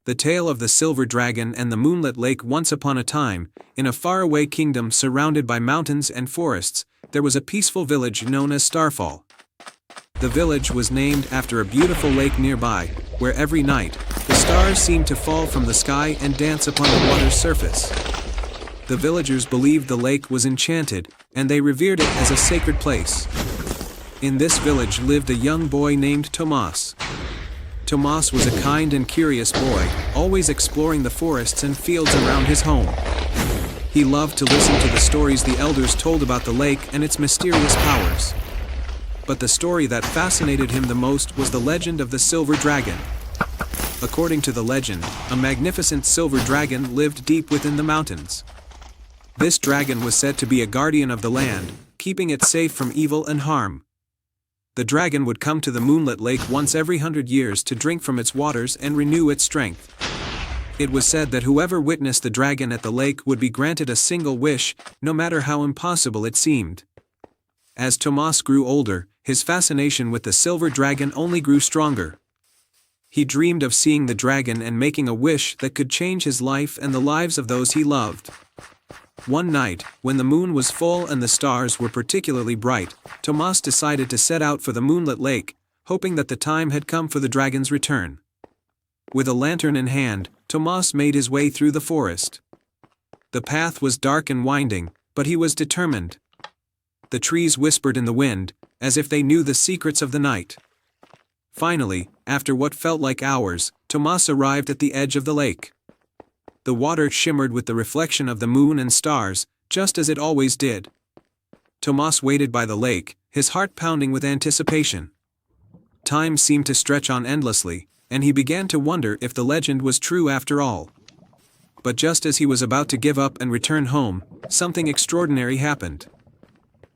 The tale of the Silver Dragon and the Moonlit Lake. Once upon a time, in a faraway kingdom surrounded by mountains and forests, there was a peaceful village known as Starfall. The village was named after a beautiful lake nearby, where every night, the stars seemed to fall from the sky and dance upon the water's surface. The villagers believed the lake was enchanted, and they revered it as a sacred place. In this village lived a young boy named Tomas. Tomas was a kind and curious boy, always exploring the forests and fields around his home. He loved to listen to the stories the elders told about the lake and its mysterious powers. But the story that fascinated him the most was the legend of the Silver Dragon. According to the legend, a magnificent silver dragon lived deep within the mountains. This dragon was said to be a guardian of the land, keeping it safe from evil and harm. The dragon would come to the Moonlit Lake once every 100 years to drink from its waters and renew its strength. It was said that whoever witnessed the dragon at the lake would be granted a single wish, no matter how impossible it seemed. As Tomas grew older, his fascination with the silver dragon only grew stronger. He dreamed of seeing the dragon and making a wish that could change his life and the lives of those he loved. One night, when the moon was full and the stars were particularly bright, Tomas decided to set out for the Moonlit Lake, hoping that the time had come for the dragon's return. With a lantern in hand, Tomas made his way through the forest. The path was dark and winding, but he was determined. The trees whispered in the wind, as if they knew the secrets of the night. Finally, after what felt like hours, Tomas arrived at the edge of the lake. The water shimmered with the reflection of the moon and stars, just as it always did. Tomas waited by the lake, his heart pounding with anticipation. Time seemed to stretch on endlessly, and he began to wonder if the legend was true after all. But just as he was about to give up and return home, something extraordinary happened.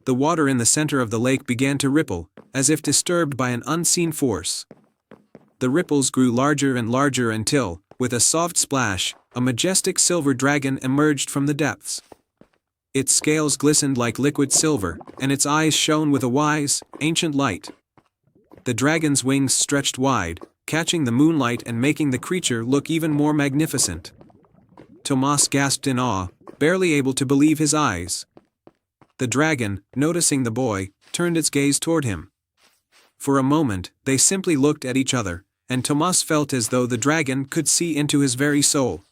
The water in the center of the lake began to ripple, as if disturbed by an unseen force. The ripples grew larger and larger until, with a soft splash, a majestic silver dragon emerged from the depths. Its scales glistened like liquid silver, and its eyes shone with a wise, ancient light. The dragon's wings stretched wide, catching the moonlight and making the creature look even more magnificent. Tomas gasped in awe, barely able to believe his eyes. The dragon, noticing the boy, turned its gaze toward him. For a moment, they simply looked at each other, and Tomas felt as though the dragon could see into his very soul.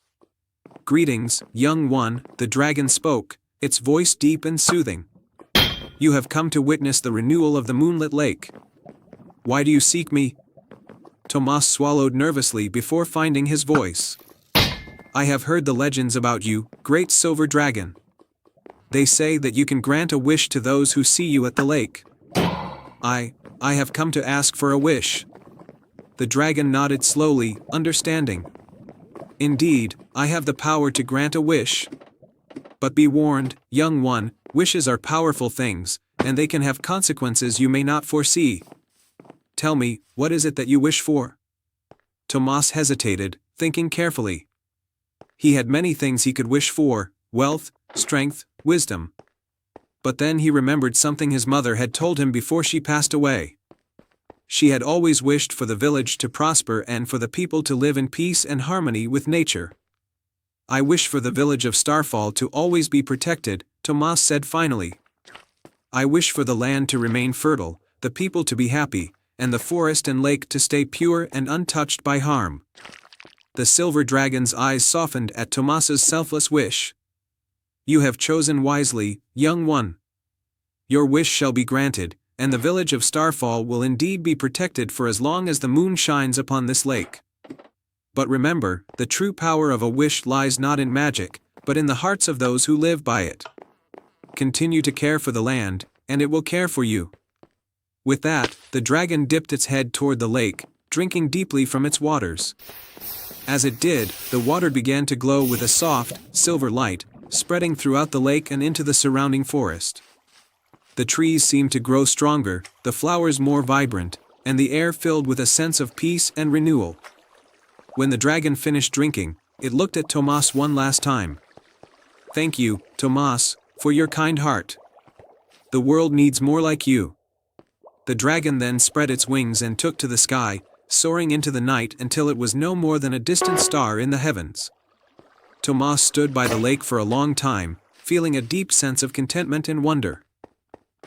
"Greetings, young one," the dragon spoke, its voice deep and soothing. "You have come to witness the renewal of the Moonlit Lake. Why do you seek me?" Tomas swallowed nervously before finding his voice. "I have heard the legends about you, great silver dragon. They say that you can grant a wish to those who see you at the lake. I have come to ask for a wish." The dragon nodded slowly, understanding. "Indeed, I have the power to grant a wish. But be warned, young one, wishes are powerful things, and they can have consequences you may not foresee. Tell me, what is it that you wish for?" Tomas hesitated, thinking carefully. He had many things he could wish for: wealth, strength, wisdom. But then he remembered something his mother had told him before she passed away. She had always wished for the village to prosper and for the people to live in peace and harmony with nature. "I wish for the village of Starfall to always be protected," Tomas said finally. "I wish for the land to remain fertile, the people to be happy, and the forest and lake to stay pure and untouched by harm." The silver dragon's eyes softened at Tomas's selfless wish. "You have chosen wisely, young one. Your wish shall be granted, and the village of Starfall will indeed be protected for as long as the moon shines upon this lake. But remember, the true power of a wish lies not in magic, but in the hearts of those who live by it. Continue to care for the land, and it will care for you." With that, the dragon dipped its head toward the lake, drinking deeply from its waters. As it did, the water began to glow with a soft, silver light, spreading throughout the lake and into the surrounding forest. The trees seemed to grow stronger, the flowers more vibrant, and the air filled with a sense of peace and renewal. When the dragon finished drinking, it looked at Tomas one last time. "Thank you, Tomas, for your kind heart. The world needs more like you." The dragon then spread its wings and took to the sky, soaring into the night until it was no more than a distant star in the heavens. Tomas stood by the lake for a long time, feeling a deep sense of contentment and wonder.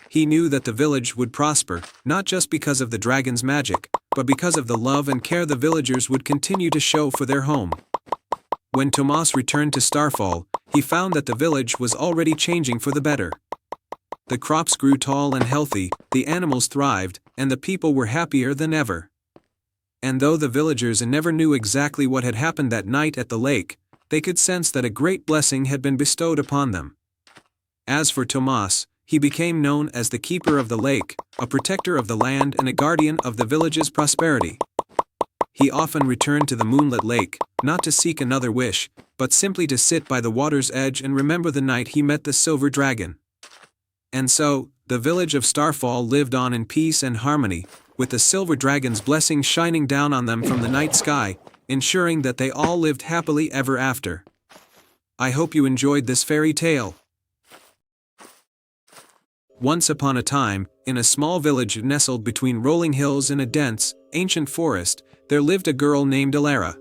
He knew that the village would prosper, not just because of the dragon's magic, but because of the love and care the villagers would continue to show for their home. When Tomas returned to Starfall, he found that the village was already changing for the better. The crops grew tall and healthy, the animals thrived, and the people were happier than ever. And though the villagers never knew exactly what had happened that night at the lake, they could sense that a great blessing had been bestowed upon them. As for Tomas, he became known as the Keeper of the Lake, a protector of the land and a guardian of the village's prosperity. He often returned to the moonlit lake, not to seek another wish, but simply to sit by the water's edge and remember the night he met the silver dragon. And so, the village of Starfall lived on in peace and harmony, with the silver dragon's blessing shining down on them from the night sky, ensuring that they all lived happily ever after. I hope you enjoyed this fairy tale. Once upon a time, in a small village nestled between rolling hills in a dense, ancient forest, there lived a girl named Elara.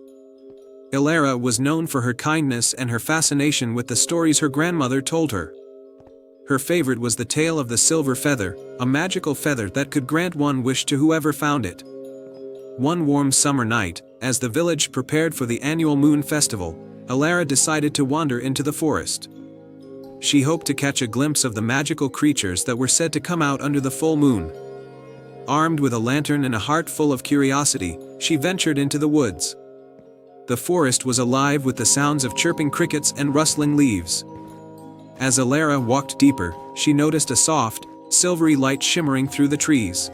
Elara was known for her kindness and her fascination with the stories her grandmother told her. Her favorite was the tale of the silver feather, a magical feather that could grant one wish to whoever found it. One warm summer night, as the village prepared for the annual moon festival, Elara decided to wander into the forest. She hoped to catch a glimpse of the magical creatures that were said to come out under the full moon. Armed with a lantern and a heart full of curiosity, she ventured into the woods. The forest was alive with the sounds of chirping crickets and rustling leaves. As Elara walked deeper, she noticed a soft, silvery light shimmering through the trees.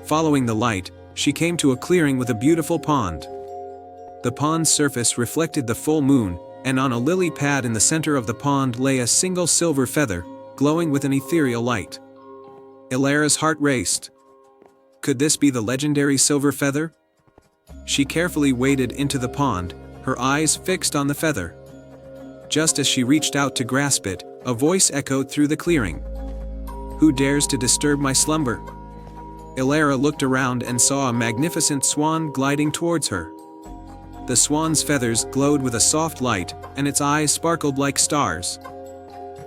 Following the light, she came to a clearing with a beautiful pond. The pond's surface reflected the full moon, and on a lily pad in the center of the pond lay a single silver feather, glowing with an ethereal light. Elara's heart raced. Could this be the legendary silver feather? She carefully waded into the pond, her eyes fixed on the feather. Just as she reached out to grasp it, a voice echoed through the clearing. "Who dares to disturb my slumber?" Elara looked around and saw a magnificent swan gliding towards her. The swan's feathers glowed with a soft light, and its eyes sparkled like stars.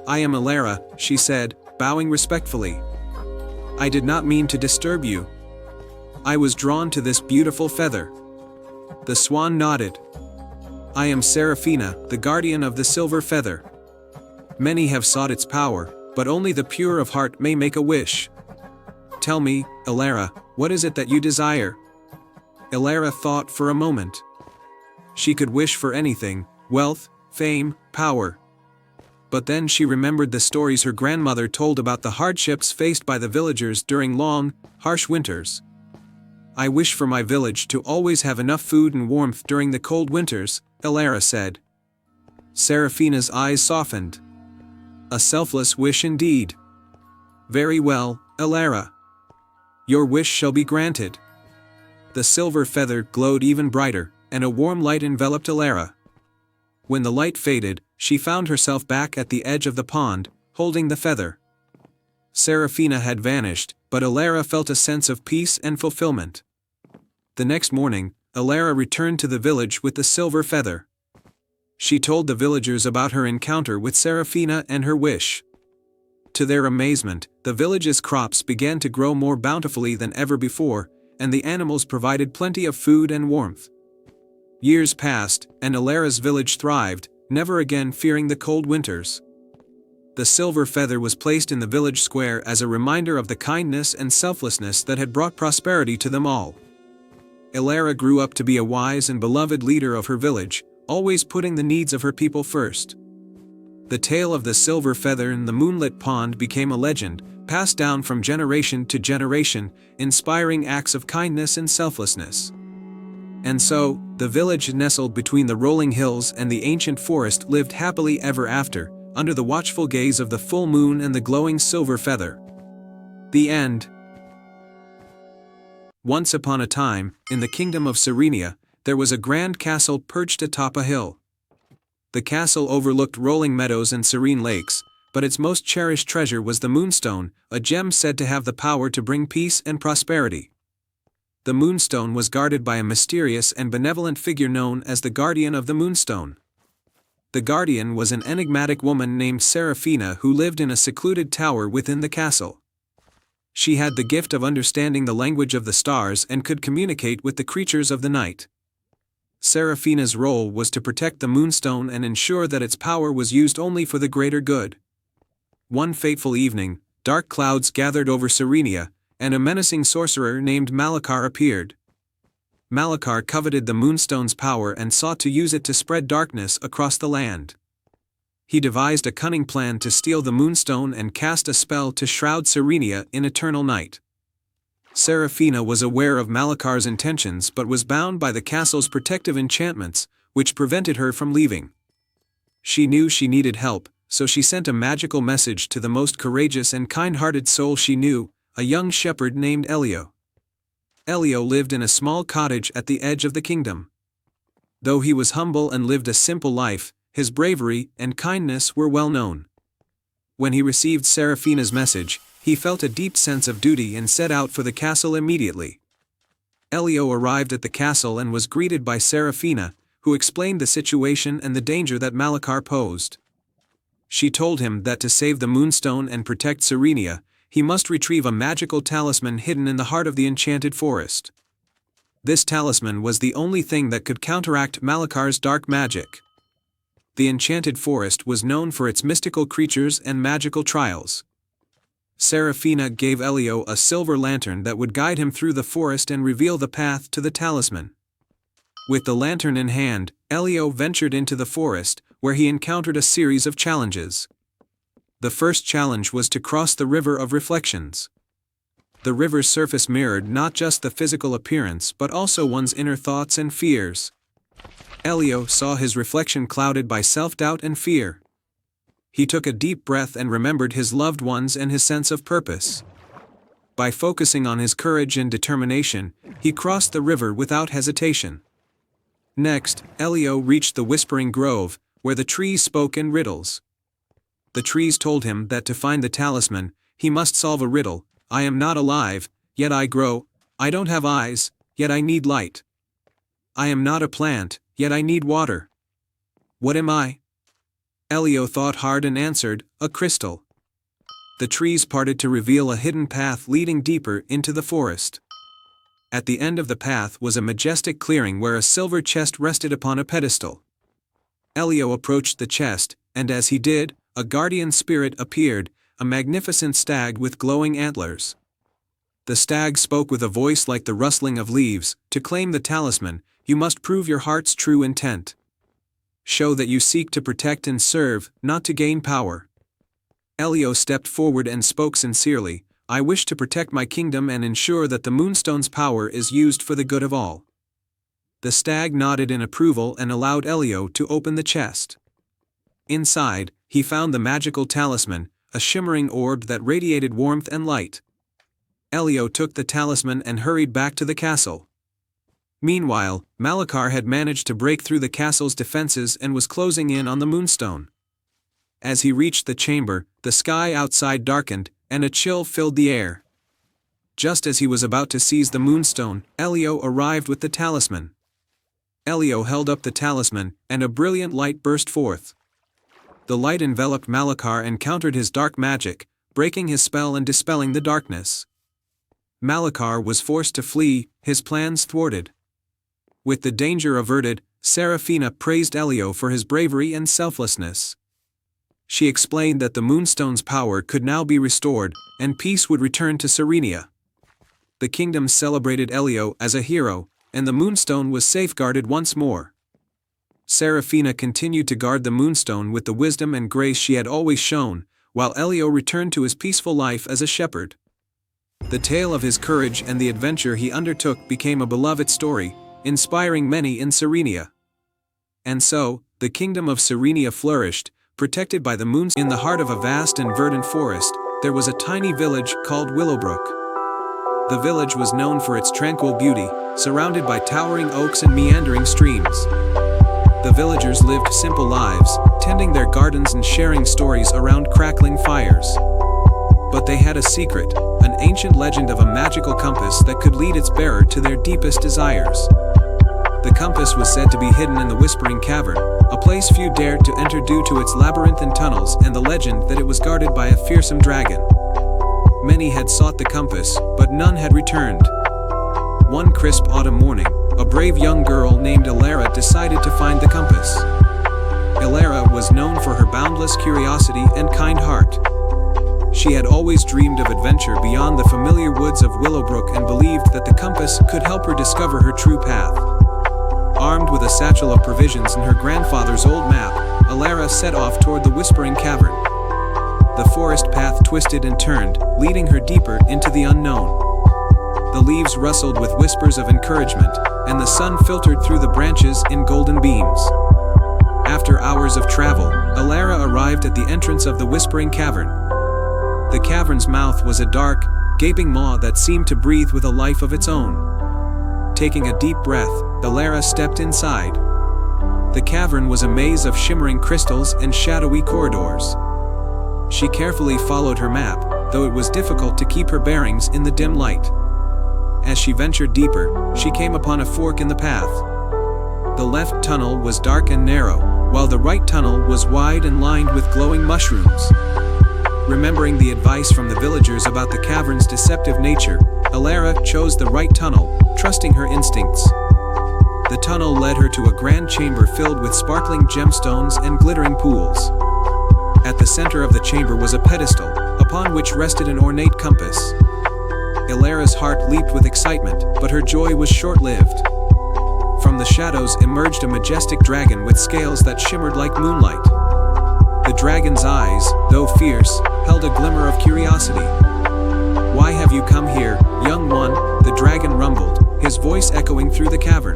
"I am Elara," she said, bowing respectfully. "I did not mean to disturb you. I was drawn to this beautiful feather." The swan nodded. "I am Seraphina, the guardian of the silver feather. Many have sought its power, but only the pure of heart may make a wish. Tell me, Elara, what is it that you desire?" Elara thought for a moment. She could wish for anything: wealth, fame, power. But then she remembered the stories her grandmother told about the hardships faced by the villagers during long, harsh winters. "I wish for my village to always have enough food and warmth during the cold winters," Elara said. Seraphina's eyes softened. "A selfless wish indeed. Very well, Elara. Your wish shall be granted." The silver feather glowed even brighter, and a warm light enveloped Elara. When the light faded, she found herself back at the edge of the pond, holding the feather. Seraphina had vanished, but Elara felt a sense of peace and fulfillment. The next morning, Elara returned to the village with the silver feather. She told the villagers about her encounter with Seraphina and her wish. To their amazement, the village's crops began to grow more bountifully than ever before, and the animals provided plenty of food and warmth. Years passed, and Elara's village thrived, never again fearing the cold winters. The silver feather was placed in the village square as a reminder of the kindness and selflessness that had brought prosperity to them all. Elara grew up to be a wise and beloved leader of her village, always putting the needs of her people first. The tale of the silver feather in the moonlit pond became a legend, passed down from generation to generation, inspiring acts of kindness and selflessness. And so, the village nestled between the rolling hills and the ancient forest lived happily ever after, under the watchful gaze of the full moon and the glowing silver feather. The end. Once upon a time, in the kingdom of Serenia, there was a grand castle perched atop a hill. The castle overlooked rolling meadows and serene lakes, but its most cherished treasure was the Moonstone, a gem said to have the power to bring peace and prosperity. The Moonstone was guarded by a mysterious and benevolent figure known as the Guardian of the Moonstone. The Guardian was an enigmatic woman named Seraphina who lived in a secluded tower within the castle. She had the gift of understanding the language of the stars and could communicate with the creatures of the night. Seraphina's role was to protect the Moonstone and ensure that its power was used only for the greater good. One fateful evening, dark clouds gathered over Serenia, and a menacing sorcerer named Malachar appeared. Malachar coveted the Moonstone's power and sought to use it to spread darkness across the land. He devised a cunning plan to steal the Moonstone and cast a spell to shroud Serenia in eternal night. Seraphina was aware of Malachar's intentions but was bound by the castle's protective enchantments, which prevented her from leaving. She knew she needed help, so she sent a magical message to the most courageous and kind-hearted soul she knew, a young shepherd named Elio. Elio lived in a small cottage at the edge of the kingdom. Though he was humble and lived a simple life, his bravery and kindness were well known. When he received Seraphina's message, he felt a deep sense of duty and set out for the castle immediately. Elio arrived at the castle and was greeted by Seraphina, who explained the situation and the danger that Malachar posed. She told him that to save the Moonstone and protect Serenia, he must retrieve a magical talisman hidden in the heart of the enchanted forest. This talisman was the only thing that could counteract Malachar's dark magic. The enchanted forest was known for its mystical creatures and magical trials. Seraphina gave Elio a silver lantern that would guide him through the forest and reveal the path to the talisman. With the lantern in hand, Elio ventured into the forest, where he encountered a series of challenges. The first challenge was to cross the River of Reflections. The river's surface mirrored not just the physical appearance but also one's inner thoughts and fears. Elio saw his reflection clouded by self-doubt and fear. He took a deep breath and remembered his loved ones and his sense of purpose. By focusing on his courage and determination, he crossed the river without hesitation. Next, Elio reached the Whispering Grove, where the trees spoke in riddles. The trees told him that to find the talisman, he must solve a riddle. I am not alive, yet I grow. I don't have eyes, yet I need light. I am not a plant, yet I need water. What am I? Elio thought hard and answered, a crystal. The trees parted to reveal a hidden path leading deeper into the forest. At the end of the path was a majestic clearing where a silver chest rested upon a pedestal. Elio approached the chest, and as he did, a guardian spirit appeared, a magnificent stag with glowing antlers. The stag spoke with a voice like the rustling of leaves. To claim the talisman, you must prove your heart's true intent. Show that you seek to protect and serve, not to gain power. Elio stepped forward and spoke sincerely, I wish to protect my kingdom and ensure that the Moonstone's power is used for the good of all. The stag nodded in approval and allowed Elio to open the chest. Inside, he found the magical talisman, a shimmering orb that radiated warmth and light. Elio took the talisman and hurried back to the castle. Meanwhile, Malachar had managed to break through the castle's defenses and was closing in on the Moonstone. As he reached the chamber, the sky outside darkened, and a chill filled the air. Just as he was about to seize the Moonstone, Elio arrived with the talisman. Elio held up the talisman, and a brilliant light burst forth. The light enveloped Malachar and countered his dark magic, breaking his spell and dispelling the darkness. Malachar was forced to flee, his plans thwarted. With the danger averted, Seraphina praised Elio for his bravery and selflessness. She explained that the Moonstone's power could now be restored, and peace would return to Serenia. The kingdom celebrated Elio as a hero, and the Moonstone was safeguarded once more. Seraphina continued to guard the Moonstone with the wisdom and grace she had always shown, while Elio returned to his peaceful life as a shepherd. The tale of his courage and the adventure he undertook became a beloved story, inspiring many in Serenia. And so, the kingdom of Serenia flourished, protected by the moons. In the heart of a vast and verdant forest, there was a tiny village called Willowbrook. The village was known for its tranquil beauty, surrounded by towering oaks and meandering streams. The villagers lived simple lives, tending their gardens and sharing stories around crackling fires. But they had a secret, an ancient legend of a magical compass that could lead its bearer to their deepest desires. The compass was said to be hidden in the Whispering Cavern, a place few dared to enter due to its labyrinthine tunnels and the legend that it was guarded by a fearsome dragon. Many had sought the compass, but none had returned. One crisp autumn morning, a brave young girl named Elara decided to find the compass. Elara was known for her boundless curiosity and kind heart. She had always dreamed of adventure beyond the familiar woods of Willowbrook and believed that the compass could help her discover her true path. Armed with a satchel of provisions and her grandfather's old map, Elara set off toward the Whispering Cavern. The forest path twisted and turned, leading her deeper into the unknown. The leaves rustled with whispers of encouragement, and the sun filtered through the branches in golden beams. After hours of travel, Elara arrived at the entrance of the Whispering Cavern. The cavern's mouth was a dark, gaping maw that seemed to breathe with a life of its own. Taking a deep breath, Elara stepped inside. The cavern was a maze of shimmering crystals and shadowy corridors. She carefully followed her map, though it was difficult to keep her bearings in the dim light. As she ventured deeper, she came upon a fork in the path. The left tunnel was dark and narrow, while the right tunnel was wide and lined with glowing mushrooms. Remembering the advice from the villagers about the cavern's deceptive nature, Elara chose the right tunnel, trusting her instincts. The tunnel led her to a grand chamber filled with sparkling gemstones and glittering pools. At the center of the chamber was a pedestal, upon which rested an ornate compass. Elara's heart leaped with excitement, but her joy was short-lived. From the shadows emerged a majestic dragon with scales that shimmered like moonlight. The dragon's eyes, though fierce, held a glimmer of curiosity. "Why have you come here, young one?" the dragon rumbled, his voice echoing through the cavern.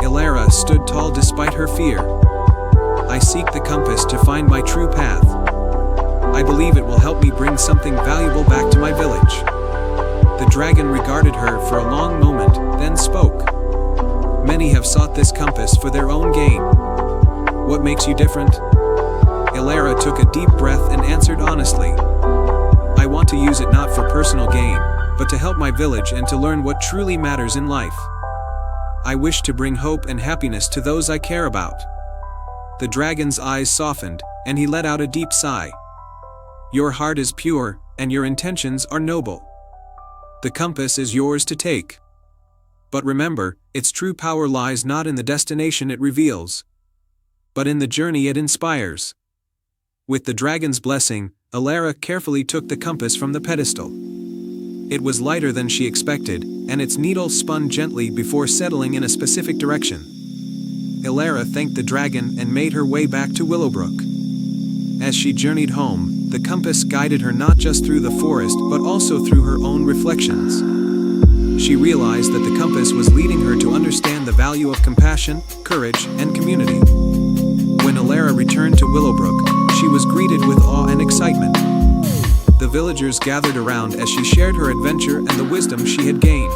Elara stood tall despite her fear. "I seek the compass to find my true path. I believe it will help me bring something valuable back to my village." The dragon regarded her for a long moment, then spoke. "Many have sought this compass for their own gain. What makes you different?" Elara took a deep breath and answered honestly. "I want to use it not for personal gain, but to help my village and to learn what truly matters in life. I wish to bring hope and happiness to those I care about." The dragon's eyes softened, and he let out a deep sigh. "Your heart is pure, and your intentions are noble. The compass is yours to take. But remember, its true power lies not in the destination it reveals, but in the journey it inspires." With the dragon's blessing, Elara carefully took the compass from the pedestal. It was lighter than she expected, and its needle spun gently before settling in a specific direction. Elara thanked the dragon and made her way back to Willowbrook. As she journeyed home, the compass guided her not just through the forest but also through her own reflections. She realized that the compass was leading her to understand the value of compassion, courage, and community. When Elara returned to Willowbrook, she was greeted with awe and excitement. The villagers gathered around as she shared her adventure and the wisdom she had gained.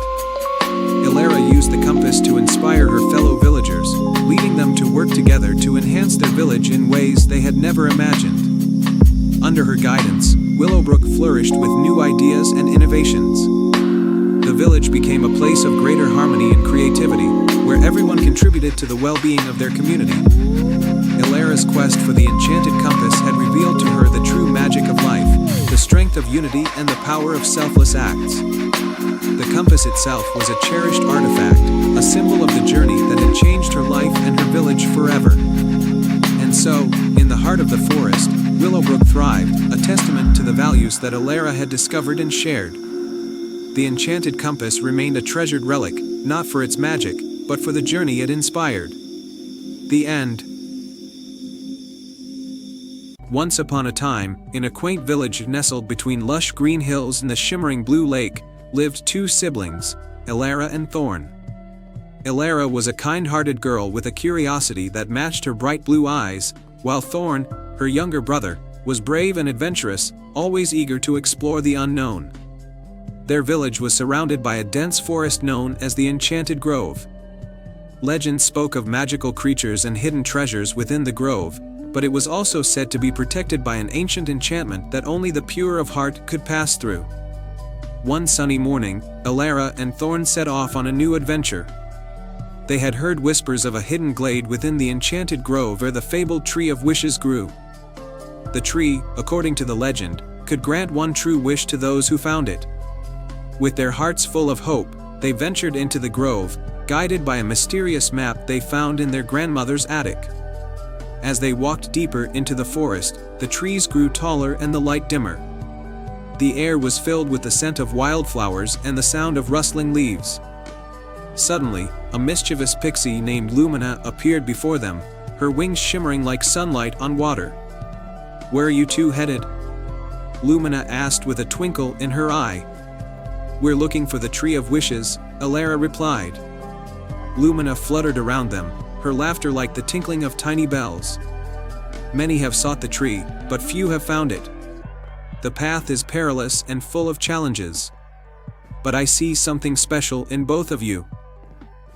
Elara used the compass to inspire her fellow villagers, leading them to work together to enhance their village in ways they had never imagined. Under her guidance, Willowbrook flourished with new ideas and innovations. The village became a place of greater harmony and creativity, where everyone contributed to the well-being of their community. Elara's quest for the enchanted compass had revealed to her the true magic of life, the strength of unity and the power of selfless acts. The compass itself was a cherished artifact, a symbol of the journey that had changed her life and her village forever. And so, in the heart of the forest, Willowbrook thrived, a testament to the values that Elara had discovered and shared. The enchanted compass remained a treasured relic, not for its magic, but for the journey it inspired. The end. Once upon a time, in a quaint village nestled between lush green hills and the shimmering blue lake, lived two siblings, Elara and Thorn. Elara was a kind-hearted girl with a curiosity that matched her bright blue eyes, while Thorn, her younger brother, was brave and adventurous, always eager to explore the unknown. Their village was surrounded by a dense forest known as the Enchanted Grove. Legends spoke of magical creatures and hidden treasures within the grove, but it was also said to be protected by an ancient enchantment that only the pure of heart could pass through. One sunny morning, Elara and Thorn set off on a new adventure. They had heard whispers of a hidden glade within the enchanted grove where the fabled Tree of Wishes grew. The tree, according to the legend, could grant one true wish to those who found it. With their hearts full of hope, they ventured into the grove, guided by a mysterious map they found in their grandmother's attic. As they walked deeper into the forest, the trees grew taller and the light dimmer. The air was filled with the scent of wildflowers and the sound of rustling leaves. Suddenly, a mischievous pixie named Lumina appeared before them, her wings shimmering like sunlight on water. "Where are you two headed?" Lumina asked with a twinkle in her eye. "We're looking for the Tree of Wishes," Elara replied. Lumina fluttered around them, her laughter like the tinkling of tiny bells. "Many have sought the tree, but few have found it. The path is perilous and full of challenges. But I see something special in both of you.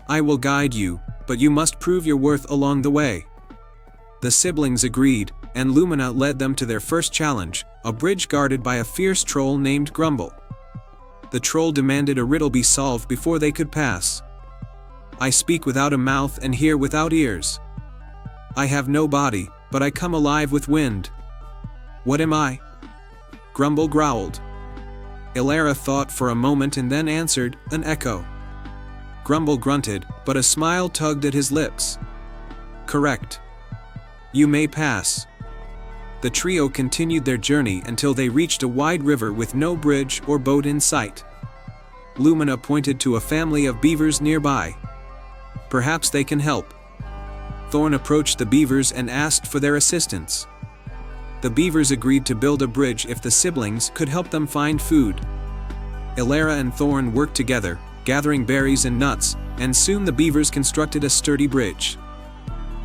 I will guide you, but you must prove your worth along the way." The siblings agreed, and Lumina led them to their first challenge, a bridge guarded by a fierce troll named Grumble. The troll demanded a riddle be solved before they could pass. "I speak without a mouth and hear without ears. I have no body, but I come alive with wind. What am I?" Grumble growled. Elara thought for a moment and then answered, "An echo." Grumble grunted, but a smile tugged at his lips. "Correct. You may pass." The trio continued their journey until they reached a wide river with no bridge or boat in sight. Lumina pointed to a family of beavers nearby. "Perhaps they can help." Thorn approached the beavers and asked for their assistance. The beavers agreed to build a bridge if the siblings could help them find food. Elara and Thorn worked together, gathering berries and nuts, and soon the beavers constructed a sturdy bridge.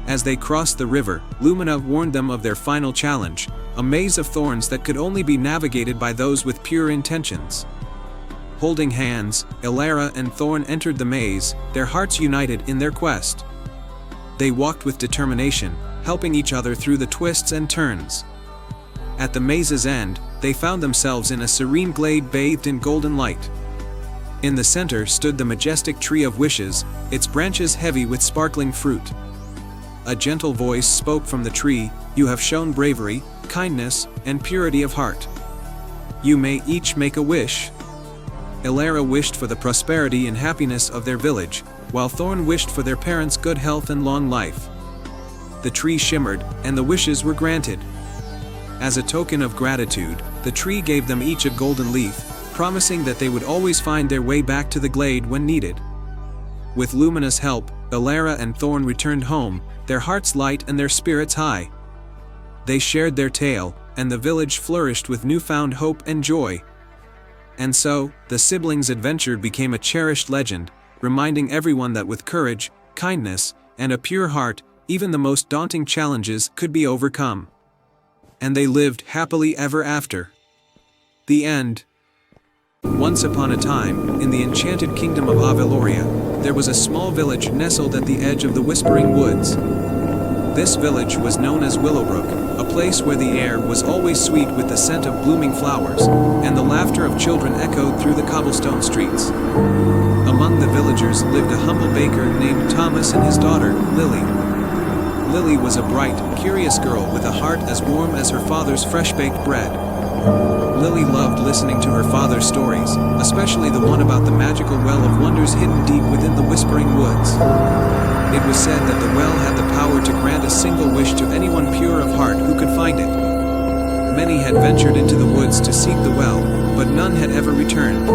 As they crossed the river, Lumina warned them of their final challenge, a maze of thorns that could only be navigated by those with pure intentions. Holding hands, Elara and Thorn entered the maze, their hearts united in their quest. They walked with determination, helping each other through the twists and turns. At the maze's end, they found themselves in a serene glade bathed in golden light. In the center stood the majestic Tree of Wishes, its branches heavy with sparkling fruit. A gentle voice spoke from the tree, "You have shown bravery, kindness, and purity of heart. You may each make a wish." Elara wished for the prosperity and happiness of their village, while Thorn wished for their parents' good health and long life. The tree shimmered, and the wishes were granted. As a token of gratitude, the tree gave them each a golden leaf, promising that they would always find their way back to the glade when needed. With Lumina's help, Elara and Thorn returned home, their hearts light and their spirits high. They shared their tale, and the village flourished with newfound hope and joy. And so, the siblings' adventure became a cherished legend, reminding everyone that with courage, kindness, and a pure heart, even the most daunting challenges could be overcome. And they lived happily ever after. The end. Once upon a time, in the enchanted kingdom of Aveloria, there was a small village nestled at the edge of the Whispering Woods. This village was known as Willowbrook, a place where the air was always sweet with the scent of blooming flowers, and the laughter of children echoed through the cobblestone streets. Among the villagers lived a humble baker named Thomas and his daughter, Lily. Lily was a bright, curious girl with a heart as warm as her father's fresh-baked bread. Lily loved listening to her father's stories, especially the one about the magical well of wonders hidden deep within the Whispering Woods. It was said that the well had the power to grant a single wish to anyone pure of heart who could find it. Many had ventured into the woods to seek the well, but none had ever returned.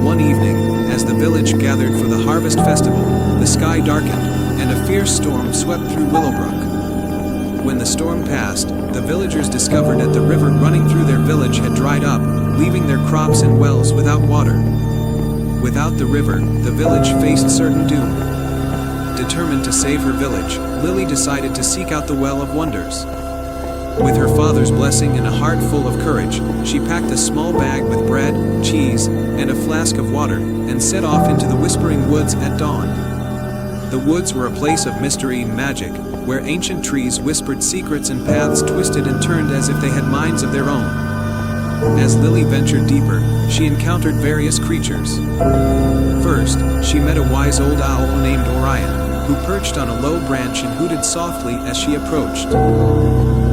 One evening, as the village gathered for the harvest festival, the sky darkened, and a fierce storm swept through Willowbrook. When the storm passed, the villagers discovered that the river running through their village had dried up, leaving their crops and wells without water. Without the river, the village faced certain doom. Determined to save her village, Lily decided to seek out the Well of Wonders. With her father's blessing and a heart full of courage, she packed a small bag with bread, cheese, and a flask of water, and set off into the Whispering Woods at dawn. The woods were a place of mystery and magic, where ancient trees whispered secrets and paths twisted and turned as if they had minds of their own. As Lily ventured deeper, she encountered various creatures. First, she met a wise old owl named Orion, who perched on a low branch and hooted softly as she approached.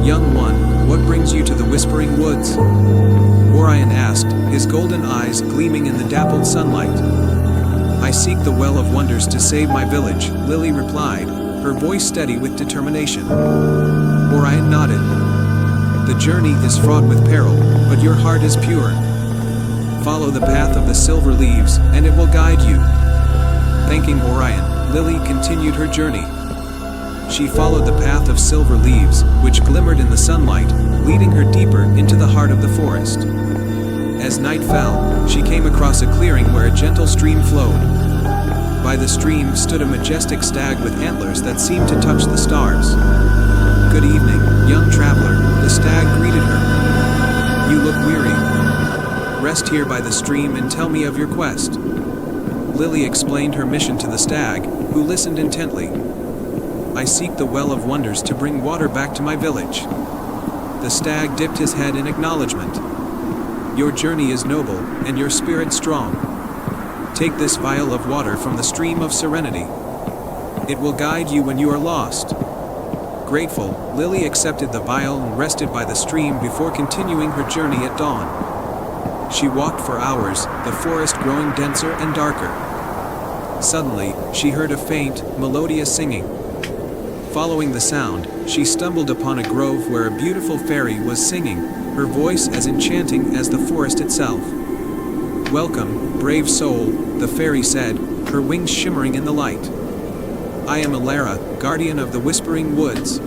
"Young one, what brings you to the Whispering Woods?" Orion asked, his golden eyes gleaming in the dappled sunlight. "I seek the Well of Wonders to save my village," Lily replied, her voice steady with determination. Orion nodded. "The journey is fraught with peril, but your heart is pure. Follow the path of the silver leaves, and it will guide you." Thanking Orion, Lily continued her journey. She followed the path of silver leaves, which glimmered in the sunlight, leading her deeper into the heart of the forest. As night fell, she came across a clearing where a gentle stream flowed. By the stream stood a majestic stag with antlers that seemed to touch the stars. "Good evening, young traveler," the stag greeted her. "You look weary. Rest here by the stream and tell me of your quest." Lily explained her mission to the stag, who listened intently. "I seek the Well of Wonders to bring water back to my village." The stag dipped his head in acknowledgement. "Your journey is noble, and your spirit strong. Take this vial of water from the stream of serenity. It will guide you when you are lost." Grateful, Lily accepted the vial and rested by the stream before continuing her journey at dawn. She walked for hours, the forest growing denser and darker. Suddenly, she heard a faint, melodious singing. Following the sound, she stumbled upon a grove where a beautiful fairy was singing, her voice as enchanting as the forest itself. "Welcome, brave soul," the fairy said, her wings shimmering in the light. "I am Alara, guardian of the Whispering Woods.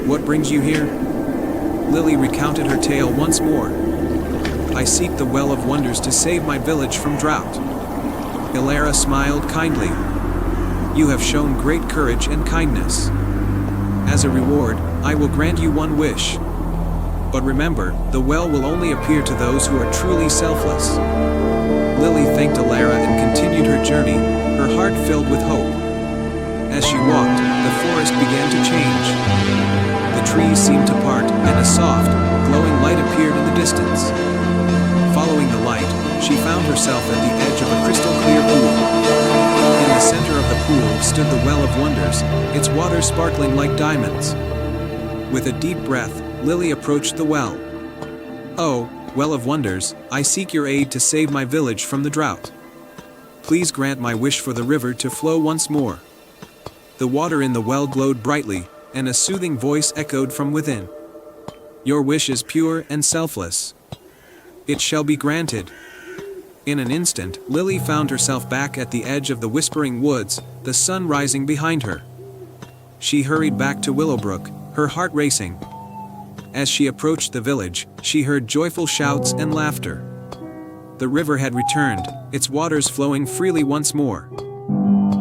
What brings you here?" Lily recounted her tale once more. "I seek the Well of Wonders to save my village from drought." Alara smiled kindly. "You have shown great courage and kindness. As a reward, I will grant you one wish. But remember, the well will only appear to those who are truly selfless." Lily thanked Alara and continued her journey, her heart filled with hope. As she walked, the forest began to change. The trees seemed to part, and a soft, glowing light appeared in the distance. Following the light, she found herself at the edge of a crystal-clear pool. In the center of the pool stood the Well of Wonders, its water sparkling like diamonds. With a deep breath, Lily approached the well. "Oh, Well of Wonders, I seek your aid to save my village from the drought. Please grant my wish for the river to flow once more." The water in the well glowed brightly, and a soothing voice echoed from within. "Your wish is pure and selfless. It shall be granted." In an instant, Lily found herself back at the edge of the Whispering Woods, the sun rising behind her. She hurried back to Willowbrook, her heart racing. As she approached the village, she heard joyful shouts and laughter. The river had returned, its waters flowing freely once more.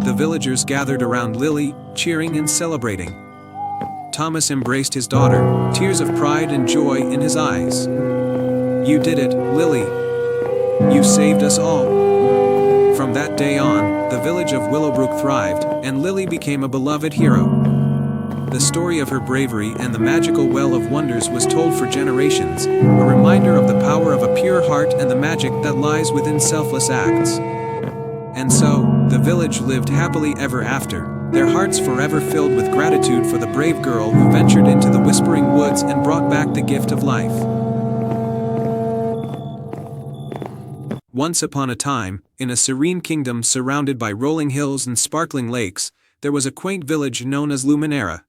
The villagers gathered around Lily, cheering and celebrating. Thomas embraced his daughter, tears of pride and joy in his eyes. "You did it, Lily. You saved us all." From that day on, the village of Willowbrook thrived, and Lily became a beloved hero. The story of her bravery and the magical Well of Wonders was told for generations, a reminder of the power of a pure heart and the magic that lies within selfless acts. And so, the village lived happily ever after, their hearts forever filled with gratitude for the brave girl who ventured into the Whispering Woods and brought back the gift of life. Once upon a time, in a serene kingdom surrounded by rolling hills and sparkling lakes, there was a quaint village known as Luminera.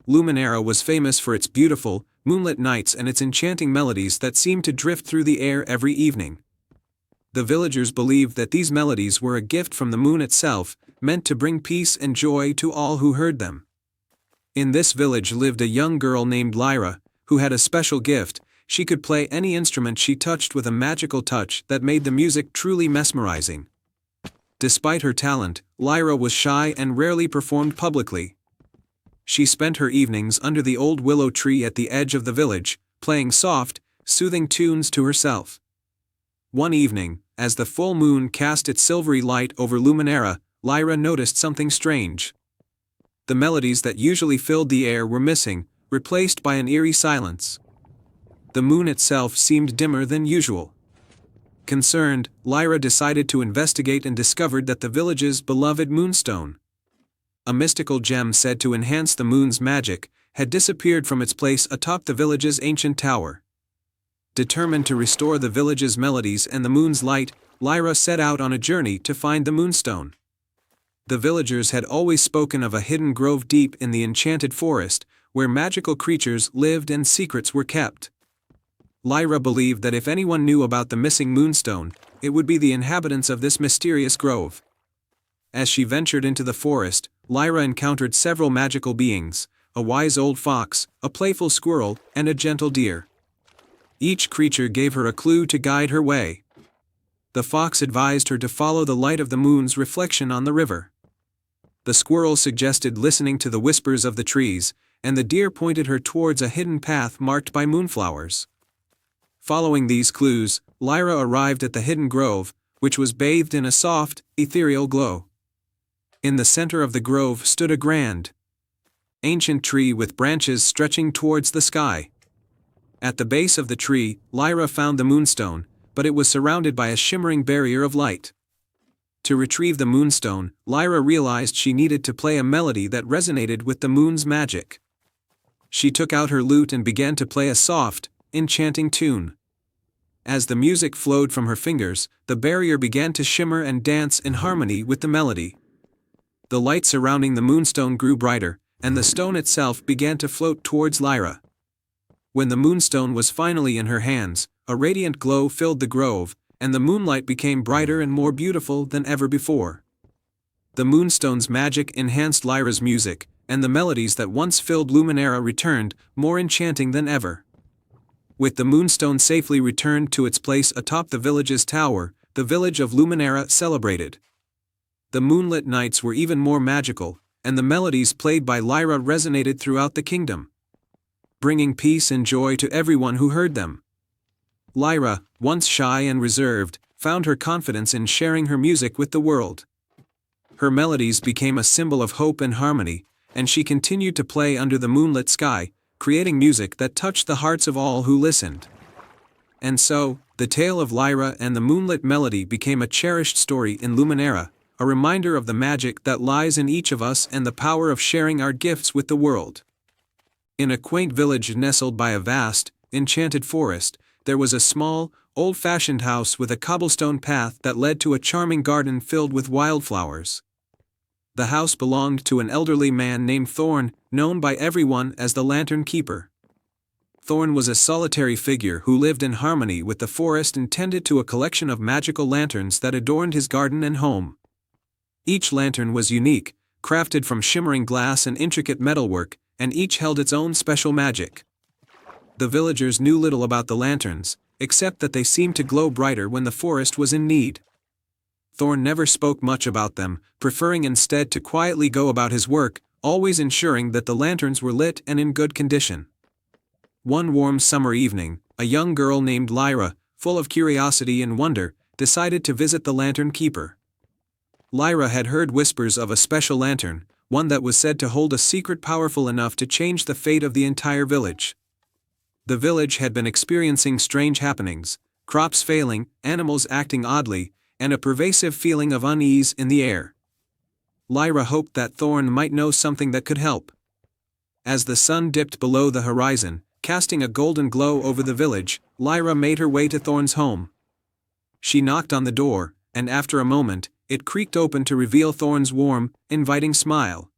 Luminera was famous for its beautiful, moonlit nights and its enchanting melodies that seemed to drift through the air every evening. The villagers believed that these melodies were a gift from the moon itself, meant to bring peace and joy to all who heard them. In this village lived a young girl named Lyra, who had a special gift. She could play any instrument she touched with a magical touch that made the music truly mesmerizing. Despite her talent, Lyra was shy and rarely performed publicly. She spent her evenings under the old willow tree at the edge of the village, playing soft, soothing tunes to herself. One evening, as the full moon cast its silvery light over Luminera, Lyra noticed something strange. The melodies that usually filled the air were missing, replaced by an eerie silence. The moon itself seemed dimmer than usual. Concerned, Lyra decided to investigate and discovered that the village's beloved moonstone, a mystical gem said to enhance the moon's magic, had disappeared from its place atop the village's ancient tower. Determined to restore the village's melodies and the moon's light, Lyra set out on a journey to find the moonstone. The villagers had always spoken of a hidden grove deep in the enchanted forest, where magical creatures lived and secrets were kept. Lyra believed that if anyone knew about the missing moonstone, it would be the inhabitants of this mysterious grove. As she ventured into the forest, Lyra encountered several magical beings, a wise old fox, a playful squirrel, and a gentle deer. Each creature gave her a clue to guide her way. The fox advised her to follow the light of the moon's reflection on the river. The squirrel suggested listening to the whispers of the trees, and the deer pointed her towards a hidden path marked by moonflowers. Following these clues, Lyra arrived at the hidden grove, which was bathed in a soft, ethereal glow. In the center of the grove stood a grand, ancient tree with branches stretching towards the sky. At the base of the tree, Lyra found the moonstone, but it was surrounded by a shimmering barrier of light. To retrieve the moonstone, Lyra realized she needed to play a melody that resonated with the moon's magic. She took out her lute and began to play a soft, enchanting tune. As the music flowed from her fingers, the barrier began to shimmer and dance in harmony with the melody. The light surrounding the moonstone grew brighter, and the stone itself began to float towards Lyra. When the moonstone was finally in her hands, a radiant glow filled the grove, and the moonlight became brighter and more beautiful than ever before. The moonstone's magic enhanced Lyra's music, and the melodies that once filled Luminera returned, more enchanting than ever. With the moonstone safely returned to its place atop the village's tower, the village of Luminera celebrated. The moonlit nights were even more magical, and the melodies played by Lyra resonated throughout the kingdom, bringing peace and joy to everyone who heard them. Lyra, once shy and reserved, found her confidence in sharing her music with the world. Her melodies became a symbol of hope and harmony, and she continued to play under the moonlit sky, creating music that touched the hearts of all who listened. And so, the tale of Lyra and the moonlit melody became a cherished story in Luminera, a reminder of the magic that lies in each of us and the power of sharing our gifts with the world. In a quaint village nestled by a vast, enchanted forest, there was a small, old-fashioned house with a cobblestone path that led to a charming garden filled with wildflowers. The house belonged to an elderly man named Thorn, known by everyone as the Lantern Keeper. Thorn was a solitary figure who lived in harmony with the forest and tended to a collection of magical lanterns that adorned his garden and home. Each lantern was unique, crafted from shimmering glass and intricate metalwork, and each held its own special magic. The villagers knew little about the lanterns, except that they seemed to glow brighter when the forest was in need. Thorn never spoke much about them, preferring instead to quietly go about his work, always ensuring that the lanterns were lit and in good condition. One warm summer evening, a young girl named Lyra, full of curiosity and wonder, decided to visit the Lantern Keeper. Lyra had heard whispers of a special lantern, one that was said to hold a secret powerful enough to change the fate of the entire village. The village had been experiencing strange happenings, crops failing, animals acting oddly, and a pervasive feeling of unease in the air. Lyra hoped that Thorn might know something that could help. As the sun dipped below the horizon, casting a golden glow over the village, Lyra made her way to Thorn's home. She knocked on the door, and after a moment, it creaked open to reveal Thorn's warm, inviting smile.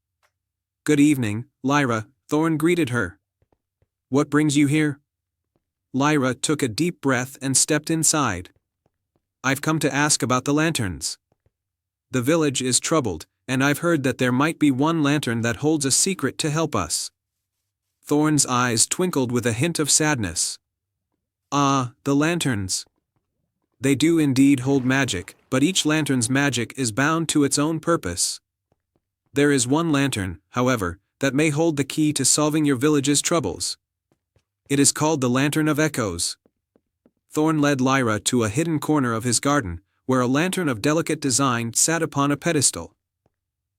"Good evening, Lyra," Thorn greeted her. "What brings you here?" Lyra took a deep breath and stepped inside. "I've come to ask about the lanterns. The village is troubled, and I've heard that there might be one lantern that holds a secret to help us." Thorn's eyes twinkled with a hint of sadness. "Ah, the lanterns. They do indeed hold magic, but each lantern's magic is bound to its own purpose. There is one lantern, however, that may hold the key to solving your village's troubles. It is called the Lantern of Echoes." Thorn led Lyra to a hidden corner of his garden, where a lantern of delicate design sat upon a pedestal.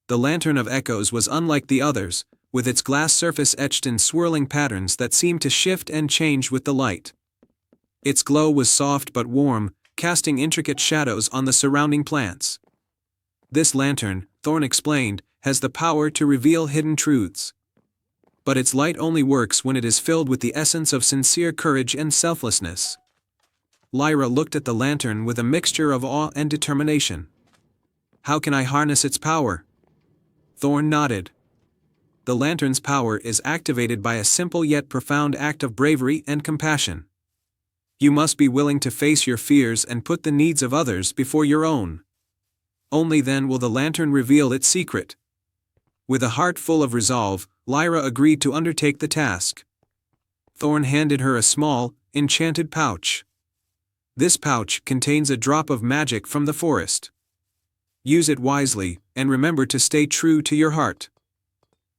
The Lantern of Echoes was unlike the others, with its glass surface etched in swirling patterns that seemed to shift and change with the light. Its glow was soft but warm, casting intricate shadows on the surrounding plants. This lantern, Thorn explained, has the power to reveal hidden truths. But its light only works when it is filled with the essence of sincere courage and selflessness. Lyra looked at the lantern with a mixture of awe and determination. How can I harness its power? Thorn nodded. The lantern's power is activated by a simple yet profound act of bravery and compassion. You must be willing to face your fears and put the needs of others before your own. Only then will the lantern reveal its secret. With a heart full of resolve, Lyra agreed to undertake the task. Thorn handed her a small, enchanted pouch. This pouch contains a drop of magic from the forest. Use it wisely, and remember to stay true to your heart.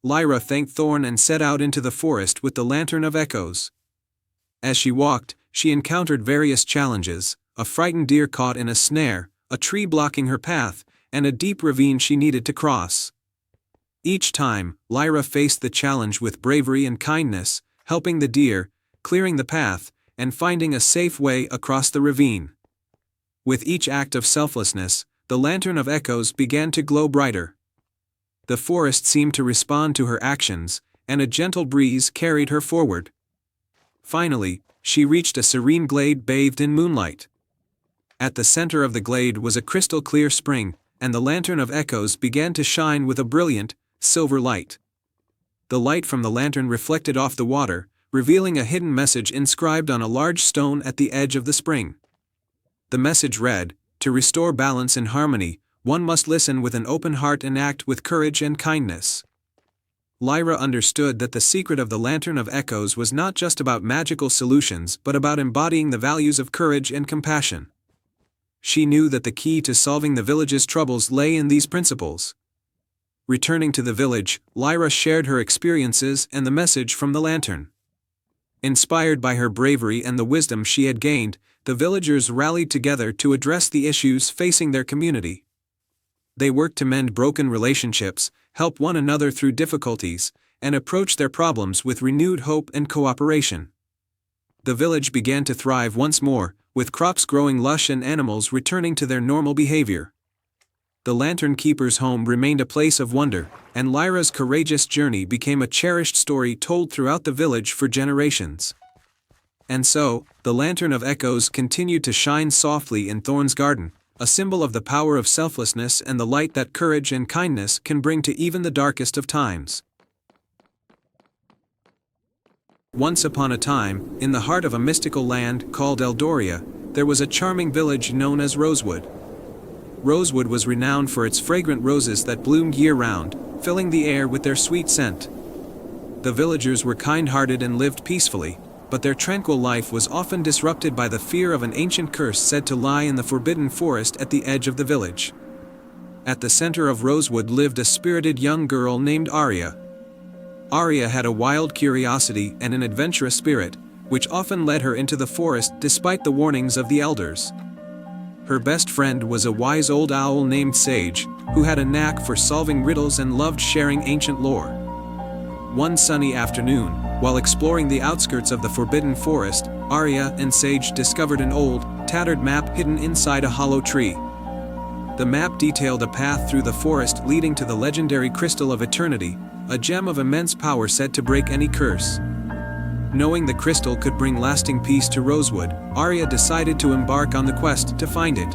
Lyra thanked Thorn and set out into the forest with the Lantern of Echoes. As she walked, she encountered various challenges: a frightened deer caught in a snare, a tree blocking her path, and a deep ravine she needed to cross. Each time, Lyra faced the challenge with bravery and kindness, helping the deer, clearing the path, and finding a safe way across the ravine. With each act of selflessness, the Lantern of Echoes began to glow brighter. The forest seemed to respond to her actions, and a gentle breeze carried her forward. Finally, she reached a serene glade bathed in moonlight. At the center of the glade was a crystal-clear spring, and the Lantern of Echoes began to shine with a brilliant, silver light. The light from the lantern reflected off the water, revealing a hidden message inscribed on a large stone at the edge of the spring. The message read, "To restore balance and harmony, one must listen with an open heart and act with courage and kindness." Lyra understood that the secret of the Lantern of Echoes was not just about magical solutions but about embodying the values of courage and compassion. She knew that the key to solving the village's troubles lay in these principles. Returning to the village, Lyra shared her experiences and the message from the lantern. Inspired by her bravery and the wisdom she had gained, the villagers rallied together to address the issues facing their community. They worked to mend broken relationships, help one another through difficulties, and approach their problems with renewed hope and cooperation. The village began to thrive once more, with crops growing lush and animals returning to their normal behavior. The Lantern Keeper's home remained a place of wonder, and Lyra's courageous journey became a cherished story told throughout the village for generations. And so, the Lantern of Echoes continued to shine softly in Thorn's garden, a symbol of the power of selflessness and the light that courage and kindness can bring to even the darkest of times. Once upon a time, in the heart of a mystical land called Eldoria, there was a charming village known as Rosewood. Rosewood was renowned for its fragrant roses that bloomed year-round, filling the air with their sweet scent. The villagers were kind-hearted and lived peacefully, but their tranquil life was often disrupted by the fear of an ancient curse said to lie in the forbidden forest at the edge of the village. At the center of Rosewood lived a spirited young girl named Arya. Arya had a wild curiosity and an adventurous spirit, which often led her into the forest despite the warnings of the elders. Her best friend was a wise old owl named Sage, who had a knack for solving riddles and loved sharing ancient lore. One sunny afternoon, while exploring the outskirts of the forbidden forest, Arya and Sage discovered an old, tattered map hidden inside a hollow tree. The map detailed a path through the forest leading to the legendary Crystal of Eternity, a gem of immense power said to break any curse. Knowing the crystal could bring lasting peace to Rosewood, Arya decided to embark on the quest to find it.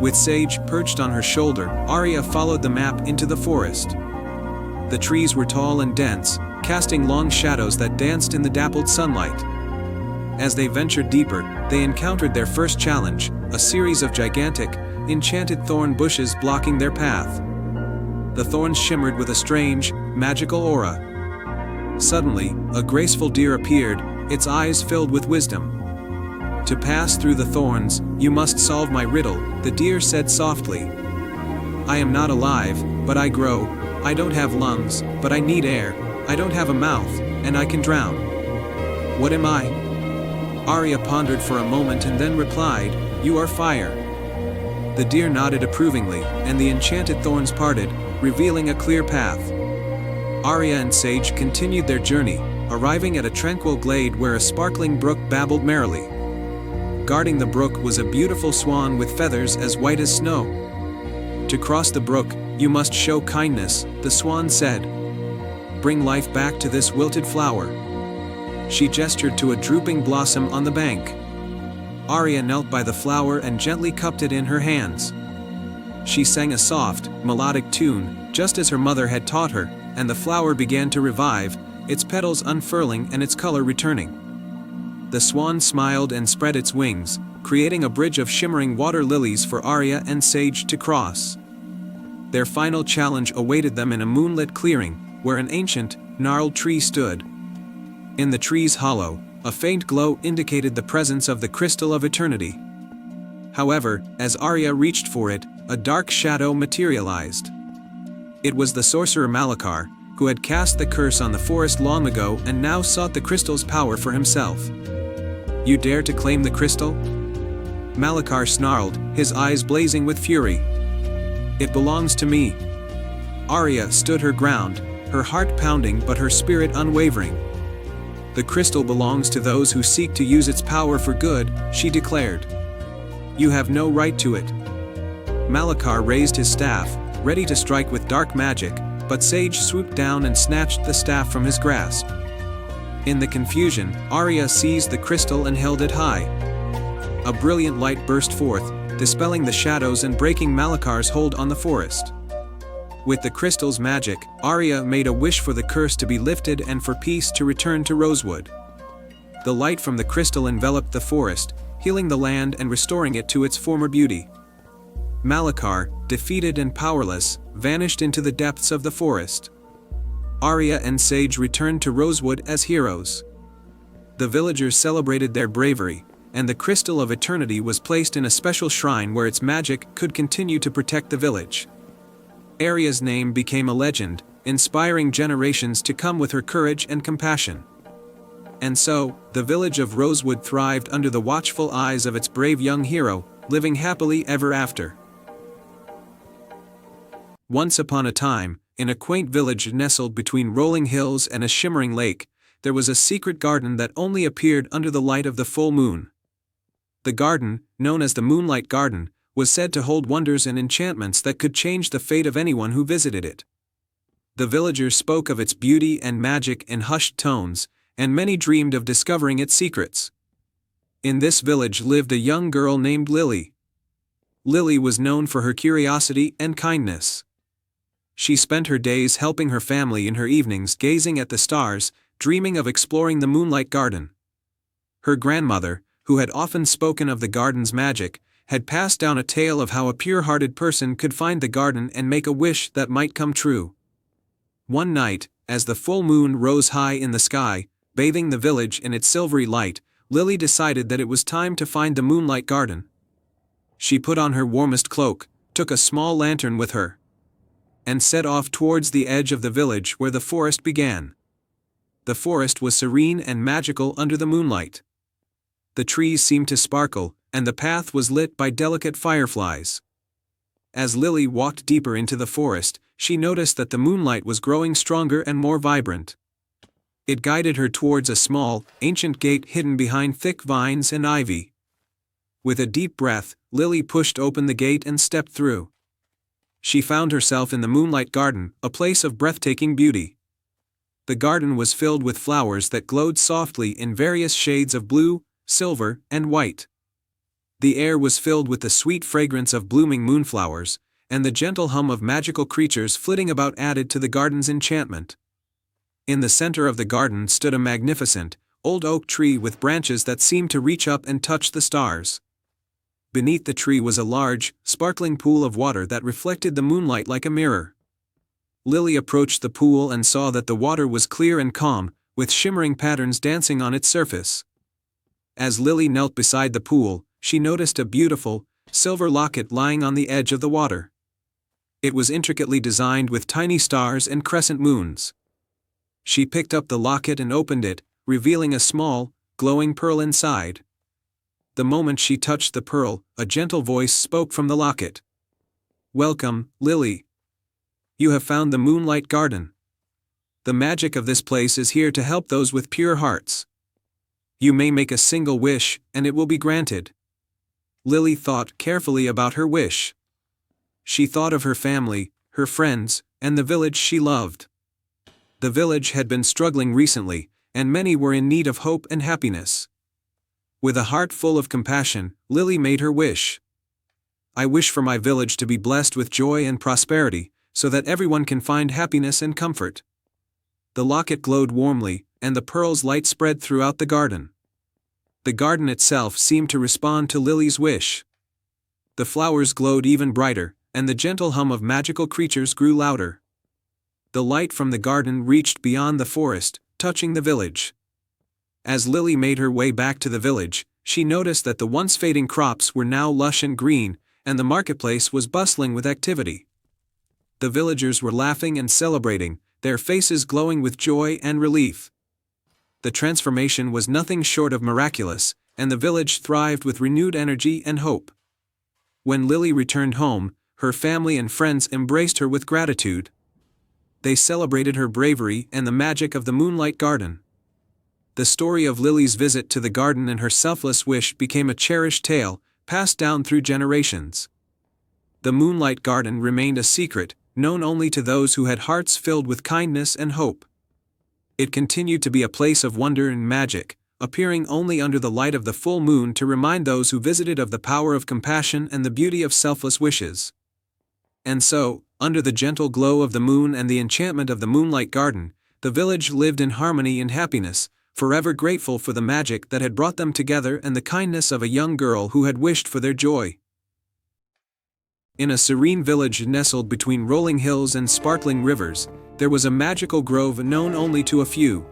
With Sage perched on her shoulder, Arya followed the map into the forest. The trees were tall and dense, casting long shadows that danced in the dappled sunlight. As they ventured deeper, they encountered their first challenge, a series of gigantic, enchanted thorn bushes blocking their path. The thorns shimmered with a strange, magical aura. Suddenly, a graceful deer appeared, its eyes filled with wisdom. "To pass through the thorns, you must solve my riddle," the deer said softly. "I am not alive, but I grow. I don't have lungs, but I need air. I don't have a mouth, and I can drown. What am I?" Arya pondered for a moment and then replied, "You are fire." The deer nodded approvingly, and the enchanted thorns parted, revealing a clear path. Arya and Sage continued their journey, arriving at a tranquil glade where a sparkling brook babbled merrily. guarding the brook was a beautiful swan with feathers as white as snow. "To cross the brook, you must show kindness," the swan said. "Bring life back to this wilted flower." She gestured to a drooping blossom on the bank. Arya knelt by the flower and gently cupped it in her hands. She sang a soft, melodic tune, just as her mother had taught her, and the flower began to revive, its petals unfurling and its color returning. The swan smiled and spread its wings, creating a bridge of shimmering water lilies for Arya and Sage to cross. Their final challenge awaited them in a moonlit clearing, where an ancient, gnarled tree stood. In the tree's hollow, a faint glow indicated the presence of the Crystal of Eternity. However, as Arya reached for it, a dark shadow materialized. It was the sorcerer Malachar, who had cast the curse on the forest long ago and now sought the crystal's power for himself. "You dare to claim the crystal?" Malachar snarled, his eyes blazing with fury. "It belongs to me." Arya stood her ground, her heart pounding but her spirit unwavering. "The crystal belongs to those who seek to use its power for good," she declared. "You have no right to it." Malachar raised his staff, ready to strike with dark magic, but Sage swooped down and snatched the staff from his grasp. In the confusion, Arya seized the crystal and held it high. A brilliant light burst forth, dispelling the shadows and breaking Malachar's hold on the forest. With the crystal's magic, Arya made a wish for the curse to be lifted and for peace to return to Rosewood. The light from the crystal enveloped the forest, healing the land and restoring it to its former beauty. Malachar, defeated and powerless, vanished into the depths of the forest. Arya and Sage returned to Rosewood as heroes. The villagers celebrated their bravery, and the Crystal of Eternity was placed in a special shrine where its magic could continue to protect the village. Arya's name became a legend, inspiring generations to come with her courage and compassion. And so, the village of Rosewood thrived under the watchful eyes of its brave young hero, living happily ever after. Once upon a time, in a quaint village nestled between rolling hills and a shimmering lake, there was a secret garden that only appeared under the light of the full moon. The garden, known as the Moonlight Garden, was said to hold wonders and enchantments that could change the fate of anyone who visited it. The villagers spoke of its beauty and magic in hushed tones, and many dreamed of discovering its secrets. In this village lived a young girl named Lily. Lily was known for her curiosity and kindness. She spent her days helping her family and her evenings gazing at the stars, dreaming of exploring the Moonlight Garden. Her grandmother, who had often spoken of the garden's magic, had passed down a tale of how a pure-hearted person could find the garden and make a wish that might come true. One night, as the full moon rose high in the sky, bathing the village in its silvery light, Lily decided that it was time to find the Moonlight Garden. She put on her warmest cloak, took a small lantern with her, and set off towards the edge of the village where the forest began. The forest was serene and magical under the moonlight. The trees seemed to sparkle, and the path was lit by delicate fireflies. As Lily walked deeper into the forest, she noticed that the moonlight was growing stronger and more vibrant. It guided her towards a small, ancient gate hidden behind thick vines and ivy. With a deep breath, Lily pushed open the gate and stepped through. She found herself in the Moonlight Garden, a place of breathtaking beauty. The garden was filled with flowers that glowed softly in various shades of blue, silver, and white. The air was filled with the sweet fragrance of blooming moonflowers, and the gentle hum of magical creatures flitting about added to the garden's enchantment. In the center of the garden stood a magnificent, old oak tree with branches that seemed to reach up and touch the stars. Beneath the tree was a large, sparkling pool of water that reflected the moonlight like a mirror. Lily approached the pool and saw that the water was clear and calm, with shimmering patterns dancing on its surface. As Lily knelt beside the pool, she noticed a beautiful, silver locket lying on the edge of the water. It was intricately designed with tiny stars and crescent moons. She picked up the locket and opened it, revealing a small, glowing pearl inside. The moment she touched the pearl, a gentle voice spoke from the locket. "Welcome, Lily. You have found the Moonlight Garden. The magic of this place is here to help those with pure hearts. You may make a single wish, and it will be granted." Lily thought carefully about her wish. She thought of her family, her friends, and the village she loved. The village had been struggling recently, and many were in need of hope and happiness. With a heart full of compassion, Lily made her wish. I wish for my village to be blessed with joy and prosperity, so that everyone can find happiness and comfort. The locket glowed warmly, and the pearl's light spread throughout the garden. The garden itself seemed to respond to Lily's wish. The flowers glowed even brighter, and the gentle hum of magical creatures grew louder. The light from the garden reached beyond the forest, touching the village. As Lily made her way back to the village, she noticed that the once fading crops were now lush and green, and the marketplace was bustling with activity. The villagers were laughing and celebrating, their faces glowing with joy and relief. The transformation was nothing short of miraculous, and the village thrived with renewed energy and hope. When Lily returned home, her family and friends embraced her with gratitude. They celebrated her bravery and the magic of the Moonlight Garden. The story of Lily's visit to the garden and her selfless wish became a cherished tale, passed down through generations. The Moonlight Garden remained a secret, known only to those who had hearts filled with kindness and hope. It continued to be a place of wonder and magic, appearing only under the light of the full moon to remind those who visited of the power of compassion and the beauty of selfless wishes. And so, under the gentle glow of the moon and the enchantment of the Moonlight Garden, the village lived in harmony and happiness, forever grateful for the magic that had brought them together and the kindness of a young girl who had wished for their joy. In a serene village nestled between rolling hills and sparkling rivers, there was a magical grove known only to a few.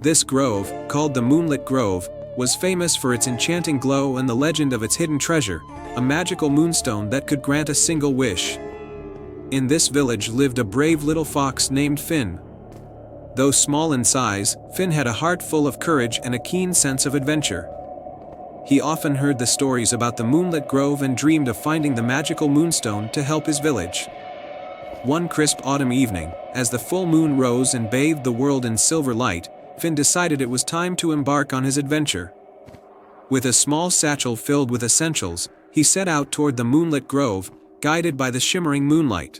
This grove, called the Moonlit Grove, was famous for its enchanting glow and the legend of its hidden treasure, a magical moonstone that could grant a single wish. In this village lived a brave little fox named Finn. Though small in size, Finn had a heart full of courage and a keen sense of adventure. He often heard the stories about the Moonlit Grove and dreamed of finding the magical moonstone to help his village. One crisp autumn evening, as the full moon rose and bathed the world in silver light, Finn decided it was time to embark on his adventure. With a small satchel filled with essentials, he set out toward the Moonlit Grove, guided by the shimmering moonlight.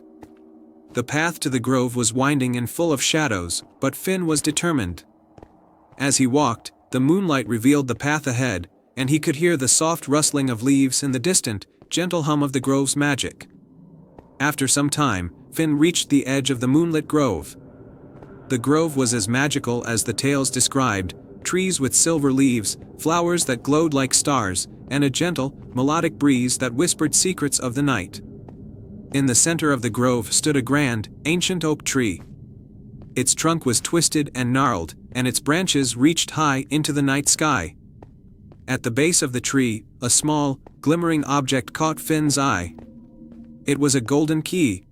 The path to the grove was winding and full of shadows, but Finn was determined. As he walked, the moonlight revealed the path ahead, and he could hear the soft rustling of leaves and the distant, gentle hum of the grove's magic. After some time, Finn reached the edge of the Moonlit Grove. The grove was as magical as the tales described, trees with silver leaves, flowers that glowed like stars, and a gentle, melodic breeze that whispered secrets of the night. In the center of the grove stood a grand, ancient oak tree. Its trunk was twisted and gnarled, and its branches reached high into the night sky. At the base of the tree, a small, glimmering object caught Finn's eye. It was a golden key.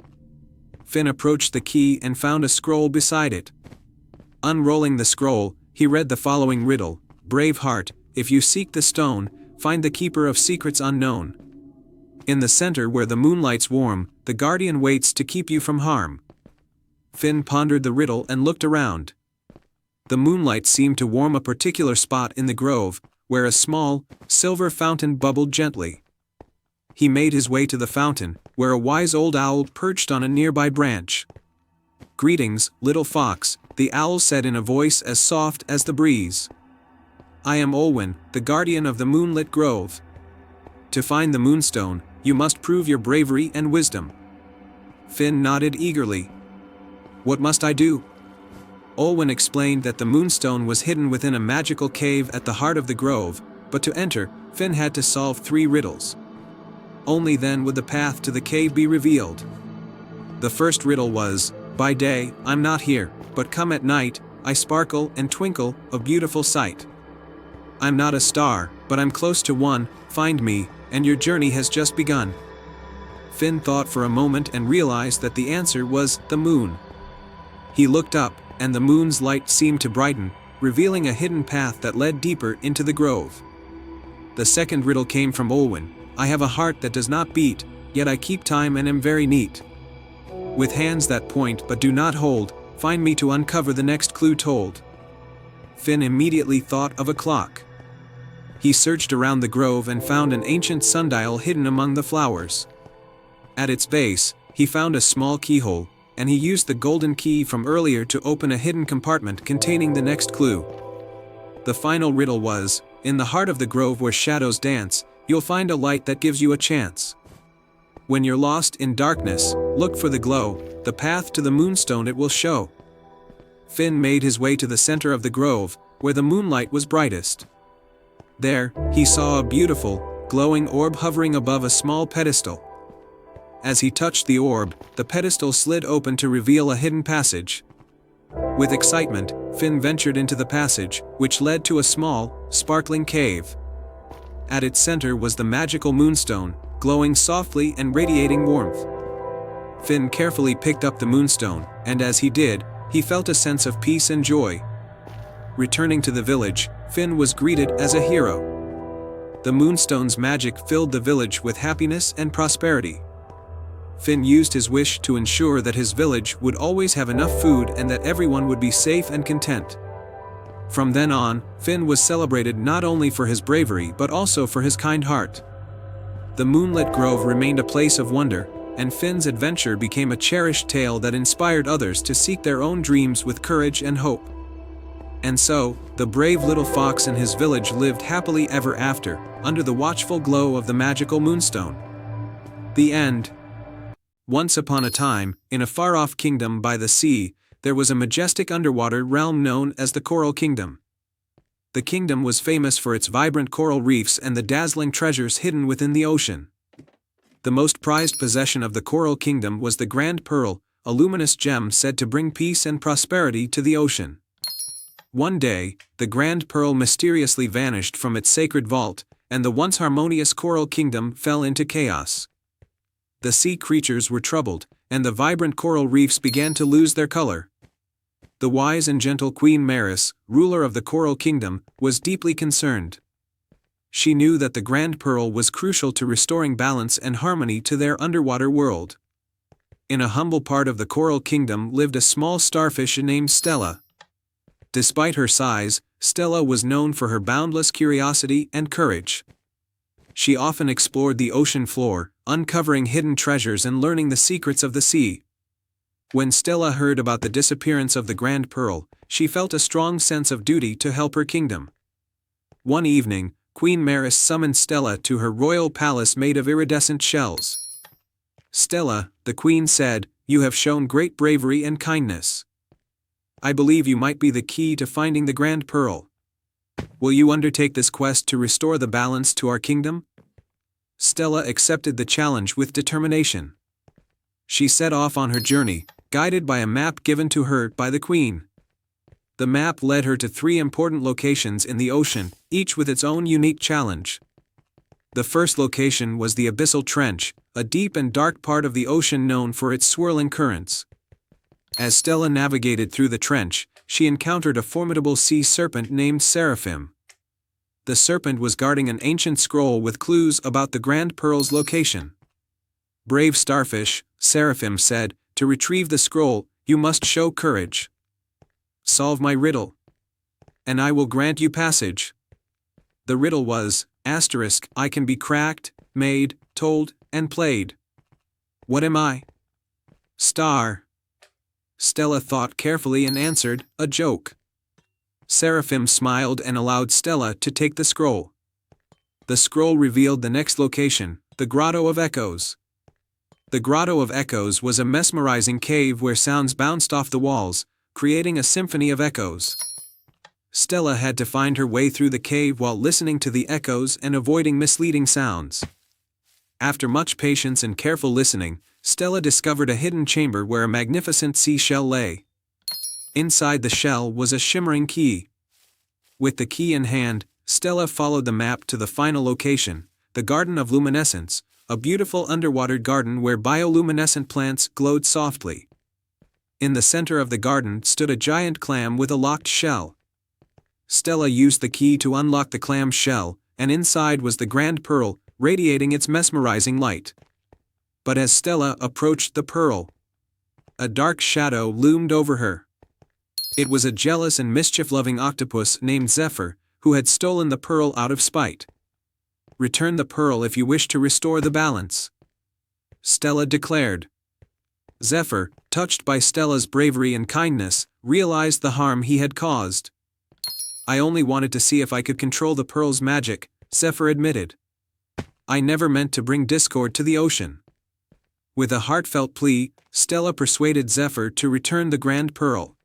Finn approached the key and found a scroll beside it. Unrolling the scroll, he read the following riddle: "Brave heart, if you seek the stone, find the keeper of secrets unknown. In the center where the moonlight's warm, the guardian waits to keep you from harm." Finn pondered the riddle and looked around. The moonlight seemed to warm a particular spot in the grove, where a small, silver fountain bubbled gently. He made his way to the fountain, where a wise old owl perched on a nearby branch. "Greetings, little fox," the owl said in a voice as soft as the breeze. "I am Olwen, the guardian of the Moonlit Grove. To find the moonstone, you must prove your bravery and wisdom." Finn nodded eagerly. "What must I do?" Olwen explained that the moonstone was hidden within a magical cave at the heart of the grove, but to enter, Finn had to solve 3 riddles. Only then would the path to the cave be revealed. The first riddle was, "By day, I'm not here, but come at night, I sparkle and twinkle, a beautiful sight. I'm not a star, but I'm close to one, find me, and your journey has just begun." Finn thought for a moment and realized that the answer was the moon. He looked up, and the moon's light seemed to brighten, revealing a hidden path that led deeper into the grove. The second riddle came from Olwen: "I have a heart that does not beat, yet I keep time and am very neat. With hands that point but do not hold, find me to uncover the next clue told." Finn immediately thought of a clock. he searched around the grove and found an ancient sundial hidden among the flowers. At its base, he found a small keyhole, and he used the golden key from earlier to open a hidden compartment containing the next clue. The final riddle was, in the heart of the grove where shadows dance, you'll find a light that gives you a chance. When you're lost in darkness, look for the glow, the path to the moonstone it will show. Finn made his way to the center of the grove, where the moonlight was brightest. There, he saw a beautiful, glowing orb hovering above a small pedestal. As he touched the orb, the pedestal slid open to reveal a hidden passage. With excitement, Finn ventured into the passage, which led to a small, sparkling cave. At its center was the magical moonstone, glowing softly and radiating warmth. Finn carefully picked up the moonstone, and as he did, he felt a sense of peace and joy. Returning to the village, Finn was greeted as a hero. The moonstone's magic filled the village with happiness and prosperity. Finn used his wish to ensure that his village would always have enough food and that everyone would be safe and content. From then on, Finn was celebrated not only for his bravery but also for his kind heart. The moonlit grove remained a place of wonder, and Finn's adventure became a cherished tale that inspired others to seek their own dreams with courage and hope. And so, the brave little fox and his village lived happily ever after, under the watchful glow of the magical moonstone. The end. Once upon a time, in a far-off kingdom by the sea, there was a majestic underwater realm known as the Coral Kingdom. The kingdom was famous for its vibrant coral reefs and the dazzling treasures hidden within the ocean. The most prized possession of the Coral Kingdom was the Grand Pearl, a luminous gem said to bring peace and prosperity to the ocean. One day, the Grand Pearl mysteriously vanished from its sacred vault, and the once harmonious Coral Kingdom fell into chaos. The sea creatures were troubled, and the vibrant coral reefs began to lose their color. The wise and gentle Queen Maris, ruler of the Coral Kingdom, was deeply concerned. She knew that the Grand Pearl was crucial to restoring balance and harmony to their underwater world. In a humble part of the Coral Kingdom lived a small starfish named Stella. Despite her size, Stella was known for her boundless curiosity and courage. She often explored the ocean floor, uncovering hidden treasures and learning the secrets of the sea. When Stella heard about the disappearance of the Grand Pearl, she felt a strong sense of duty to help her kingdom. One evening, Queen Maris summoned Stella to her royal palace made of iridescent shells. "Stella," the queen said, "you have shown great bravery and kindness. I believe you might be the key to finding the Grand Pearl. Will you undertake this quest to restore the balance to our kingdom?" Stella accepted the challenge with determination. She set off on her journey, guided by a map given to her by the queen. The map led her to 3 important locations in the ocean, each with its own unique challenge. The first location was the Abyssal Trench, a deep and dark part of the ocean known for its swirling currents. As Stella navigated through the trench, she encountered a formidable sea serpent named Seraphim. The serpent was guarding an ancient scroll with clues about the Grand Pearl's location. "Brave starfish," Seraphim said, "to retrieve the scroll, you must show courage. Solve my riddle, and I will grant you passage." The riddle was, I can be cracked, made, told, and played. What am I? Star. Stella thought carefully and answered, "A joke." Seraphim smiled and allowed Stella to take the scroll. The scroll revealed the next location, the Grotto of Echoes. The Grotto of Echoes was a mesmerizing cave where sounds bounced off the walls, creating a symphony of echoes. Stella had to find her way through the cave while listening to the echoes and avoiding misleading sounds. After much patience and careful listening, Stella discovered a hidden chamber where a magnificent seashell lay. Inside the shell was a shimmering key. With the key in hand, Stella followed the map to the final location, the Garden of Luminescence, a beautiful underwater garden where bioluminescent plants glowed softly. In the center of the garden stood a giant clam with a locked shell. Stella used the key to unlock the clam's shell, and inside was the Grand Pearl, radiating its mesmerizing light. But as Stella approached the pearl, a dark shadow loomed over her. It was a jealous and mischief-loving octopus named Zephyr, who had stolen the pearl out of spite. "Return the pearl if you wish to restore the balance," Stella declared. Zephyr, touched by Stella's bravery and kindness, realized the harm he had caused. "I only wanted to see if I could control the pearl's magic," Zephyr admitted. "I never meant to bring discord to the ocean." With a heartfelt plea, Stella persuaded Zephyr to return the grand pearl.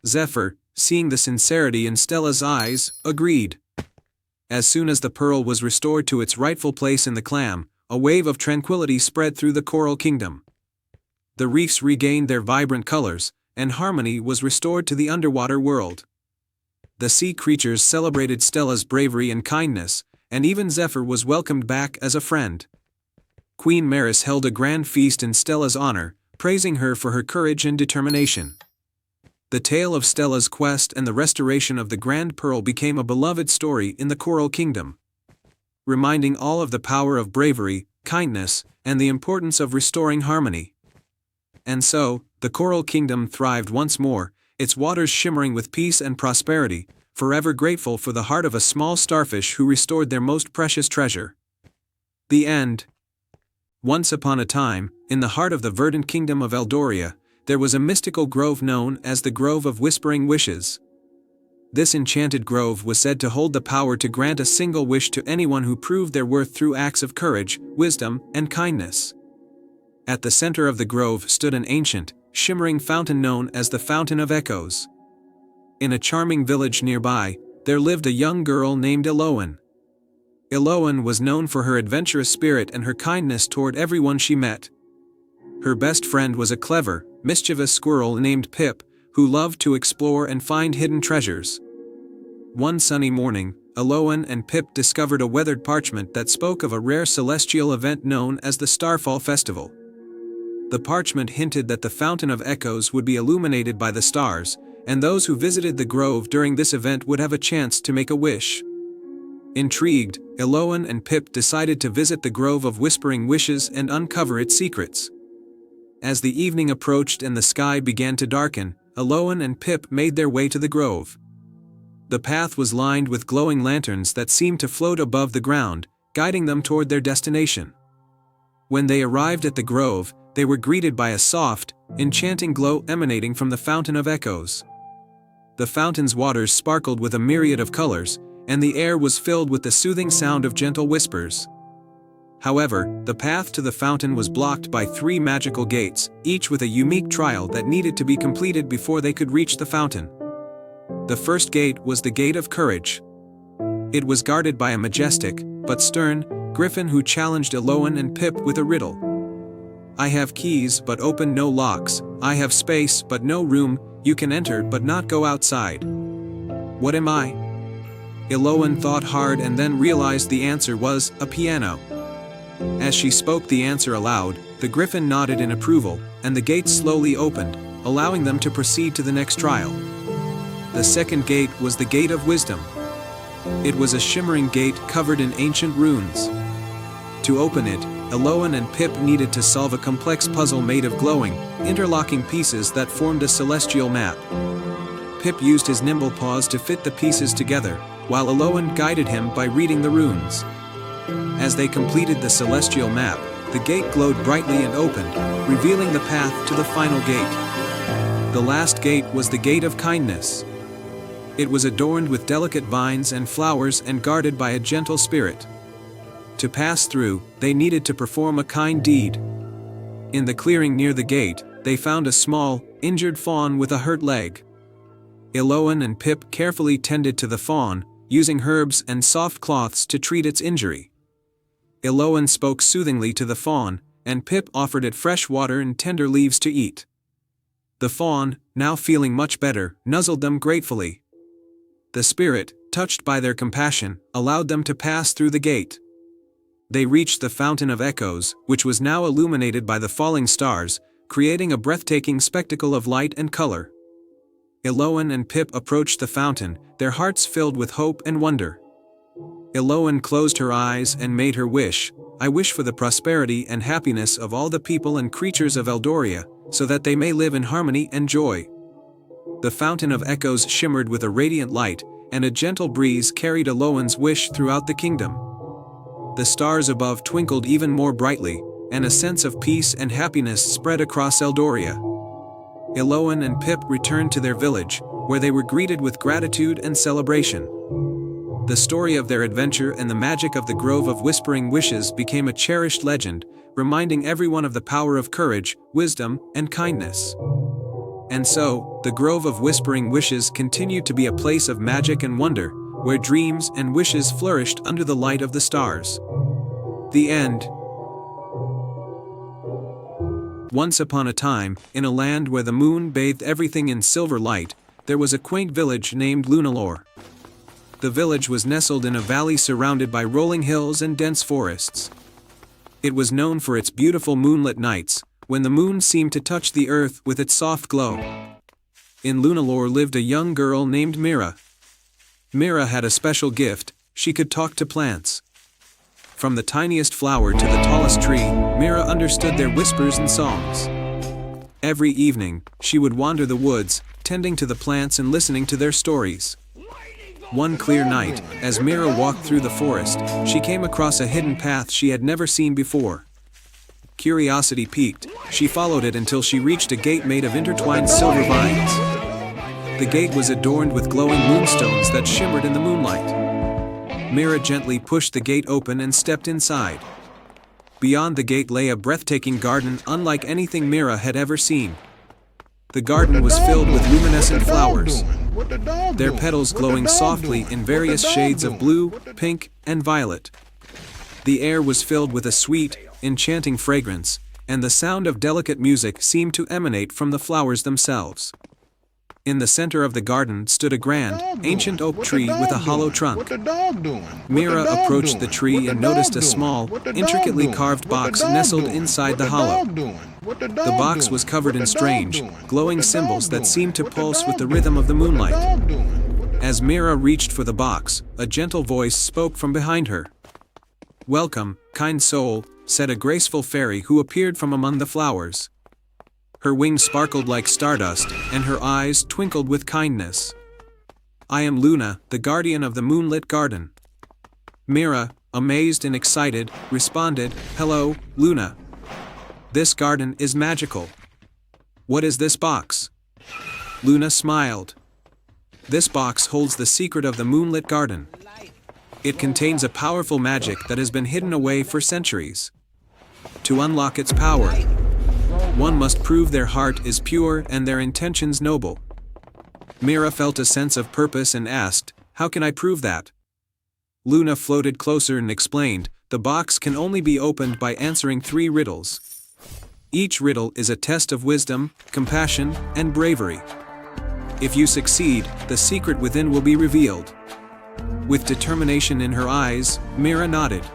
Zephyr, seeing the sincerity in Stella's eyes, agreed. As soon as the pearl was restored to its rightful place in the clam, a wave of tranquility spread through the coral kingdom. The reefs regained their vibrant colors, and harmony was restored to the underwater world. The sea creatures celebrated Stella's bravery and kindness, and even Zephyr was welcomed back as a friend. Queen Maris held a grand feast in Stella's honor, praising her for her courage and determination. The tale of Stella's quest and the restoration of the Grand Pearl became a beloved story in the Coral Kingdom, reminding all of the power of bravery, kindness, and the importance of restoring harmony. And so, the Coral Kingdom thrived once more, its waters shimmering with peace and prosperity, forever grateful for the heart of a small starfish who restored their most precious treasure. The end. Once upon a time, in the heart of the verdant kingdom of Eldoria, there was a mystical grove known as the Grove of Whispering Wishes. This enchanted grove was said to hold the power to grant a single wish to anyone who proved their worth through acts of courage, wisdom, and kindness. At the center of the grove stood an ancient, shimmering fountain known as the Fountain of Echoes. In a charming village nearby, there lived a young girl named Eloan. Eloan was known for her adventurous spirit and her kindness toward everyone she met. Her best friend was a clever, mischievous squirrel named Pip, who loved to explore and find hidden treasures. One sunny morning, Eloan and Pip discovered a weathered parchment that spoke of a rare celestial event known as the Starfall Festival. The parchment hinted that the Fountain of Echoes would be illuminated by the stars, and those who visited the grove during this event would have a chance to make a wish. Intrigued, Eloan and Pip decided to visit the Grove of Whispering Wishes and uncover its secrets. As the evening approached and the sky began to darken, Eloan and Pip made their way to the grove. The path was lined with glowing lanterns that seemed to float above the ground, guiding them toward their destination. When they arrived at the grove, they were greeted by a soft, enchanting glow emanating from the Fountain of Echoes. The fountain's waters sparkled with a myriad of colors, and the air was filled with the soothing sound of gentle whispers. However, the path to the fountain was blocked by 3 magical gates, each with a unique trial that needed to be completed before they could reach the fountain. The first gate was the Gate of Courage. It was guarded by a majestic, but stern, griffin who challenged Eloan and Pip with a riddle. "I have keys but open no locks, I have space but no room, you can enter but not go outside. What am I?" Eloan thought hard and then realized the answer was a piano. As she spoke the answer aloud, the griffin nodded in approval, and the gates slowly opened, allowing them to proceed to the next trial. The second gate was the Gate of Wisdom. It was a shimmering gate covered in ancient runes. To open it, Eloan and Pip needed to solve a complex puzzle made of glowing, interlocking pieces that formed a celestial map. Pip used his nimble paws to fit the pieces together, while Eloan guided him by reading the runes. As they completed the celestial map, the gate glowed brightly and opened, revealing the path to the final gate. The last gate was the Gate of Kindness. It was adorned with delicate vines and flowers and guarded by a gentle spirit. To pass through, they needed to perform a kind deed. In the clearing near the gate, they found a small, injured fawn with a hurt leg. Eloan and Pip carefully tended to the fawn, using herbs and soft cloths to treat its injury. Eloan spoke soothingly to the fawn, and Pip offered it fresh water and tender leaves to eat. The fawn, now feeling much better, nuzzled them gratefully. The spirit, touched by their compassion, allowed them to pass through the gate. They reached the Fountain of Echoes, which was now illuminated by the falling stars, creating a breathtaking spectacle of light and color. Eloan and Pip approached the fountain, their hearts filled with hope and wonder. Eloan closed her eyes and made her wish, "I wish for the prosperity and happiness of all the people and creatures of Eldoria, so that they may live in harmony and joy." The Fountain of Echoes shimmered with a radiant light, and a gentle breeze carried Eloan's wish throughout the kingdom. The stars above twinkled even more brightly, and a sense of peace and happiness spread across Eldoria. Eloan and Pip returned to their village, where they were greeted with gratitude and celebration. The story of their adventure and the magic of the Grove of Whispering Wishes became a cherished legend, reminding everyone of the power of courage, wisdom, and kindness. And so, the Grove of Whispering Wishes continued to be a place of magic and wonder, where dreams and wishes flourished under the light of the stars. The end. Once upon a time, in a land where the moon bathed everything in silver light, there was a quaint village named Lunalore. The village was nestled in a valley surrounded by rolling hills and dense forests. It was known for its beautiful moonlit nights, when the moon seemed to touch the earth with its soft glow. In Lunalore lived a young girl named Mira. Mira had a special gift: she could talk to plants. From the tiniest flower to the tallest tree, Mira understood their whispers and songs. Every evening, she would wander the woods, tending to the plants and listening to their stories. One clear night, as Mira walked through the forest, she came across a hidden path she had never seen before. Curiosity piqued, she followed it until she reached a gate made of intertwined silver vines. The gate was adorned with glowing moonstones that shimmered in the moonlight. Mira gently pushed the gate open and stepped inside. Beyond the gate lay a breathtaking garden unlike anything Mira had ever seen. The garden was filled with luminescent flowers, their petals glowing softly in various shades of blue, pink, and violet. The air was filled with a sweet, enchanting fragrance, and the sound of delicate music seemed to emanate from the flowers themselves. In the center of the garden stood a grand, ancient oak tree with a hollow trunk. Mira approached the tree and noticed a small, intricately carved box nestled inside the hollow. The box was covered in strange, glowing symbols that seemed to pulse with the rhythm of the moonlight. As Mira reached for the box, a gentle voice spoke from behind her. "Welcome, kind soul," said a graceful fairy who appeared from among the flowers. Her wings sparkled like stardust, and her eyes twinkled with kindness. "I am Luna, the guardian of the moonlit garden." Mira, amazed and excited, responded, "Hello, Luna. This garden is magical. What is this box?" Luna smiled. "This box holds the secret of the moonlit garden. It contains a powerful magic that has been hidden away for centuries. To unlock its power, one must prove their heart is pure and their intentions noble." Mira felt a sense of purpose and asked, "How can I prove that?" Luna floated closer and explained, "The box can only be opened by answering 3 riddles. Each riddle is a test of wisdom, compassion, and bravery. If you succeed, the secret within will be revealed." With determination in her eyes, Mira nodded.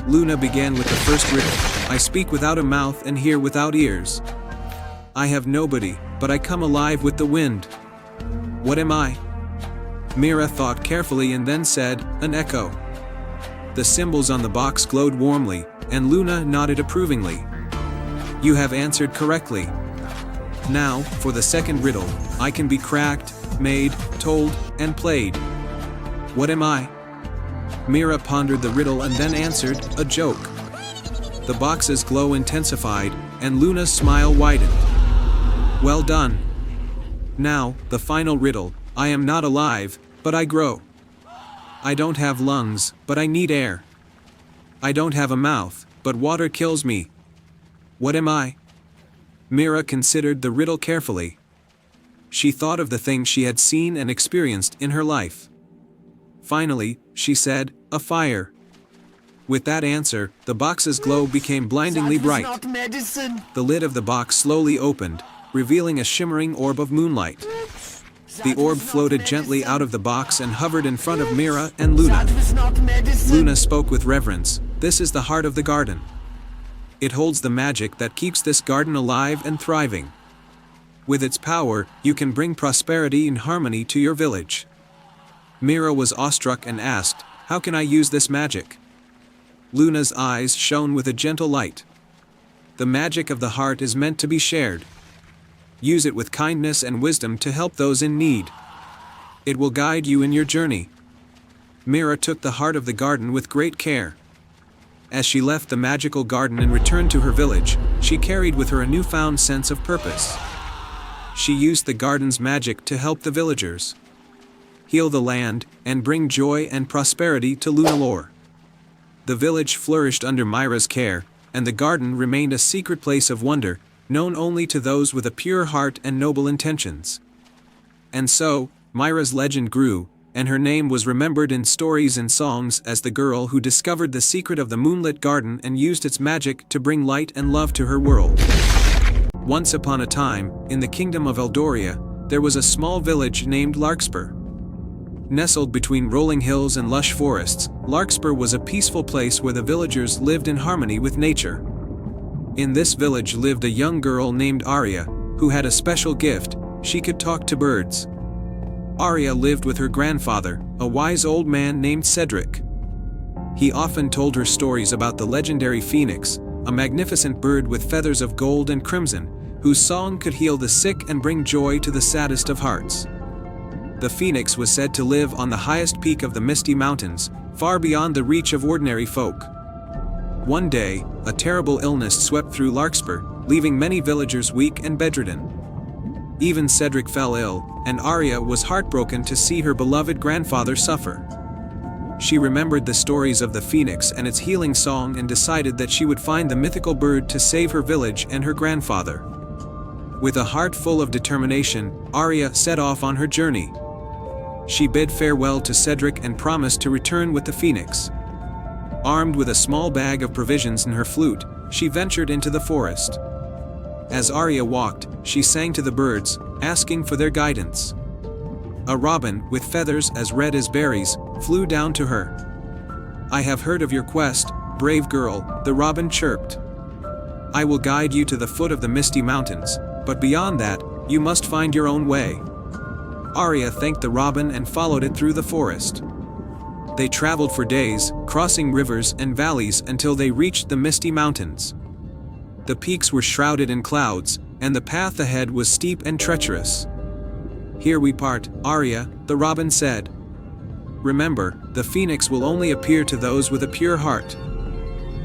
Luna began with the first riddle. "I speak without a mouth and hear without ears. I have nobody, but I come alive with the wind. What am I?" Mira thought carefully and then said, "An echo." The symbols on the box glowed warmly, and Luna nodded approvingly. "You have answered correctly. Now, for the second riddle, I can be cracked, made, told, and played. What am I?" Mira pondered the riddle and then answered, "A joke." The box's glow intensified, and Luna's smile widened. "Well done. Now, the final riddle, I am not alive, but I grow. I don't have lungs, but I need air. I don't have a mouth, but water kills me. What am I?" Mira considered the riddle carefully. She thought of the things she had seen and experienced in her life. Finally, she said, "A fire." With that answer, the box's glow became blindingly bright. The lid of the box slowly opened, revealing a shimmering orb of moonlight. The orb floated gently out of the box and hovered in front of Mira and Luna. Luna spoke with reverence, "This is the heart of the garden. It holds the magic that keeps this garden alive and thriving. With its power, you can bring prosperity and harmony to your village." Mira was awestruck and asked, "How can I use this magic?" Luna's eyes shone with a gentle light. "The magic of the heart is meant to be shared. Use it with kindness and wisdom to help those in need. It will guide you in your journey. Mira took the heart of the garden with great care. As she left the magical garden and returned to her village, she carried with her a newfound sense of purpose. She used the garden's magic to help the villagers, heal the land, and bring joy and prosperity to Lunalore. The village flourished under Mira's care, and the garden remained a secret place of wonder, known only to those with a pure heart and noble intentions. And so, Mira's legend grew, and her name was remembered in stories and songs as the girl who discovered the secret of the moonlit garden and used its magic to bring light and love to her world. Once upon a time, in the kingdom of Eldoria, there was a small village named Larkspur. Nestled between rolling hills and lush forests, Larkspur was a peaceful place where the villagers lived in harmony with nature. In this village lived a young girl named Arya, who had a special gift: she could talk to birds. Arya lived with her grandfather, a wise old man named Cedric. He often told her stories about the legendary phoenix, a magnificent bird with feathers of gold and crimson, whose song could heal the sick and bring joy to the saddest of hearts. The phoenix was said to live on the highest peak of the Misty Mountains, far beyond the reach of ordinary folk. One day, a terrible illness swept through Larkspur, leaving many villagers weak and bedridden. Even Cedric fell ill, and Arya was heartbroken to see her beloved grandfather suffer. She remembered the stories of the phoenix and its healing song and decided that she would find the mythical bird to save her village and her grandfather. With a heart full of determination, Arya set off on her journey. She bid farewell to Cedric and promised to return with the phoenix. Armed with a small bag of provisions and her flute, she ventured into the forest. As Arya walked, she sang to the birds, asking for their guidance. A robin, with feathers as red as berries, flew down to her. "I have heard of your quest, brave girl," the robin chirped. "I will guide you to the foot of the Misty Mountains, but beyond that, you must find your own way." Arya thanked the robin and followed it through the forest. They traveled for days, crossing rivers and valleys until they reached the Misty Mountains. The peaks were shrouded in clouds, and the path ahead was steep and treacherous. "Here we part, Arya," the robin said. "Remember, the phoenix will only appear to those with a pure heart.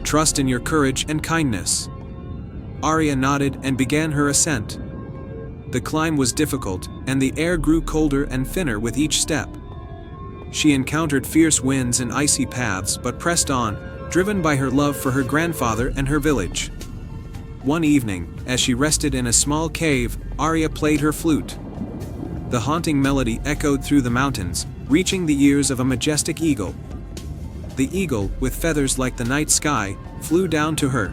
Trust in your courage and kindness." Arya nodded and began her ascent. The climb was difficult, and the air grew colder and thinner with each step. She encountered fierce winds and icy paths but pressed on, driven by her love for her grandfather and her village. One evening, as she rested in a small cave, Arya played her flute. The haunting melody echoed through the mountains, reaching the ears of a majestic eagle. The eagle, with feathers like the night sky, flew down to her.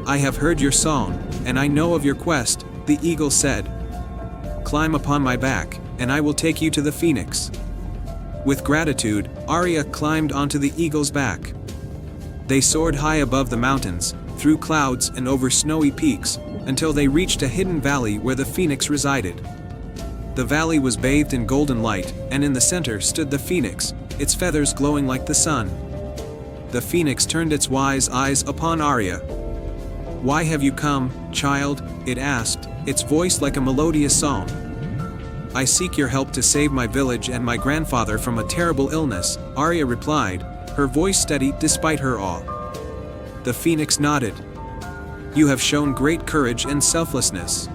"I have heard your song, and I know of your quest," the eagle said. "Climb upon my back, and I will take you to the phoenix." With gratitude, Arya climbed onto the eagle's back. They soared high above the mountains, through clouds and over snowy peaks, until they reached a hidden valley where the phoenix resided. The valley was bathed in golden light, and in the center stood the phoenix, its feathers glowing like the sun. The phoenix turned its wise eyes upon Arya. "Why have you come, child?" it asked, its voice like a melodious song. "I seek your help to save my village and my grandfather from a terrible illness," Arya replied, her voice steady despite her awe. The phoenix nodded. "You have shown great courage and selflessness.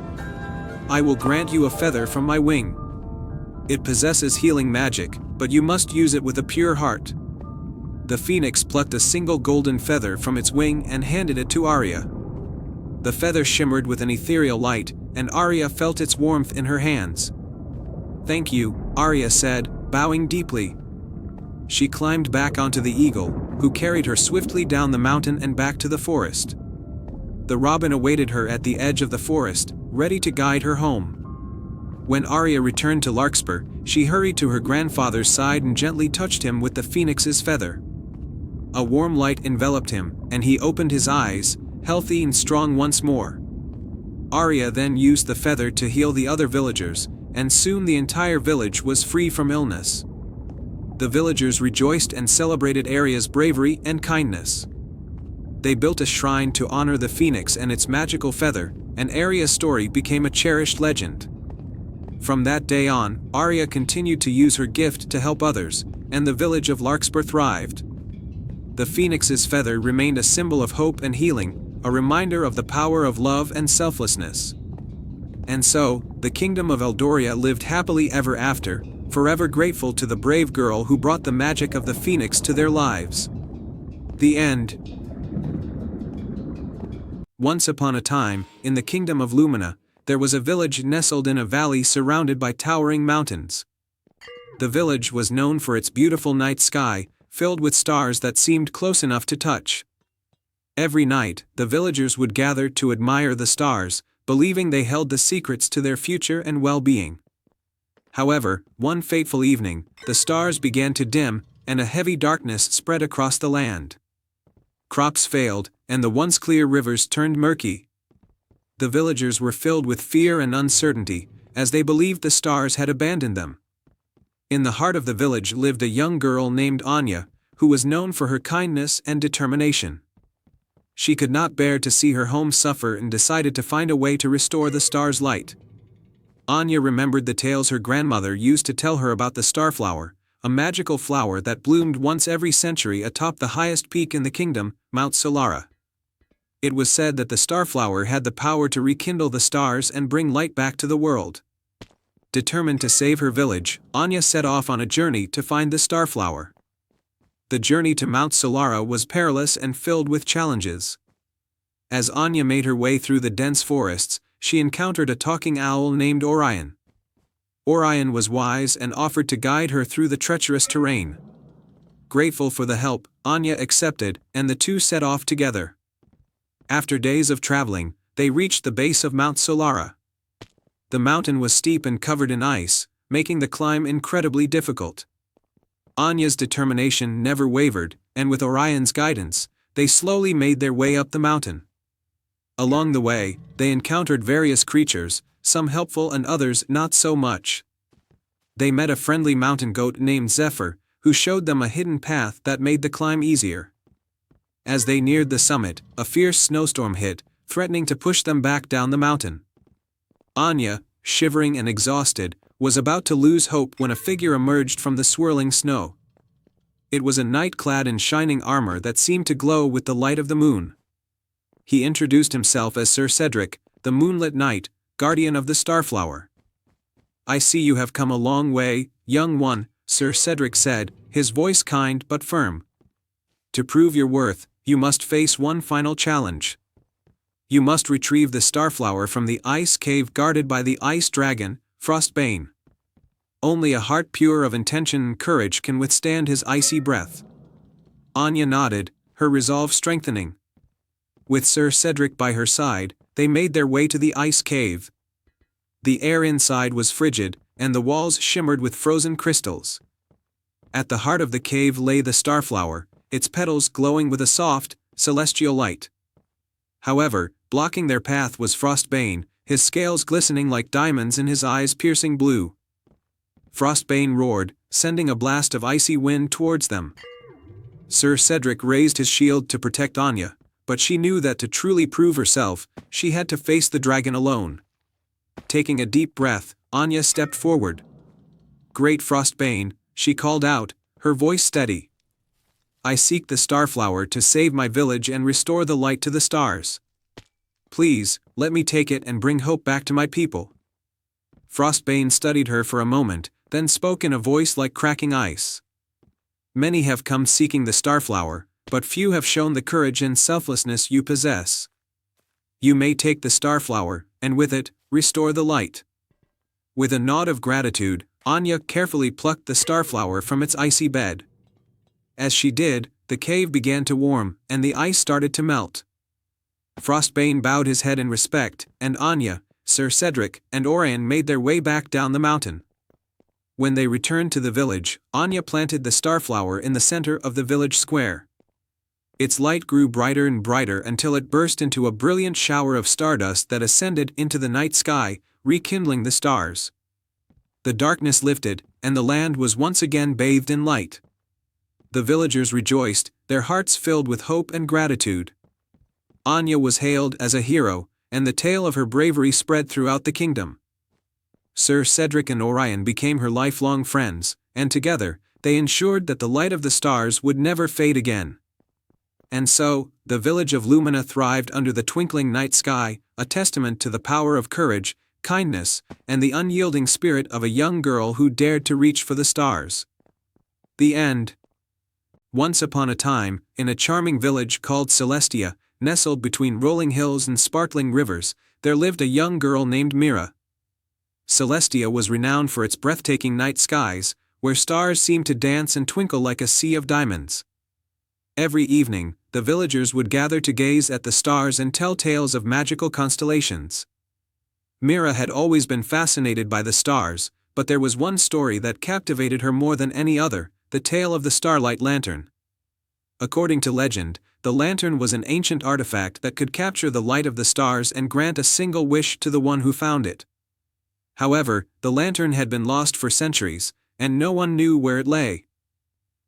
I will grant you a feather from my wing. It possesses healing magic, but you must use it with a pure heart." The phoenix plucked a single golden feather from its wing and handed it to Arya. The feather shimmered with an ethereal light, and Arya felt its warmth in her hands. "Thank you," Arya said, bowing deeply. She climbed back onto the eagle, who carried her swiftly down the mountain and back to the forest. The robin awaited her at the edge of the forest, ready to guide her home. When Arya returned to Larkspur, she hurried to her grandfather's side and gently touched him with the phoenix's feather. A warm light enveloped him, and he opened his eyes, healthy and strong once more. Arya then used the feather to heal the other villagers, and soon the entire village was free from illness. The villagers rejoiced and celebrated Arya's bravery and kindness. They built a shrine to honor the phoenix and its magical feather, and Arya's story became a cherished legend. From that day on, Arya continued to use her gift to help others, and the village of Larkspur thrived. The phoenix's feather remained a symbol of hope and healing, a reminder of the power of love and selflessness. And so, the kingdom of Eldoria lived happily ever after, forever grateful to the brave girl who brought the magic of the phoenix to their lives. The end. Once upon a time, in the kingdom of Lumina, there was a village nestled in a valley surrounded by towering mountains. The village was known for its beautiful night sky, filled with stars that seemed close enough to touch. Every night, the villagers would gather to admire the stars, believing they held the secrets to their future and well-being. However, one fateful evening, the stars began to dim, and a heavy darkness spread across the land. Crops failed, and the once clear rivers turned murky. The villagers were filled with fear and uncertainty, as they believed the stars had abandoned them. In the heart of the village lived a young girl named Anya, who was known for her kindness and determination. She could not bear to see her home suffer and decided to find a way to restore the stars' light. Anya remembered the tales her grandmother used to tell her about the starflower, a magical flower that bloomed once every century atop the highest peak in the kingdom, Mount Solara. It was said that the starflower had the power to rekindle the stars and bring light back to the world. Determined to save her village, Anya set off on a journey to find the starflower. The journey to Mount Solara was perilous and filled with challenges. As Anya made her way through the dense forests, she encountered a talking owl named Orion. Orion was wise and offered to guide her through the treacherous terrain. Grateful for the help, Anya accepted, and the two set off together. After days of traveling, they reached the base of Mount Solara. The mountain was steep and covered in ice, making the climb incredibly difficult. Anya's determination never wavered, and with Orion's guidance, they slowly made their way up the mountain. Along the way, they encountered various creatures, some helpful and others not so much. They met a friendly mountain goat named Zephyr, who showed them a hidden path that made the climb easier. As they neared the summit, a fierce snowstorm hit, threatening to push them back down the mountain. Anya, shivering and exhausted, was about to lose hope when a figure emerged from the swirling snow. It was a knight clad in shining armor that seemed to glow with the light of the moon. He introduced himself as Sir Cedric, the Moonlit Knight, guardian of the Starflower. "I see you have come a long way, young one," Sir Cedric said, his voice kind but firm. "To prove your worth, you must face one final challenge. You must retrieve the Starflower from the ice cave guarded by the ice dragon, Frostbane. Only a heart pure of intention and courage can withstand his icy breath." Anya nodded, her resolve strengthening. With Sir Cedric by her side, they made their way to the ice cave. The air inside was frigid, and the walls shimmered with frozen crystals. At the heart of the cave lay the Starflower, its petals glowing with a soft, celestial light. However, blocking their path was Frostbane, his scales glistening like diamonds and his eyes piercing blue. Frostbane roared, sending a blast of icy wind towards them. Sir Cedric raised his shield to protect Anya, but she knew that to truly prove herself, she had to face the dragon alone. Taking a deep breath, Anya stepped forward. "Great Frostbane," she called out, her voice steady. "I seek the Starflower to save my village and restore the light to the stars. Please, let me take it and bring hope back to my people." Frostbane studied her for a moment, then spoke in a voice like cracking ice. "Many have come seeking the Starflower, but few have shown the courage and selflessness you possess. You may take the Starflower, and with it, restore the light." With a nod of gratitude, Anya carefully plucked the Starflower from its icy bed. As she did, the cave began to warm, and the ice started to melt. Frostbane bowed his head in respect, and Anya, Sir Cedric, and Orion made their way back down the mountain. When they returned to the village, Anya planted the Starflower in the center of the village square. Its light grew brighter and brighter until it burst into a brilliant shower of stardust that ascended into the night sky, rekindling the stars. The darkness lifted, and the land was once again bathed in light. The villagers rejoiced, their hearts filled with hope and gratitude. Anya was hailed as a hero, and the tale of her bravery spread throughout the kingdom. Sir Cedric and Orion became her lifelong friends, and together, they ensured that the light of the stars would never fade again. And so, the village of Lumina thrived under the twinkling night sky, a testament to the power of courage, kindness, and the unyielding spirit of a young girl who dared to reach for the stars. The end. Once upon a time, in a charming village called Celestia, nestled between rolling hills and sparkling rivers, there lived a young girl named Mira. Celestia was renowned for its breathtaking night skies, where stars seemed to dance and twinkle like a sea of diamonds. Every evening, the villagers would gather to gaze at the stars and tell tales of magical constellations. Mira had always been fascinated by the stars, but there was one story that captivated her more than any other, the tale of the Starlight Lantern. According to legend, the lantern was an ancient artifact that could capture the light of the stars and grant a single wish to the one who found it. However, the lantern had been lost for centuries, and no one knew where it lay.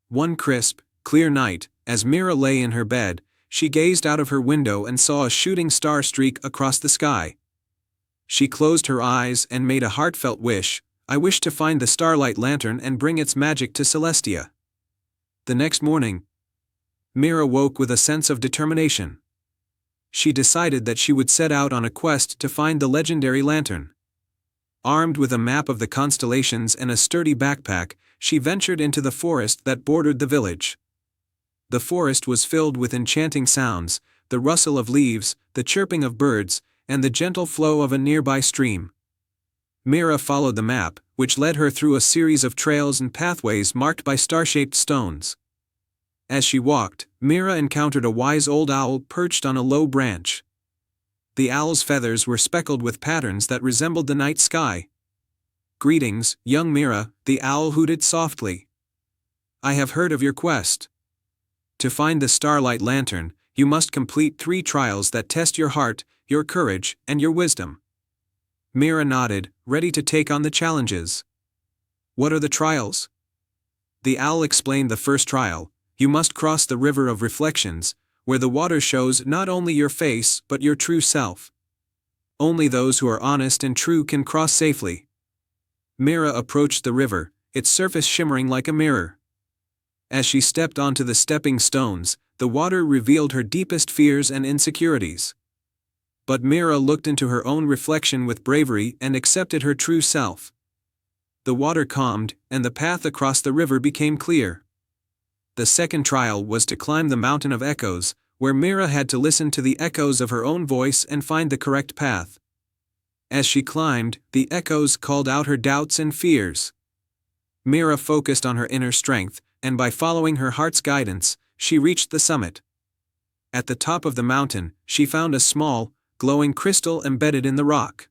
One crisp, clear night, as Mira lay in her bed, she gazed out of her window and saw a shooting star streak across the sky. She closed her eyes and made a heartfelt wish, "I wish to find the Starlight Lantern and bring its magic to Celestia." The next morning, Mira woke with a sense of determination. She decided that she would set out on a quest to find the legendary lantern. Armed with a map of the constellations and a sturdy backpack, she ventured into the forest that bordered the village. The forest was filled with enchanting sounds, the rustle of leaves, the chirping of birds, and the gentle flow of a nearby stream. Mira followed the map, which led her through a series of trails and pathways marked by star-shaped stones. As she walked, Mira encountered a wise old owl perched on a low branch. The owl's feathers were speckled with patterns that resembled the night sky. "Greetings, young Mira," the owl hooted softly. "I have heard of your quest. To find the Starlight Lantern, you must complete 3 trials that test your heart, your courage, and your wisdom." Mira nodded, ready to take on the challenges. "What are the trials?" The owl explained the first trial: you must cross the River of Reflections, where the water shows not only your face but your true self. Only those who are honest and true can cross safely. Mira approached the river, its surface shimmering like a mirror. As she stepped onto the stepping stones, the water revealed her deepest fears and insecurities. But Mira looked into her own reflection with bravery and accepted her true self. The water calmed, and the path across the river became clear. The second trial was to climb the Mountain of Echoes, where Mira had to listen to the echoes of her own voice and find the correct path. As she climbed, the echoes called out her doubts and fears. Mira focused on her inner strength, and by following her heart's guidance, she reached the summit. At the top of the mountain, she found a small, glowing crystal embedded in the rock.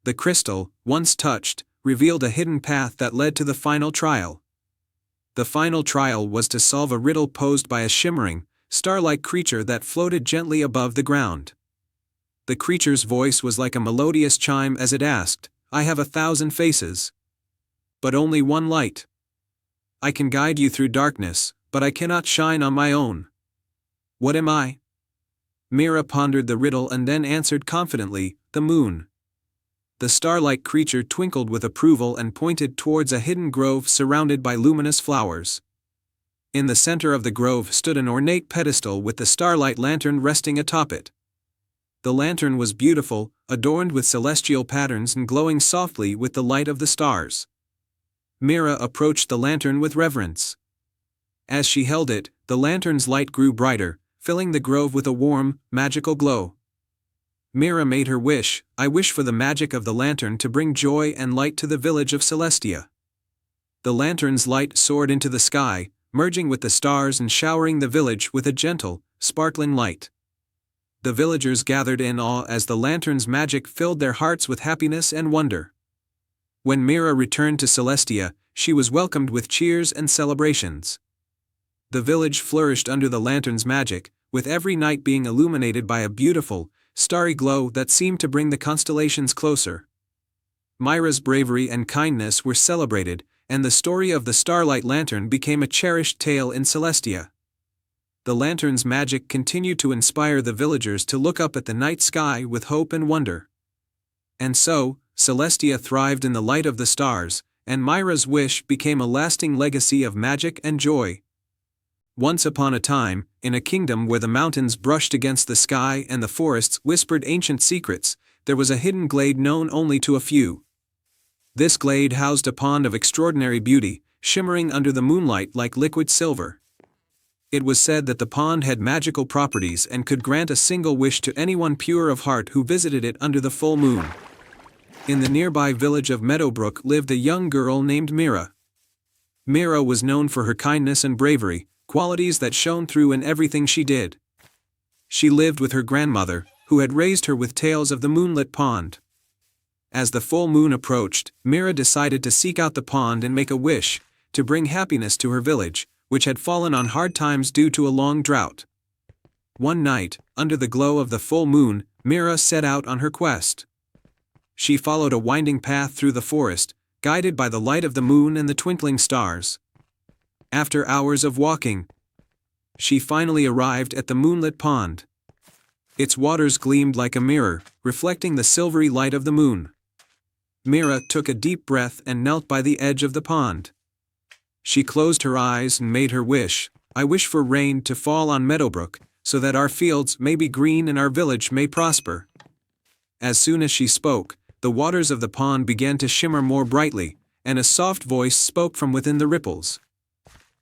The crystal, once touched, revealed a hidden path that led to the final trial. The final trial was to solve a riddle posed by a shimmering, star-like creature that floated gently above the ground. The creature's voice was like a melodious chime as it asked, "I have 1,000 faces, but only one light. I can guide you through darkness, but I cannot shine on my own. What am I?" Mira pondered the riddle and then answered confidently, "The moon." The star-like creature twinkled with approval and pointed towards a hidden grove surrounded by luminous flowers. In the center of the grove stood an ornate pedestal with the Starlight Lantern resting atop it. The lantern was beautiful, adorned with celestial patterns and glowing softly with the light of the stars. Mira approached the lantern with reverence. As she held it, the lantern's light grew brighter, filling the grove with a warm, magical glow. Mira made her wish, "I wish for the magic of the lantern to bring joy and light to the village of Celestia." The lantern's light soared into the sky, merging with the stars and showering the village with a gentle, sparkling light. The villagers gathered in awe as the lantern's magic filled their hearts with happiness and wonder. When Mira returned to Celestia, she was welcomed with cheers and celebrations. The village flourished under the lantern's magic, with every night being illuminated by a beautiful, starry glow that seemed to bring the constellations closer. Mira's bravery and kindness were celebrated, and the story of the Starlight Lantern became a cherished tale in Celestia. The lantern's magic continued to inspire the villagers to look up at the night sky with hope and wonder. And so, Celestia thrived in the light of the stars, and Myra's wish became a lasting legacy of magic and joy. Once upon a time, in a kingdom where the mountains brushed against the sky and the forests whispered ancient secrets, there was a hidden glade known only to a few. This glade housed a pond of extraordinary beauty, shimmering under the moonlight like liquid silver. It was said that the pond had magical properties and could grant a single wish to anyone pure of heart who visited it under the full moon. In the nearby village of Meadowbrook lived a young girl named Mira. Mira was known for her kindness and bravery, qualities that shone through in everything she did. She lived with her grandmother, who had raised her with tales of the moonlit pond. As the full moon approached, Mira decided to seek out the pond and make a wish, to bring happiness to her village, which had fallen on hard times due to a long drought. One night, under the glow of the full moon, Mira set out on her quest. She followed a winding path through the forest, guided by the light of the moon and the twinkling stars. After hours of walking, she finally arrived at the moonlit pond. Its waters gleamed like a mirror, reflecting the silvery light of the moon. Mira took a deep breath and knelt by the edge of the pond. She closed her eyes and made her wish. I wish for rain to fall on Meadowbrook, so that our fields may be green and our village may prosper. As soon as she spoke, the waters of the pond began to shimmer more brightly, and a soft voice spoke from within the ripples.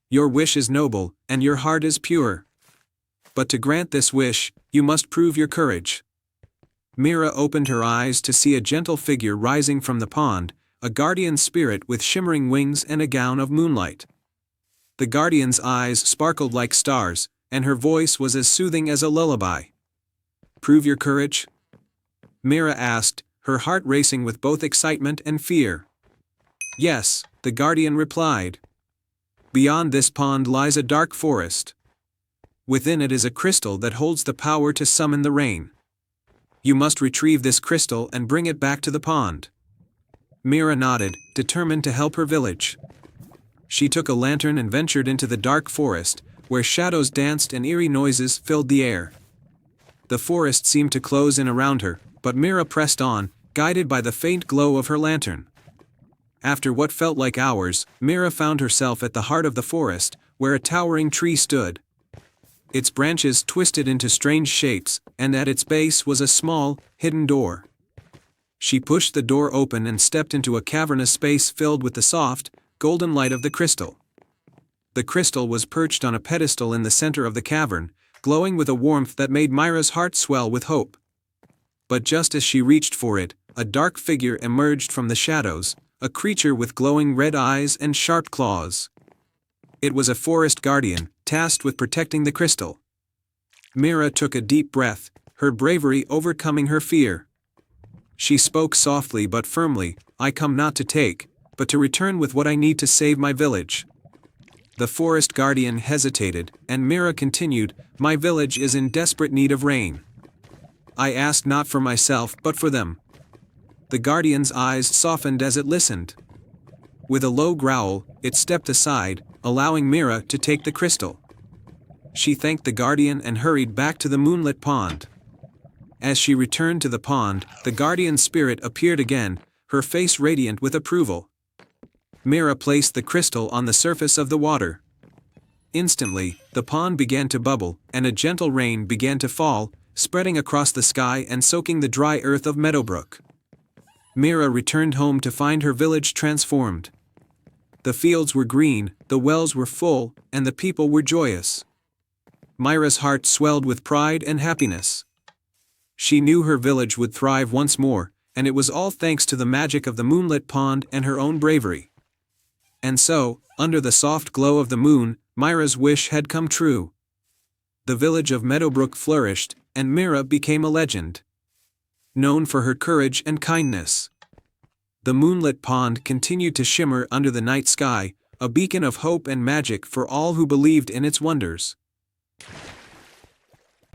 Your wish is noble, and your heart is pure. But to grant this wish, you must prove your courage. Mira opened her eyes to see a gentle figure rising from the pond, a guardian spirit with shimmering wings and a gown of moonlight. The guardian's eyes sparkled like stars, and her voice was as soothing as a lullaby. Prove your courage? Mira asked, her heart racing with both excitement and fear. Yes, the guardian replied. Beyond this pond lies a dark forest. Within it is a crystal that holds the power to summon the rain. You must retrieve this crystal and bring it back to the pond. Mira nodded, determined to help her village. She took a lantern and ventured into the dark forest, where shadows danced and eerie noises filled the air. The forest seemed to close in around her, but Mira pressed on, guided by the faint glow of her lantern. After what felt like hours, Mira found herself at the heart of the forest, where a towering tree stood. Its branches twisted into strange shapes, and at its base was a small, hidden door. She pushed the door open and stepped into a cavernous space filled with the soft, golden light of the crystal. The crystal was perched on a pedestal in the center of the cavern, glowing with a warmth that made Mira's heart swell with hope. But just as she reached for it, a dark figure emerged from the shadows, a creature with glowing red eyes and sharp claws. It was a forest guardian, tasked with protecting the crystal. Mira took a deep breath, her bravery overcoming her fear. She spoke softly but firmly, I come not to take, but to return with what I need to save my village. The forest guardian hesitated, and Mira continued, my village is in desperate need of rain. I ask not for myself but for them. The guardian's eyes softened as it listened. With a low growl, it stepped aside, allowing Mira to take the crystal. She thanked the guardian and hurried back to the moonlit pond. As she returned to the pond, the guardian spirit appeared again, her face radiant with approval. Mira placed the crystal on the surface of the water. Instantly, the pond began to bubble, and a gentle rain began to fall, spreading across the sky and soaking the dry earth of Meadowbrook. Mira returned home to find her village transformed. The fields were green, the wells were full, and the people were joyous. Mira's heart swelled with pride and happiness. She knew her village would thrive once more, and it was all thanks to the magic of the moonlit pond and her own bravery. And so, under the soft glow of the moon, Mira's wish had come true. The village of Meadowbrook flourished, and Mira became a legend. Known for her courage and kindness. The moonlit pond continued to shimmer under the night sky, a beacon of hope and magic for all who believed in its wonders.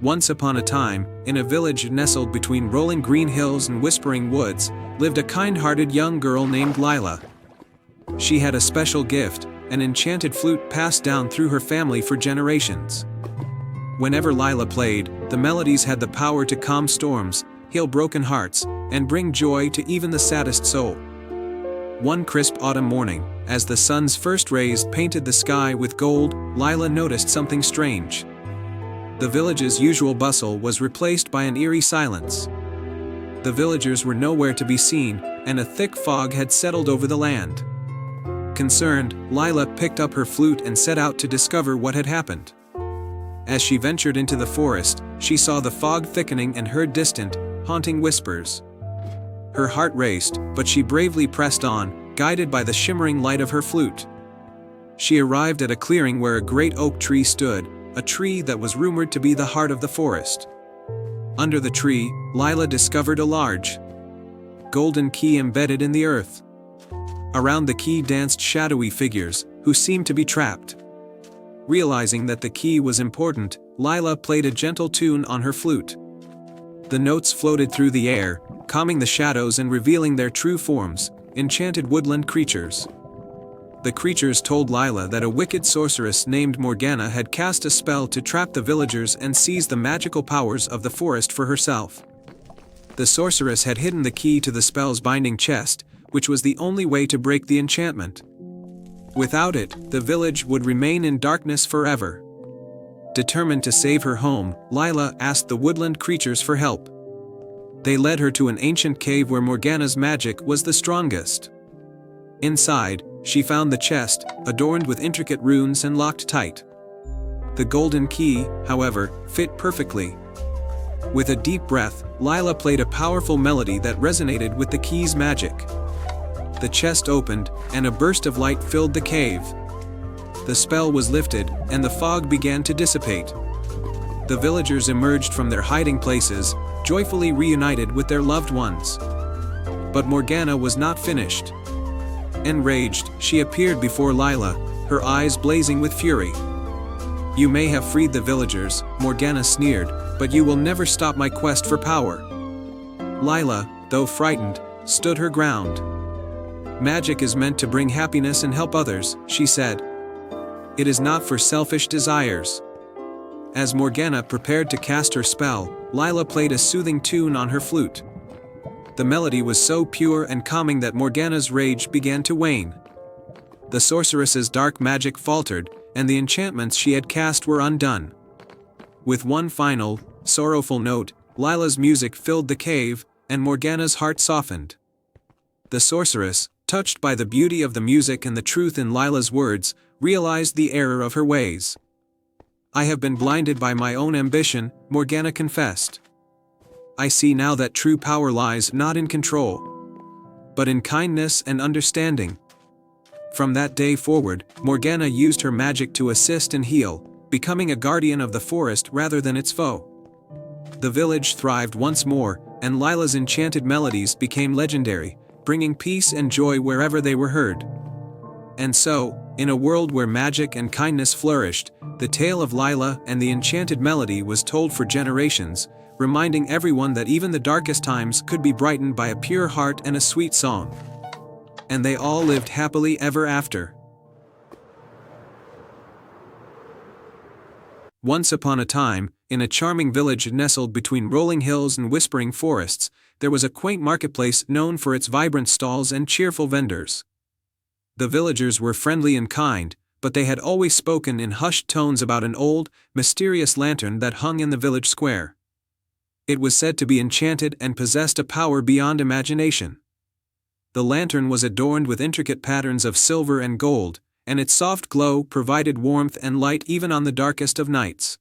Once upon a time, in a village nestled between rolling green hills and whispering woods, lived a kind-hearted young girl named Lila. She had a special gift, an enchanted flute passed down through her family for generations. Whenever Lila played, the melodies had the power to calm storms, heal broken hearts, and bring joy to even the saddest soul. One crisp autumn morning, as the sun's first rays painted the sky with gold, Lila noticed something strange. The village's usual bustle was replaced by an eerie silence. The villagers were nowhere to be seen, and a thick fog had settled over the land. Concerned, Lila picked up her flute and set out to discover what had happened. As she ventured into the forest, she saw the fog thickening and heard distant, haunting whispers. Her heart raced, but she bravely pressed on, guided by the shimmering light of her flute. She arrived at a clearing where a great oak tree stood, a tree that was rumored to be the heart of the forest. Under the tree, Lila discovered a large, golden key embedded in the earth. Around the key danced shadowy figures, who seemed to be trapped. Realizing that the key was important, Lila played a gentle tune on her flute. The notes floated through the air, calming the shadows and revealing their true forms, enchanted woodland creatures. The creatures told Lila that a wicked sorceress named Morgana had cast a spell to trap the villagers and seize the magical powers of the forest for herself. The sorceress had hidden the key to the spell's binding chest, which was the only way to break the enchantment. Without it, the village would remain in darkness forever. Determined to save her home, Lila asked the woodland creatures for help. They led her to an ancient cave where Morgana's magic was the strongest. Inside, she found the chest, adorned with intricate runes and locked tight. The golden key, however, fit perfectly. With a deep breath, Lila played a powerful melody that resonated with the key's magic. The chest opened, and a burst of light filled the cave. The spell was lifted, and the fog began to dissipate. The villagers emerged from their hiding places, joyfully reunited with their loved ones. But Morgana was not finished. Enraged, she appeared before Lila, her eyes blazing with fury. "You may have freed the villagers," Morgana sneered, "but you will never stop my quest for power." Lila, though frightened, stood her ground. "Magic is meant to bring happiness and help others," she said. "It is not for selfish desires." As Morgana prepared to cast her spell, Lila played a soothing tune on her flute. The melody was so pure and calming that Morgana's rage began to wane. The sorceress's dark magic faltered, and the enchantments she had cast were undone. With one final, sorrowful note, Lila's music filled the cave, and Morgana's heart softened. The sorceress, touched by the beauty of the music and the truth in Lila's words, realized the error of her ways. "I have been blinded by my own ambition," Morgana confessed. "I see now that true power lies not in control, but in kindness and understanding." From that day forward, Morgana used her magic to assist and heal, becoming a guardian of the forest rather than its foe. The village thrived once more, and Lila's enchanted melodies became legendary, bringing peace and joy wherever they were heard. And so, in a world where magic and kindness flourished, the tale of Lila and the enchanted melody was told for generations, reminding everyone that even the darkest times could be brightened by a pure heart and a sweet song. And they all lived happily ever after. Once upon a time, in a charming village nestled between rolling hills and whispering forests, there was a quaint marketplace known for its vibrant stalls and cheerful vendors. The villagers were friendly and kind, but they had always spoken in hushed tones about an old, mysterious lantern that hung in the village square. It was said to be enchanted and possessed a power beyond imagination. The lantern was adorned with intricate patterns of silver and gold, and its soft glow provided warmth and light even on the darkest of nights.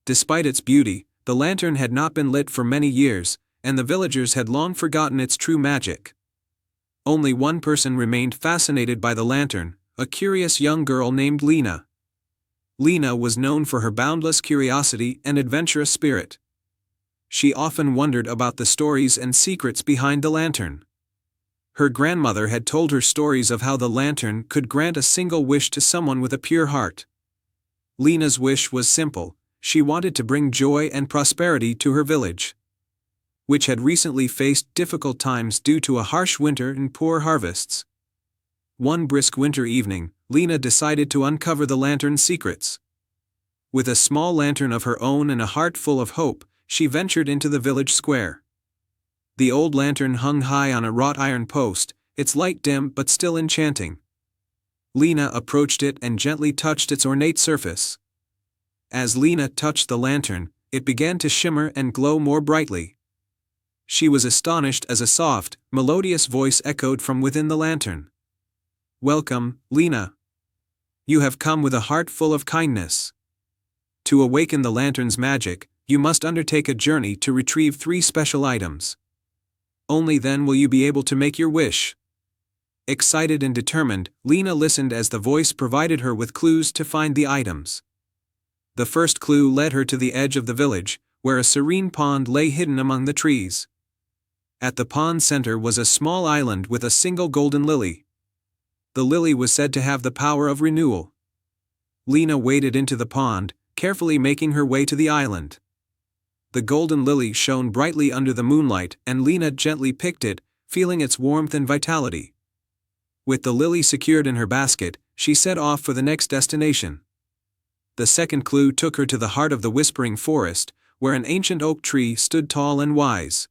Despite its beauty, the lantern had not been lit for many years, and the villagers had long forgotten its true magic. Only one person remained fascinated by the lantern, a curious young girl named Lena. Lena was known for her boundless curiosity and adventurous spirit. She often wondered about the stories and secrets behind the lantern. Her grandmother had told her stories of how the lantern could grant a single wish to someone with a pure heart. Lena's wish was simple: she wanted to bring joy and prosperity to her village, which had recently faced difficult times due to a harsh winter and poor harvests. One brisk winter evening, Lena decided to uncover the lantern's secrets. With a small lantern of her own and a heart full of hope, she ventured into the village square. The old lantern hung high on a wrought iron post, its light dim but still enchanting. Lena approached it and gently touched its ornate surface. As Lena touched the lantern, it began to shimmer and glow more brightly. She was astonished as a soft, melodious voice echoed from within the lantern. "Welcome, Lena. You have come with a heart full of kindness. To awaken the lantern's magic, you must undertake a journey to retrieve 3 special items. Only then will you be able to make your wish." Excited and determined, Lena listened as the voice provided her with clues to find the items. The first clue led her to the edge of the village, where a serene pond lay hidden among the trees. At the pond's center was a small island with a single golden lily. The lily was said to have the power of renewal. Lena waded into the pond, carefully making her way to the island. The golden lily shone brightly under the moonlight, and Lena gently picked it, feeling its warmth and vitality. With the lily secured in her basket, she set off for the next destination. The second clue took her to the heart of the whispering forest, where an ancient oak tree stood tall and wise.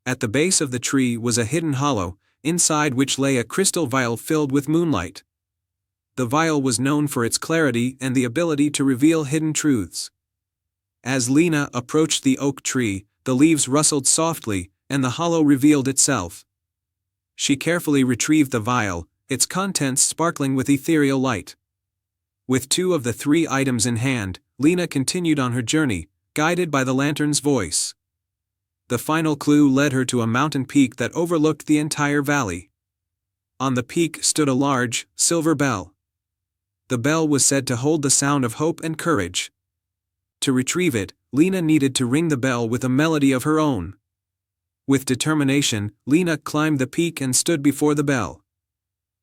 At the base of the tree was a hidden hollow, inside which lay a crystal vial filled with moonlight. The vial was known for its clarity and the ability to reveal hidden truths. As Lena approached the oak tree, the leaves rustled softly, and the hollow revealed itself. She carefully retrieved the vial, its contents sparkling with ethereal light. With 2 of the 3 items in hand, Lena continued on her journey, guided by the lantern's voice. The final clue led her to a mountain peak that overlooked the entire valley. On the peak stood a large, silver bell. The bell was said to hold the sound of hope and courage. To retrieve it, Lena needed to ring the bell with a melody of her own. With determination, Lena climbed the peak and stood before the bell.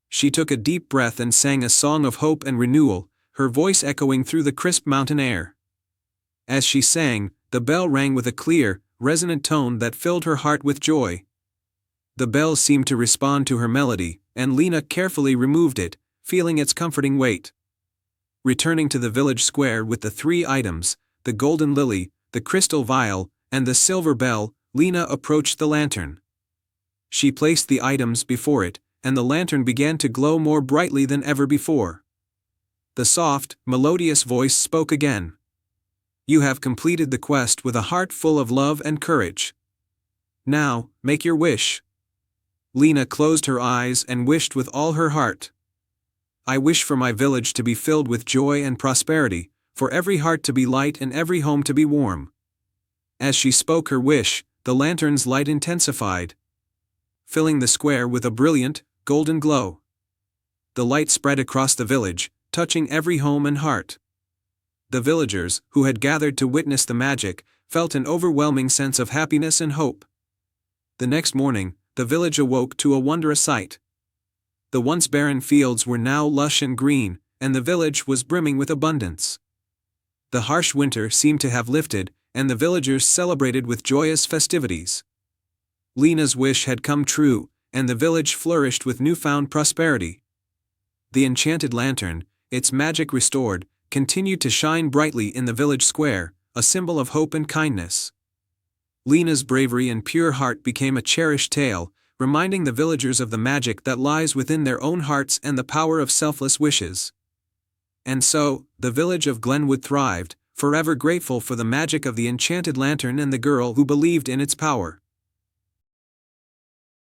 She took a deep breath and sang a song of hope and renewal, her voice echoing through the crisp mountain air. As she sang, the bell rang with a clear, resonant tone that filled her heart with joy. The bell seemed to respond to her melody, and Lena carefully removed it, feeling its comforting weight. Returning to the village square with the 3 items, the golden lily, the crystal vial, and the silver bell, Lena approached the lantern. She placed the items before it, and the lantern began to glow more brightly than ever before. The soft, melodious voice spoke again. "You have completed the quest with a heart full of love and courage. Now, make your wish." Lena closed her eyes and wished with all her heart. "I wish for my village to be filled with joy and prosperity, for every heart to be light and every home to be warm." As she spoke her wish, the lantern's light intensified, filling the square with a brilliant, golden glow. The light spread across the village, touching every home and heart. The villagers, who had gathered to witness the magic, felt an overwhelming sense of happiness and hope. The next morning, the village awoke to a wondrous sight. The once barren fields were now lush and green, and the village was brimming with abundance. The harsh winter seemed to have lifted, and the villagers celebrated with joyous festivities. Lena's wish had come true, and the village flourished with newfound prosperity. The enchanted lantern, its magic restored, continued to shine brightly in the village square, a symbol of hope and kindness. Lena's bravery and pure heart became a cherished tale, reminding the villagers of the magic that lies within their own hearts and the power of selfless wishes. And so, the village of Glenwood thrived, forever grateful for the magic of the enchanted lantern and the girl who believed in its power.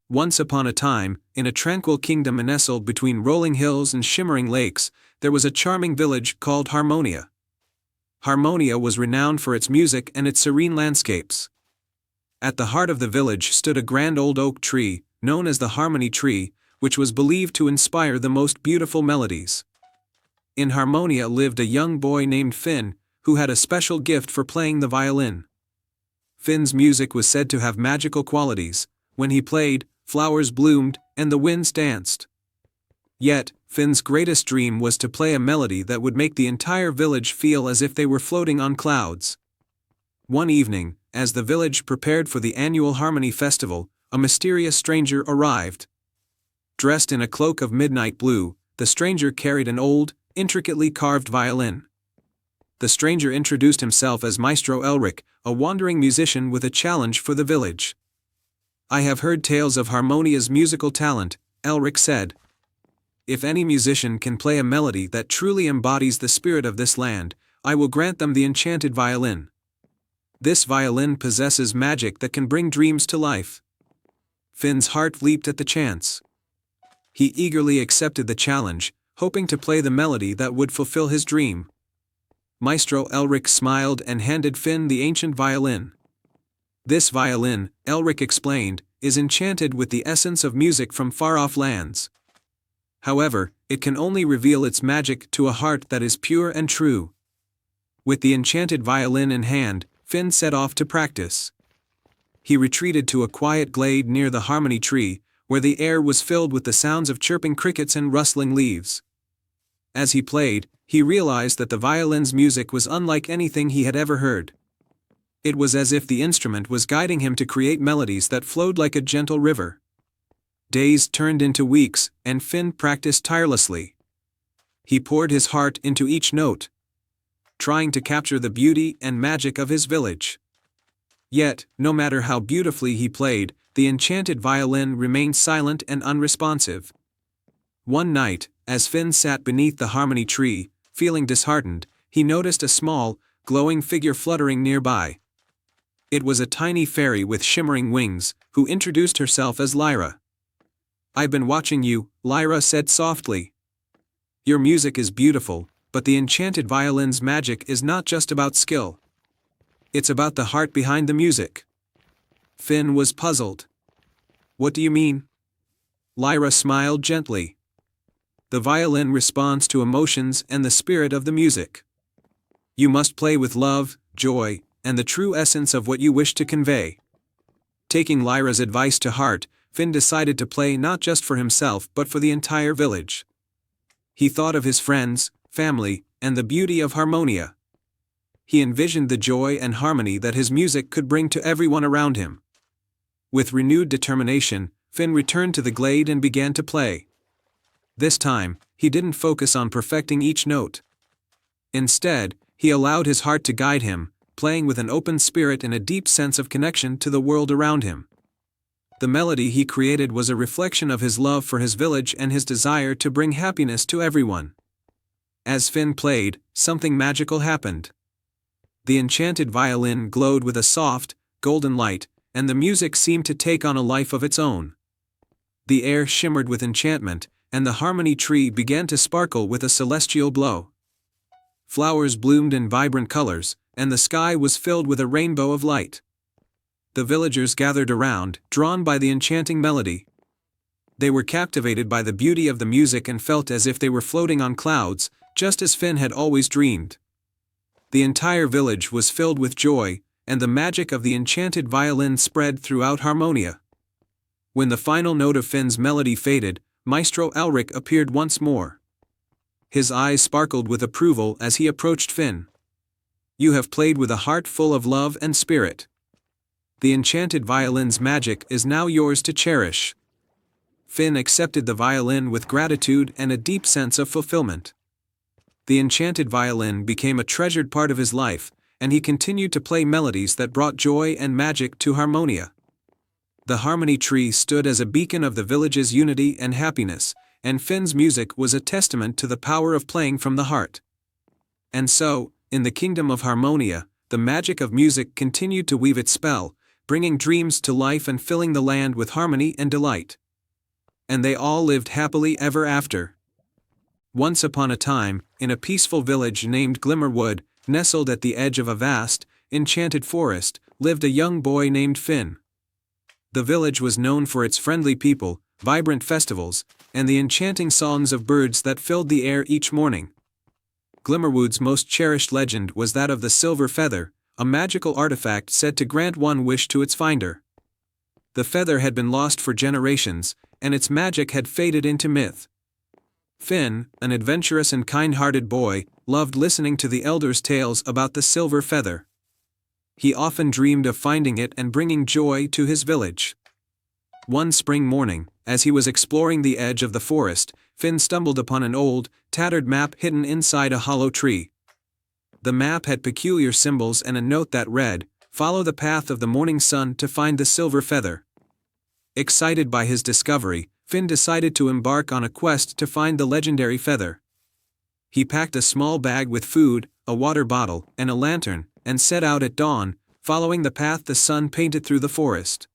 Once upon a time, in a tranquil kingdom nestled between rolling hills and shimmering lakes, there was a charming village called Harmonia. Harmonia was renowned for its music and its serene landscapes. At the heart of the village stood a grand old oak tree, known as the Harmony Tree, which was believed to inspire the most beautiful melodies. In Harmonia lived a young boy named Finn, who had a special gift for playing the violin. Finn's music was said to have magical qualities. When he played, flowers bloomed, and the winds danced. Yet, Finn's greatest dream was to play a melody that would make the entire village feel as if they were floating on clouds. One evening, as the village prepared for the annual Harmony Festival, a mysterious stranger arrived. Dressed in a cloak of midnight blue, the stranger carried an old, intricately carved violin. The stranger introduced himself as Maestro Elric, a wandering musician with a challenge for the village. I have heard tales of Harmonia's musical talent, Elric said. If any musician can play a melody that truly embodies the spirit of this land, I will grant them the enchanted violin. This violin possesses magic that can bring dreams to life. Finn's heart leaped at the chance. He eagerly accepted the challenge, hoping to play the melody that would fulfill his dream. Maestro Elric smiled and handed Finn the ancient violin. This violin, Elric explained, is enchanted with the essence of music from far-off lands. However, it can only reveal its magic to a heart that is pure and true. With the enchanted violin in hand, Finn set off to practice. He retreated to a quiet glade near the Harmony tree, where the air was filled with the sounds of chirping crickets and rustling leaves. As he played, he realized that the violin's music was unlike anything he had ever heard. It was as if the instrument was guiding him to create melodies that flowed like a gentle river. Days turned into weeks, and Finn practiced tirelessly. He poured his heart into each note, trying to capture the beauty and magic of his village. Yet, no matter how beautifully he played, the enchanted violin remained silent and unresponsive. One night, as Finn sat beneath the Harmony tree, feeling disheartened, he noticed a small, glowing figure fluttering nearby. It was a tiny fairy with shimmering wings, who introduced herself as Lyra. "I've been watching you," Lyra said softly. "Your music is beautiful, but the enchanted violin's magic is not just about skill. It's about the heart behind the music." Finn was puzzled. "What do you mean?" Lyra smiled gently. "The violin responds to emotions and the spirit of the music. You must play with love, joy, and the true essence of what you wish to convey." Taking Lyra's advice to heart, Finn decided to play not just for himself but for the entire village. He thought of his friends, family, and the beauty of Harmonia. He envisioned the joy and harmony that his music could bring to everyone around him. With renewed determination, Finn returned to the glade and began to play. This time, he didn't focus on perfecting each note. Instead, he allowed his heart to guide him, playing with an open spirit and a deep sense of connection to the world around him. The melody he created was a reflection of his love for his village and his desire to bring happiness to everyone. As Finn played, something magical happened. The enchanted violin glowed with a soft, golden light, and the music seemed to take on a life of its own. The air shimmered with enchantment, and the Harmony tree began to sparkle with a celestial glow. Flowers bloomed in vibrant colors, and the sky was filled with a rainbow of light. The villagers gathered around, drawn by the enchanting melody. They were captivated by the beauty of the music and felt as if they were floating on clouds, just as Finn had always dreamed. The entire village was filled with joy, and the magic of the enchanted violin spread throughout Harmonia. When the final note of Finn's melody faded, Maestro Elric appeared once more. His eyes sparkled with approval as he approached Finn. "You have played with a heart full of love and spirit. The enchanted violin's magic is now yours to cherish." Finn accepted the violin with gratitude and a deep sense of fulfillment. The enchanted violin became a treasured part of his life, and he continued to play melodies that brought joy and magic to Harmonia. The Harmony tree stood as a beacon of the village's unity and happiness, and Finn's music was a testament to the power of playing from the heart. And so, in the kingdom of Harmonia, the magic of music continued to weave its spell, bringing dreams to life and filling the land with harmony and delight. And they all lived happily ever after. Once upon a time, in a peaceful village named Glimmerwood, nestled at the edge of a vast, enchanted forest, lived a young boy named Finn. The village was known for its friendly people, vibrant festivals, and the enchanting songs of birds that filled the air each morning. Glimmerwood's most cherished legend was that of the Silver Feather, a magical artifact said to grant one wish to its finder. The feather had been lost for generations, and its magic had faded into myth. Finn, an adventurous and kind-hearted boy, loved listening to the elders' tales about the Silver Feather. He often dreamed of finding it and bringing joy to his village. One spring morning, as he was exploring the edge of the forest, Finn stumbled upon an old, tattered map hidden inside a hollow tree. The map had peculiar symbols and a note that read, "Follow the path of the morning sun to find the silver feather." Excited by his discovery, Finn decided to embark on a quest to find the legendary feather. He packed a small bag with food, a water bottle, and a lantern, and set out at dawn, following the path the sun painted through the forest.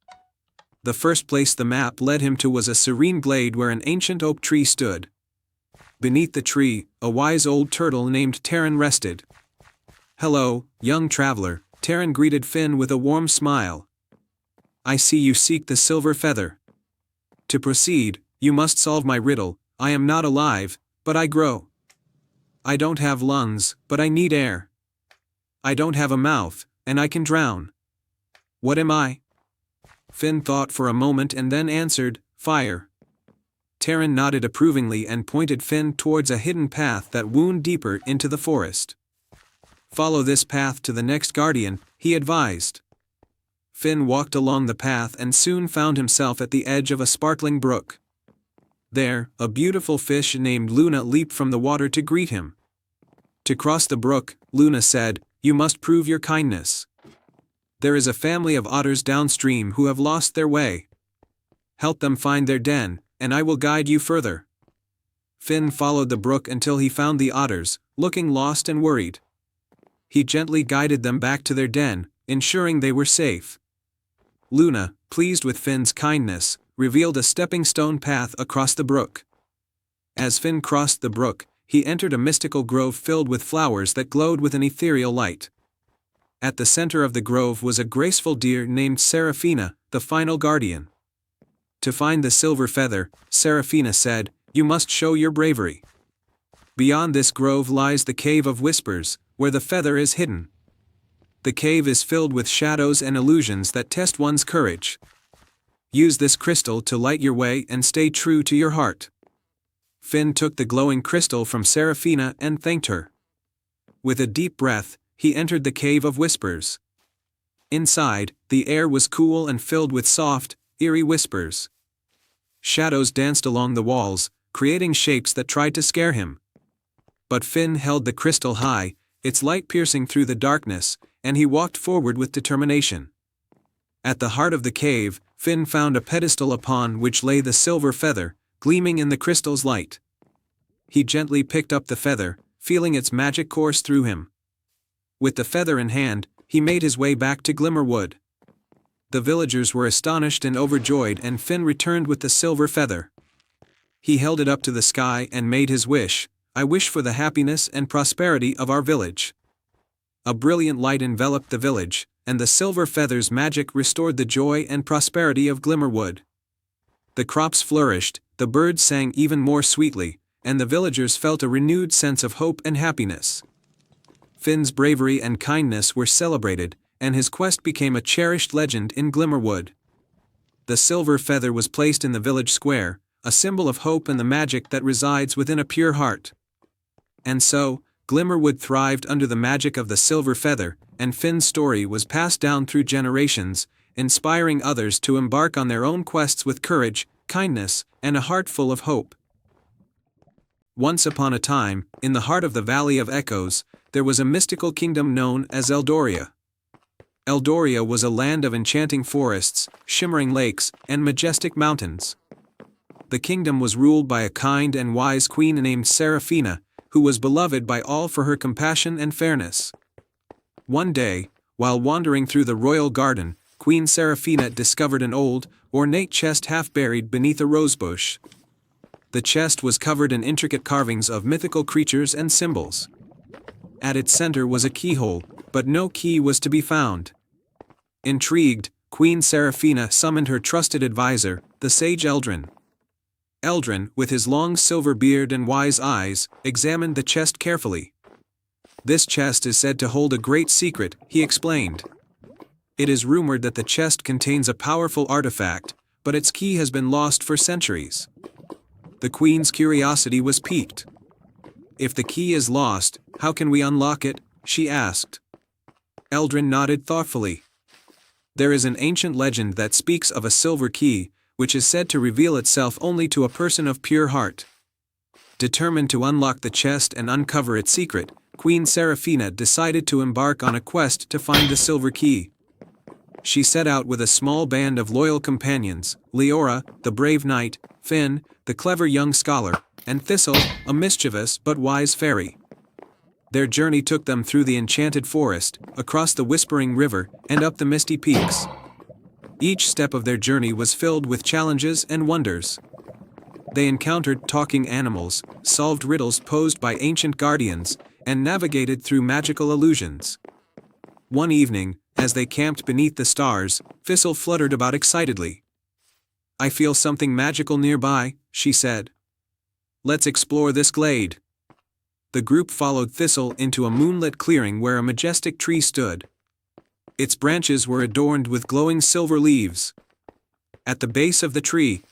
The first place the map led him to was a serene glade where an ancient oak tree stood. Beneath the tree, a wise old turtle named Taran rested. "Hello, young traveler," Taran greeted Finn with a warm smile. "I see you seek the silver feather. To proceed, you must solve my riddle. I am not alive, but I grow. I don't have lungs, but I need air. I don't have a mouth, and I can drown. What am I?" Finn thought for a moment and then answered, "Fire." Taran nodded approvingly and pointed Finn towards a hidden path that wound deeper into the forest. "Follow this path to the next guardian," he advised. Finn walked along the path and soon found himself at the edge of a sparkling brook. There, a beautiful fish named Luna leaped from the water to greet him. To cross the brook, Luna said, "You must prove your kindness. There is a family of otters downstream who have lost their way. Help them find their den, and I will guide you further." Finn followed the brook until he found the otters, looking lost and worried. He gently guided them back to their den, ensuring they were safe. Luna, pleased with Finn's kindness, revealed a stepping stone path across the brook. As Finn crossed the brook, he entered a mystical grove filled with flowers that glowed with an ethereal light. At the center of the grove was a graceful deer named Seraphina, the final guardian. To find the silver feather, Seraphina said, "You must show your bravery. Beyond this grove lies the Cave of Whispers, where the feather is hidden. The cave is filled with shadows and illusions that test one's courage. Use this crystal to light your way and stay true to your heart." Finn took the glowing crystal from Seraphina and thanked her. With a deep breath, he entered the Cave of Whispers. Inside, the air was cool and filled with soft, eerie whispers. Shadows danced along the walls, creating shapes that tried to scare him. But Finn held the crystal high, its light piercing through the darkness, and he walked forward with determination. At the heart of the cave, Finn found a pedestal upon which lay the silver feather, gleaming in the crystal's light. He gently picked up the feather, feeling its magic course through him. With the feather in hand, he made his way back to Glimmerwood. The villagers were astonished and overjoyed, and Finn returned with the silver feather. He held it up to the sky and made his wish, "I wish for the happiness and prosperity of our village." A brilliant light enveloped the village, and the silver feather's magic restored the joy and prosperity of Glimmerwood. The crops flourished, the birds sang even more sweetly, and the villagers felt a renewed sense of hope and happiness. Finn's bravery and kindness were celebrated, and his quest became a cherished legend in Glimmerwood. The silver feather was placed in the village square, a symbol of hope and the magic that resides within a pure heart. And so, Glimmerwood thrived under the magic of the silver feather, and Finn's story was passed down through generations, inspiring others to embark on their own quests with courage, kindness, and a heart full of hope. Once upon a time, in the heart of the Valley of Echoes, there was a mystical kingdom known as Eldoria. Eldoria was a land of enchanting forests, shimmering lakes, and majestic mountains. The kingdom was ruled by a kind and wise queen named Seraphina, who was beloved by all for her compassion and fairness. One day, while wandering through the royal garden, Queen Seraphina discovered an old, ornate chest half buried beneath a rosebush. The chest was covered in intricate carvings of mythical creatures and symbols. At its center was a keyhole, but no key was to be found. Intrigued, Queen Seraphina summoned her trusted advisor, the sage Eldrin. Eldrin, with his long silver beard and wise eyes, examined the chest carefully. "This chest is said to hold a great secret," he explained. "It is rumored that the chest contains a powerful artifact, but its key has been lost for centuries." The queen's curiosity was piqued. "If the key is lost, how can we unlock it?" she asked. Eldrin nodded thoughtfully. "There is an ancient legend that speaks of a silver key, which is said to reveal itself only to a person of pure heart." Determined to unlock the chest and uncover its secret, Queen Seraphina decided to embark on a quest to find the silver key. she set out with a small band of loyal companions, Leora, the brave knight, Finn, the clever young scholar, and Thistle, a mischievous but wise fairy. Their journey took them through the enchanted forest, across the whispering river, and up the misty peaks. Each step of their journey was filled with challenges and wonders. They encountered talking animals, solved riddles posed by ancient guardians, and navigated through magical illusions. One evening, as they camped beneath the stars, Thistle fluttered about excitedly. "I feel something magical nearby," she said. "Let's explore this glade." The group followed Thistle into a moonlit clearing where a majestic tree stood. Its branches were adorned with glowing silver leaves. At the base of the tree,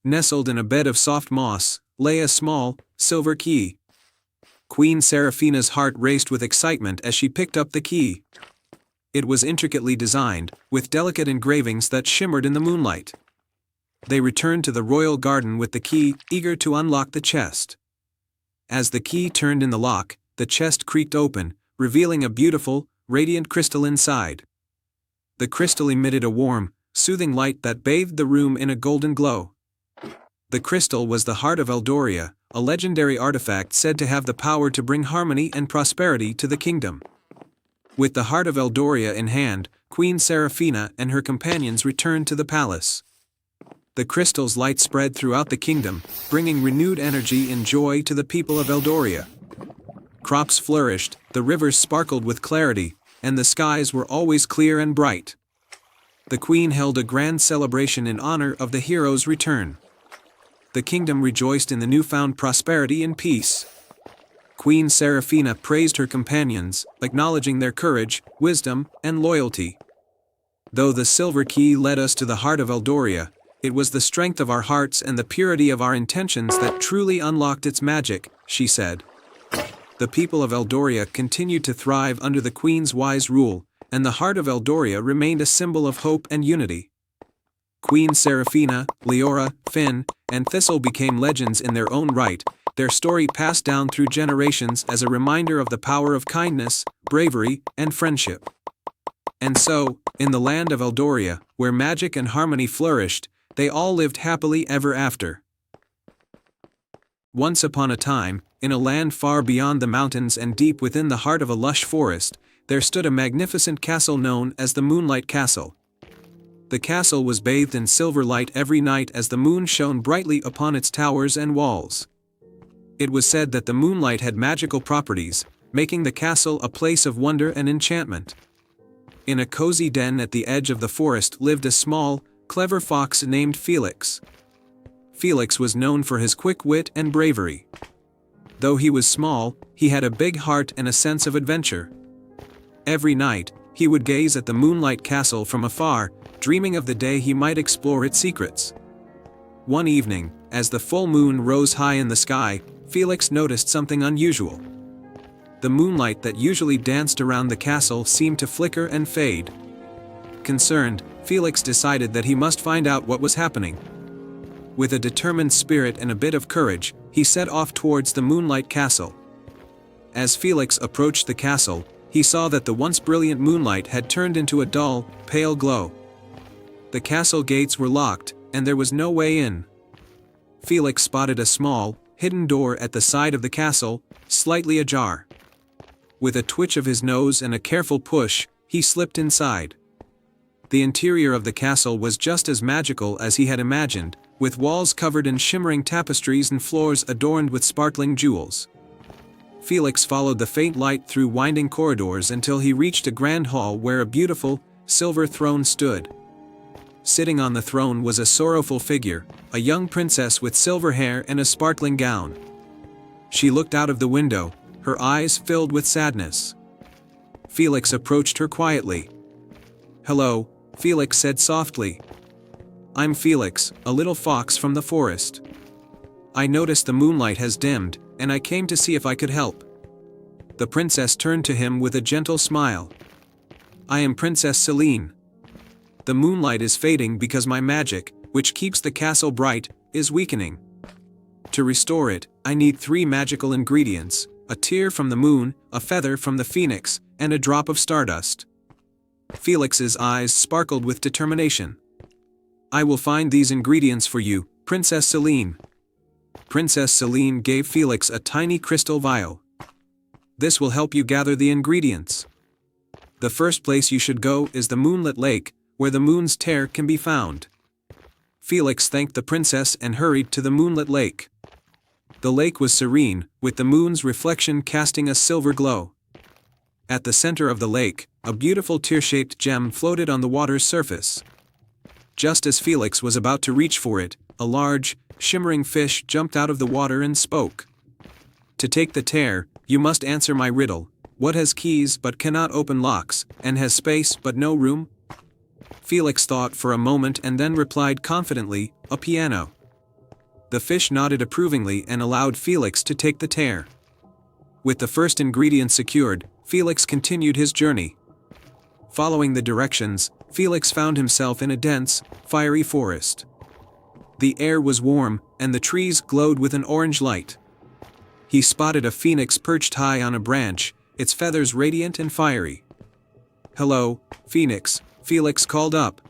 nestled in a bed of soft moss, lay a small, silver key. Queen Seraphina's heart raced with excitement as she picked up the key. It was intricately designed, with delicate engravings that shimmered in the moonlight. They returned to the royal garden with the key, eager to unlock the chest. As the key turned in the lock, the chest creaked open, revealing a beautiful, radiant crystal inside. The crystal emitted a warm, soothing light that bathed the room in a golden glow. The crystal was the Heart of Eldoria, a legendary artifact said to have the power to bring harmony and prosperity to the kingdom. With the Heart of Eldoria in hand, Queen Seraphina and her companions returned to the palace. The crystal's light spread throughout the kingdom, bringing renewed energy and joy to the people of Eldoria. Crops flourished, the rivers sparkled with clarity, and the skies were always clear and bright. The queen held a grand celebration in honor of the hero's return. The kingdom rejoiced in the newfound prosperity and peace. Queen Seraphina praised her companions, acknowledging their courage, wisdom, and loyalty. "Though the silver key led us to the Heart of Eldoria, it was the strength of our hearts and the purity of our intentions that truly unlocked its magic," she said. The people of Eldoria continued to thrive under the queen's wise rule, and the Heart of Eldoria remained a symbol of hope and unity. Queen Seraphina, Leora, Finn, and Thistle became legends in their own right, their story passed down through generations as a reminder of the power of kindness, bravery, and friendship. And so, in the land of Eldoria, where magic and harmony flourished, they all lived happily ever after. Once upon a time, in a land far beyond the mountains and deep within the heart of a lush forest, there stood a magnificent castle known as the Moonlight Castle. The castle was bathed in silver light every night as the moon shone brightly upon its towers and walls. It was said that the moonlight had magical properties, making the castle a place of wonder and enchantment. In a cozy den at the edge of the forest lived a small, clever fox named Felix. Felix was known for his quick wit and bravery. Though he was small, he had a big heart and a sense of adventure. Every night, he would gaze at the Moonlight Castle from afar, dreaming of the day he might explore its secrets. One evening, as the full moon rose high in the sky, Felix noticed something unusual. The moonlight that usually danced around the castle seemed to flicker and fade. Concerned, Felix decided that he must find out what was happening. With a determined spirit and a bit of courage, he set off towards the Moonlight Castle. As Felix approached the castle, he saw that the once brilliant moonlight had turned into a dull, pale glow. The castle gates were locked, and there was no way in. Felix spotted a small, hidden door at the side of the castle, slightly ajar. With a twitch of his nose and a careful push, he slipped inside. The interior of the castle was just as magical as he had imagined, with walls covered in shimmering tapestries and floors adorned with sparkling jewels. Felix followed the faint light through winding corridors until he reached a grand hall where a beautiful, silver throne stood. Sitting on the throne was a sorrowful figure, a young princess with silver hair and a sparkling gown. She looked out of the window, her eyes filled with sadness. Felix approached her quietly. "Hello," Felix said softly. "I'm Felix, a little fox from the forest. I noticed the moonlight has dimmed, and I came to see if I could help." The princess turned to him with a gentle smile. "I am Princess Celine. The moonlight is fading because my magic, which keeps the castle bright, is weakening. To restore it, I need 3 magical ingredients: a tear from the moon, a feather from the phoenix, and a drop of stardust." Felix's eyes sparkled with determination. "I will find these ingredients for you, Princess Celine." Princess Celine gave Felix a tiny crystal vial. "This will help you gather the ingredients. The first place you should go is the Moonlit Lake, where the moon's tear can be found." Felix thanked the princess and hurried to the Moonlit Lake. The lake was serene, with the moon's reflection casting a silver glow. At the center of the lake, a beautiful tear-shaped gem floated on the water's surface. Just as Felix was about to reach for it, a large, shimmering fish jumped out of the water and spoke. "To take the tear, you must answer my riddle. What has keys but cannot open locks, and has space but no room?" Felix thought for a moment and then replied confidently, "A piano." The fish nodded approvingly and allowed Felix to take the tear. With the first ingredient secured, Felix continued his journey. Following the directions, Felix found himself in a dense, fiery forest. The air was warm, and the trees glowed with an orange light. He spotted a phoenix perched high on a branch, its feathers radiant and fiery. "Hello, Phoenix," Felix called up.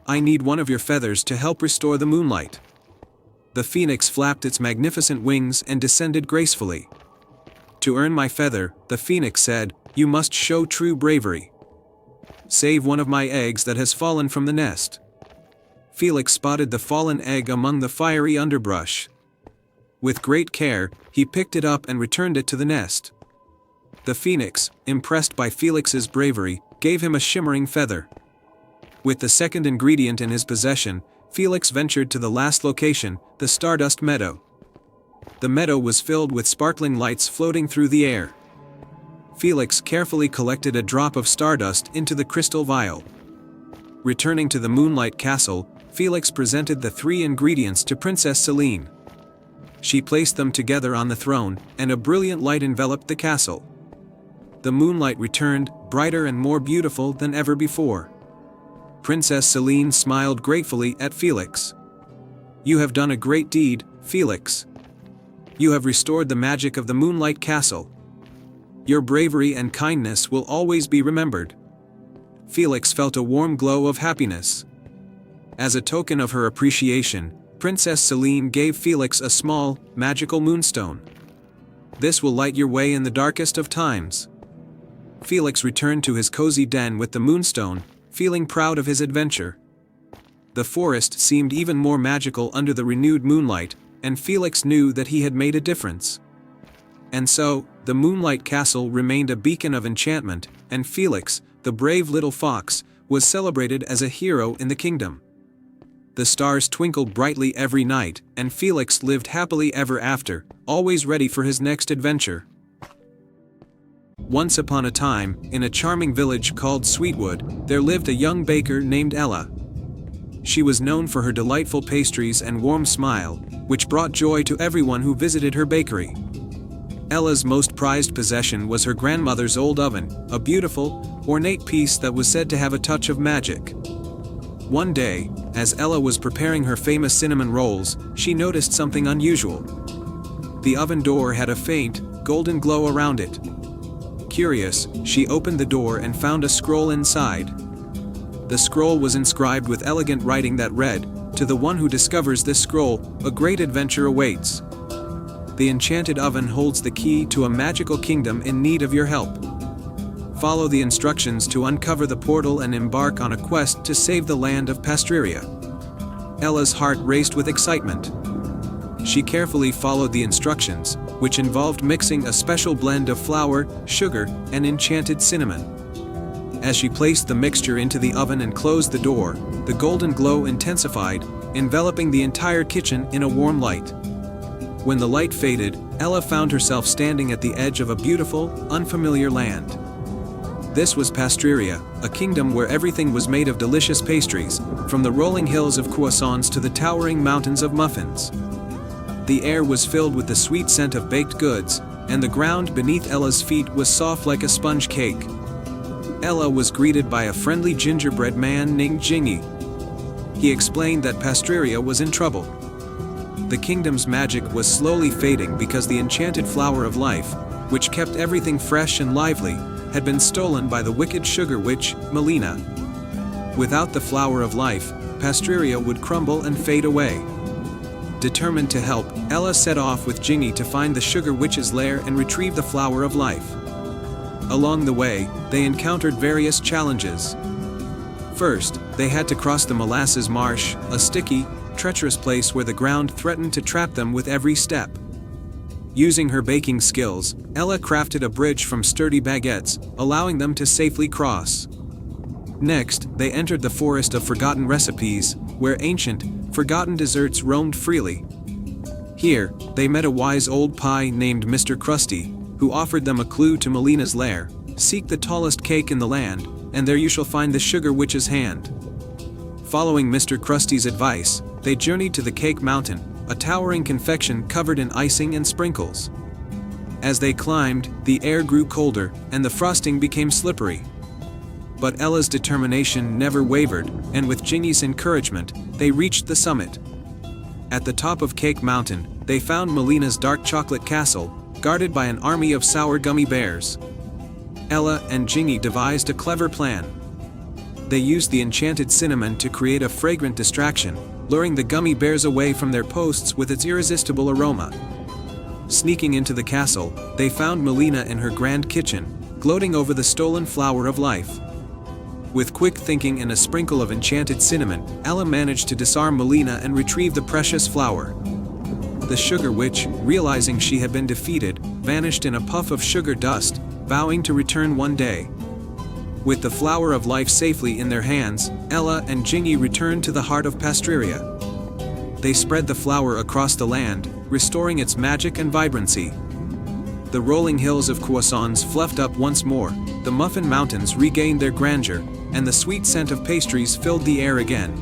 "I need one of your feathers to help restore the moonlight." The phoenix flapped its magnificent wings and descended gracefully. "To earn my feather," the phoenix said, "you must show true bravery. Save one of my eggs that has fallen from the nest." Felix spotted the fallen egg among the fiery underbrush. With great care, he picked it up and returned it to the nest. The phoenix, impressed by Felix's bravery, gave him a shimmering feather. With the second ingredient in his possession, Felix ventured to the last location, the Stardust Meadow. The meadow was filled with sparkling lights floating through the air. Felix carefully collected a drop of stardust into the crystal vial. Returning to the Moonlight Castle, Felix presented the 3 ingredients to Princess Celine. She placed them together on the throne, and a brilliant light enveloped the castle. The moonlight returned, brighter and more beautiful than ever before. Princess Celine smiled gratefully at Felix. "You have done a great deed, Felix. You have restored the magic of the Moonlight Castle. Your bravery and kindness will always be remembered." Felix felt a warm glow of happiness. As a token of her appreciation, Princess Celine gave Felix a small, magical moonstone. "This will light your way in the darkest of times." Felix returned to his cozy den with the moonstone, feeling proud of his adventure. The forest seemed even more magical under the renewed moonlight, and Felix knew that he had made a difference. And so, the Moonlight Castle remained a beacon of enchantment, and Felix, the brave little fox, was celebrated as a hero in the kingdom. The stars twinkled brightly every night, and Felix lived happily ever after, always ready for his next adventure. Once upon a time, in a charming village called Sweetwood, there lived a young baker named Ella. She was known for her delightful pastries and warm smile, which brought joy to everyone who visited her bakery. Ella's most prized possession was her grandmother's old oven, a beautiful, ornate piece that was said to have a touch of magic. One day, as Ella was preparing her famous cinnamon rolls, she noticed something unusual. The oven door had a faint, golden glow around it. Curious, she opened the door and found a scroll inside. The scroll was inscribed with elegant writing that read, "To the one who discovers this scroll, a great adventure awaits. The enchanted oven holds the key to a magical kingdom in need of your help. Follow the instructions to uncover the portal and embark on a quest to save the land of Pastreria." Ella's heart raced with excitement. She carefully followed the instructions, which involved mixing a special blend of flour, sugar, and enchanted cinnamon. As she placed the mixture into the oven and closed the door, the golden glow intensified, enveloping the entire kitchen in a warm light. When the light faded, Ella found herself standing at the edge of a beautiful, unfamiliar land. This was Pastreria, a kingdom where everything was made of delicious pastries, from the rolling hills of croissants to the towering mountains of muffins. The air was filled with the sweet scent of baked goods, and the ground beneath Ella's feet was soft like a sponge cake. Ella was greeted by a friendly gingerbread man named Jingy. He explained that Pastreria was in trouble. The kingdom's magic was slowly fading because the enchanted flower of life, which kept everything fresh and lively, had been stolen by the wicked sugar witch, Melina. Without the flower of life, Pastriria would crumble and fade away. Determined to help, Ella set off with Ginny to find the sugar witch's lair and retrieve the flower of life. Along the way, they encountered various challenges. First, they had to cross the molasses marsh, a sticky, treacherous place where the ground threatened to trap them with every step. Using her baking skills, Ella crafted a bridge from sturdy baguettes, allowing them to safely cross. Next, they entered the forest of forgotten recipes, where ancient, forgotten desserts roamed freely. Here, they met a wise old pie named Mr. Krusty, who offered them a clue to Melina's lair: seek the tallest cake in the land, and there you shall find the sugar witch's hand. Following Mr. Krusty's advice, they journeyed to the Cake Mountain, a towering confection covered in icing and sprinkles. As they climbed, the air grew colder, and the frosting became slippery. But Ella's determination never wavered, and with Ginny's encouragement, they reached the summit. At the top of Cake Mountain, they found Melina's dark chocolate castle, guarded by an army of sour gummy bears. Ella and Ginny devised a clever plan. They used the enchanted cinnamon to create a fragrant distraction, luring the gummy bears away from their posts with its irresistible aroma. Sneaking into the castle, they found Melina in her grand kitchen, gloating over the stolen flower of life. With quick thinking and a sprinkle of enchanted cinnamon, Ella managed to disarm Melina and retrieve the precious flower. The sugar witch, realizing she had been defeated, vanished in a puff of sugar dust, vowing to return one day. With the flower of life safely in their hands, Ella and Ginny returned to the heart of Pastriria. They spread the flower across the land, restoring its magic and vibrancy. The rolling hills of croissants fluffed up once more, the muffin mountains regained their grandeur, and the sweet scent of pastries filled the air again.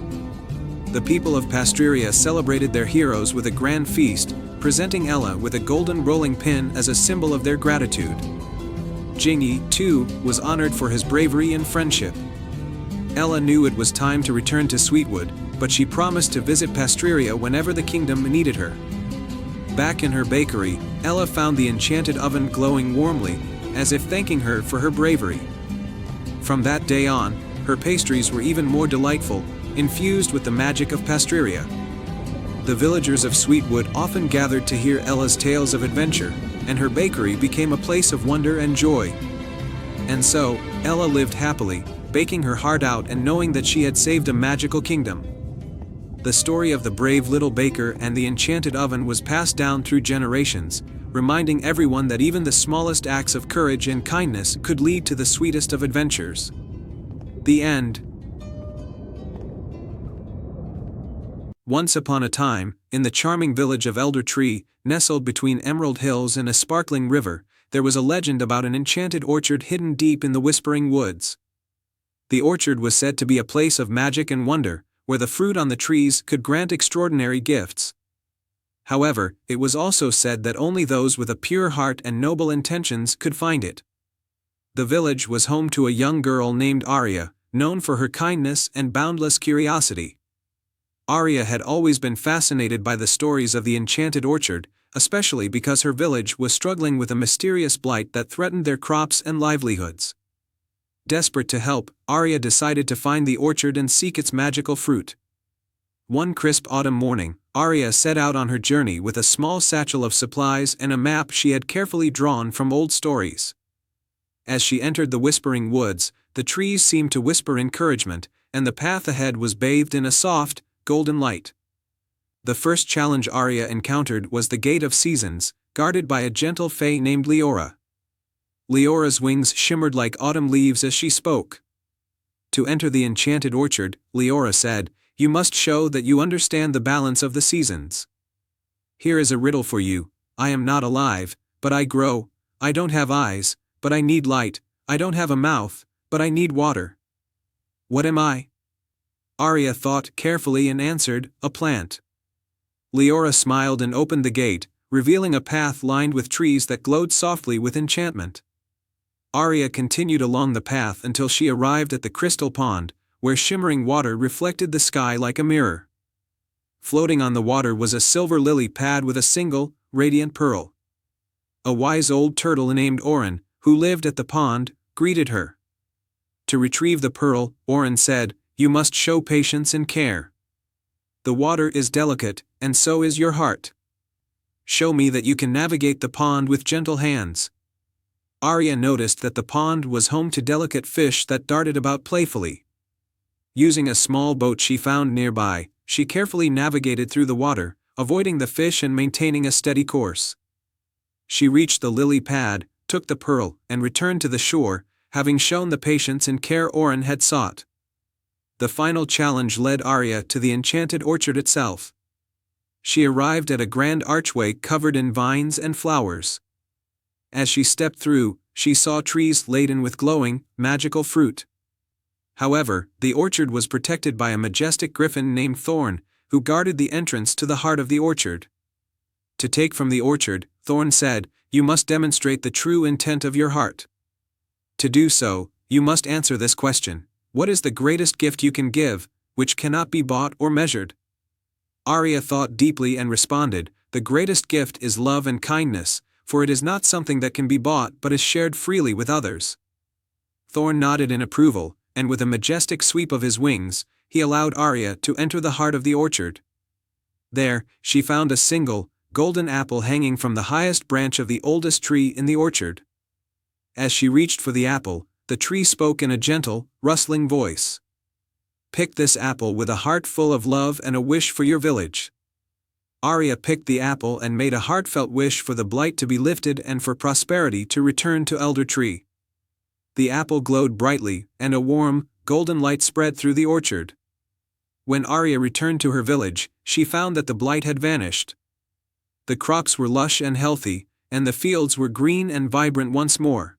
The people of Pastriria celebrated their heroes with a grand feast, presenting Ella with a golden rolling pin as a symbol of their gratitude. Ginny, too, was honored for his bravery and friendship. Ella knew it was time to return to Sweetwood, but she promised to visit Pastriria whenever the kingdom needed her. Back in her bakery, Ella found the enchanted oven glowing warmly, as if thanking her for her bravery. From that day on, her pastries were even more delightful, infused with the magic of Pastriria. The villagers of Sweetwood often gathered to hear Ella's tales of adventure, and her bakery became a place of wonder and joy. And so, Ella lived happily, baking her heart out and knowing that she had saved a magical kingdom. The story of the brave little baker and the enchanted oven was passed down through generations, reminding everyone that even the smallest acts of courage and kindness could lead to the sweetest of adventures. The end. Once upon a time, in the charming village of Elder Tree, nestled between emerald hills and a sparkling river, there was a legend about an enchanted orchard hidden deep in the Whispering Woods. The orchard was said to be a place of magic and wonder, where the fruit on the trees could grant extraordinary gifts. However, it was also said that only those with a pure heart and noble intentions could find it. The village was home to a young girl named Aria, known for her kindness and boundless curiosity. Aria had always been fascinated by the stories of the enchanted orchard, especially because her village was struggling with a mysterious blight that threatened their crops and livelihoods. Desperate to help, Aria decided to find the orchard and seek its magical fruit. One crisp autumn morning, Aria set out on her journey with a small satchel of supplies and a map she had carefully drawn from old stories. As she entered the Whispering Woods, the trees seemed to whisper encouragement, and the path ahead was bathed in a soft, golden light. The first challenge Aria encountered was the Gate of Seasons, guarded by a gentle fae named Leora. Leora's wings shimmered like autumn leaves as she spoke. To enter the enchanted orchard, Leora said, "You must show that you understand the balance of the seasons. Here is a riddle for you. I am not alive, but I grow. I don't have eyes, but I need light. I don't have a mouth, but I need water. What am I?" Aria thought carefully and answered, "A plant." Leora smiled and opened the gate, revealing a path lined with trees that glowed softly with enchantment. Aria continued along the path until she arrived at the crystal pond, where shimmering water reflected the sky like a mirror. Floating on the water was a silver lily pad with a single, radiant pearl. A wise old turtle named Orin, who lived at the pond, greeted her. To retrieve the pearl, Orin said, "You must show patience and care. The water is delicate, and so is your heart. Show me that you can navigate the pond with gentle hands." Arya noticed that the pond was home to delicate fish that darted about playfully. Using a small boat she found nearby, she carefully navigated through the water, avoiding the fish and maintaining a steady course. She reached the lily pad, took the pearl, and returned to the shore, having shown the patience and care Orin had sought. The final challenge led Arya to the enchanted orchard itself. She arrived at a grand archway covered in vines and flowers. As she stepped through, she saw trees laden with glowing, magical fruit. However, the orchard was protected by a majestic griffin named Thorn, who guarded the entrance to the heart of the orchard. To take from the orchard, Thorn said, "You must demonstrate the true intent of your heart. To do so, you must answer this question: what is the greatest gift you can give, which cannot be bought or measured?" Arya thought deeply and responded, "The greatest gift is love and kindness, for it is not something that can be bought but is shared freely with others." Thorn nodded in approval, and with a majestic sweep of his wings, he allowed Arya to enter the heart of the orchard. There, she found a single, golden apple hanging from the highest branch of the oldest tree in the orchard. As she reached for the apple, the tree spoke in a gentle, rustling voice. "Pick this apple with a heart full of love and a wish for your village." Arya picked the apple and made a heartfelt wish for the blight to be lifted and for prosperity to return to Elder Tree. The apple glowed brightly, and a warm, golden light spread through the orchard. When Arya returned to her village, she found that the blight had vanished. The crops were lush and healthy, and the fields were green and vibrant once more.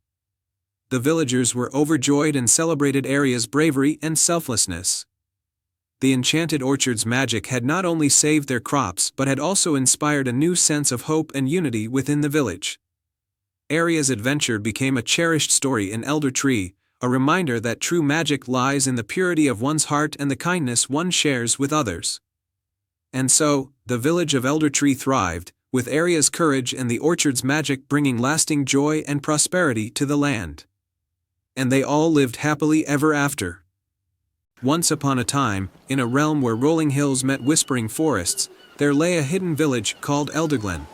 The villagers were overjoyed and celebrated Arya's bravery and selflessness. The enchanted orchard's magic had not only saved their crops but had also inspired a new sense of hope and unity within the village. Arya's adventure became a cherished story in Elder Tree, a reminder that true magic lies in the purity of one's heart and the kindness one shares with others. And so, the village of Elder Tree thrived, with Arya's courage and the orchard's magic bringing lasting joy and prosperity to the land. And they all lived happily ever after. Once upon a time, in a realm where rolling hills met whispering forests, there lay a hidden village called Elderglen.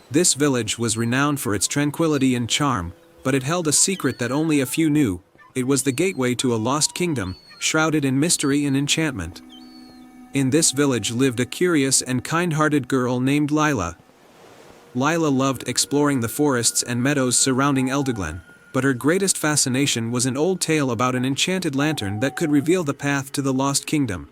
This village was renowned for its tranquility and charm, but it held a secret that only a few knew. It was the gateway to a lost kingdom, shrouded in mystery and enchantment. In this village lived a curious and kind-hearted girl named Lila. Lila loved exploring the forests and meadows surrounding Elderglen, but her greatest fascination was an old tale about an enchanted lantern that could reveal the path to the lost kingdom.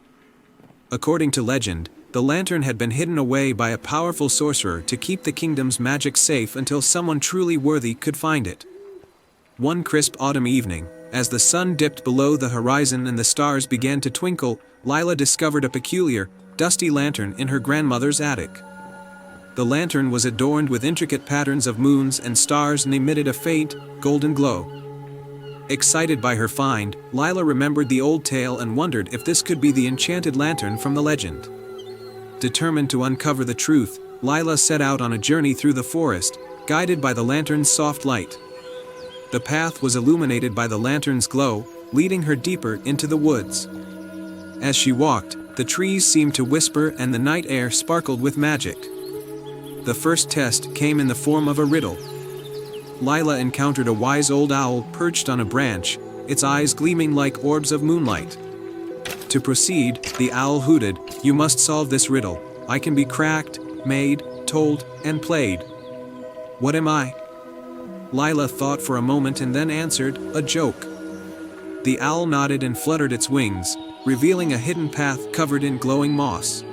According to legend, the lantern had been hidden away by a powerful sorcerer to keep the kingdom's magic safe until someone truly worthy could find it. One crisp autumn evening, as the sun dipped below the horizon and the stars began to twinkle, Lila discovered a peculiar, dusty lantern in her grandmother's attic. The lantern was adorned with intricate patterns of moons and stars and emitted a faint, golden glow. Excited by her find, Lila remembered the old tale and wondered if this could be the enchanted lantern from the legend. Determined to uncover the truth, Lila set out on a journey through the forest, guided by the lantern's soft light. The path was illuminated by the lantern's glow, leading her deeper into the woods. As she walked, the trees seemed to whisper and the night air sparkled with magic. The first test came in the form of a riddle. Lila encountered a wise old owl perched on a branch, its eyes gleaming like orbs of moonlight. To proceed, the owl hooted, "You must solve this riddle. I can be cracked, made, told, and played. What am I?" Lila thought for a moment and then answered, "A joke." The owl nodded and fluttered its wings, revealing a hidden path covered in glowing moss.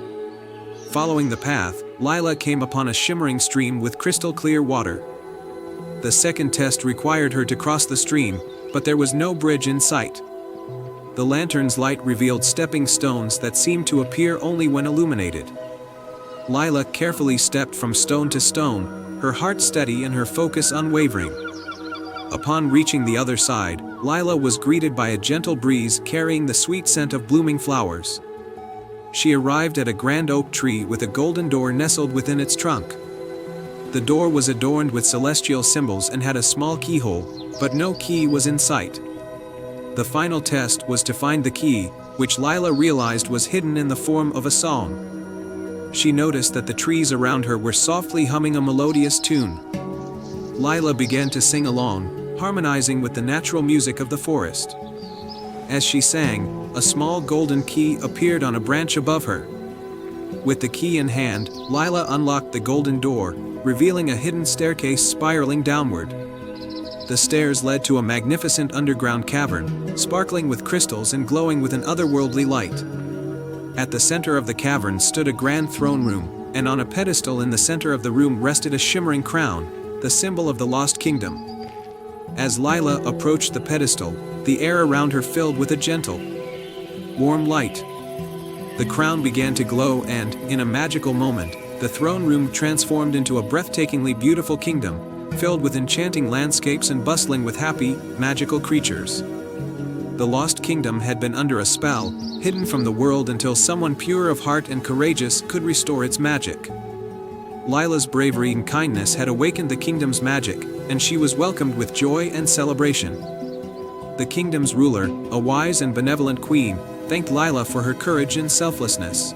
Following the path, Lila came upon a shimmering stream with crystal-clear water. The second test required her to cross the stream, but there was no bridge in sight. The lantern's light revealed stepping stones that seemed to appear only when illuminated. Lila carefully stepped from stone to stone, her heart steady and her focus unwavering. Upon reaching the other side, Lila was greeted by a gentle breeze carrying the sweet scent of blooming flowers. She arrived at a grand oak tree with a golden door nestled within its trunk. The door was adorned with celestial symbols and had a small keyhole, but no key was in sight. The final test was to find the key, which Lila realized was hidden in the form of a song. She noticed that the trees around her were softly humming a melodious tune. Lila began to sing along, harmonizing with the natural music of the forest. As she sang, a small golden key appeared on a branch above her. With the key in hand, Lila unlocked the golden door, revealing a hidden staircase spiraling downward. The stairs led to a magnificent underground cavern, sparkling with crystals and glowing with an otherworldly light. At the center of the cavern stood a grand throne room, and on a pedestal in the center of the room rested a shimmering crown, the symbol of the Lost Kingdom. As Lila approached the pedestal, the air around her filled with a gentle, warm light. The crown began to glow and, in a magical moment, the throne room transformed into a breathtakingly beautiful kingdom, filled with enchanting landscapes and bustling with happy, magical creatures. The Lost Kingdom had been under a spell, hidden from the world until someone pure of heart and courageous could restore its magic. Lila's bravery and kindness had awakened the kingdom's magic, and she was welcomed with joy and celebration. The kingdom's ruler, a wise and benevolent queen, thanked Lila for her courage and selflessness.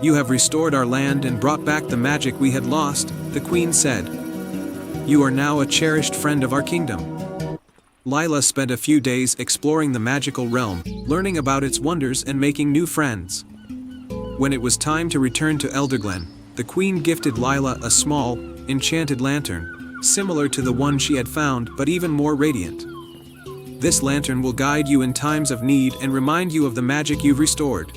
"You have restored our land and brought back the magic we had lost," the queen said. "You are now a cherished friend of our kingdom." Lila spent a few days exploring the magical realm, learning about its wonders and making new friends. When it was time to return to Elderglen, the queen gifted Lila a small, enchanted lantern, similar to the one she had found but even more radiant. "This lantern will guide you in times of need and remind you of the magic you've restored."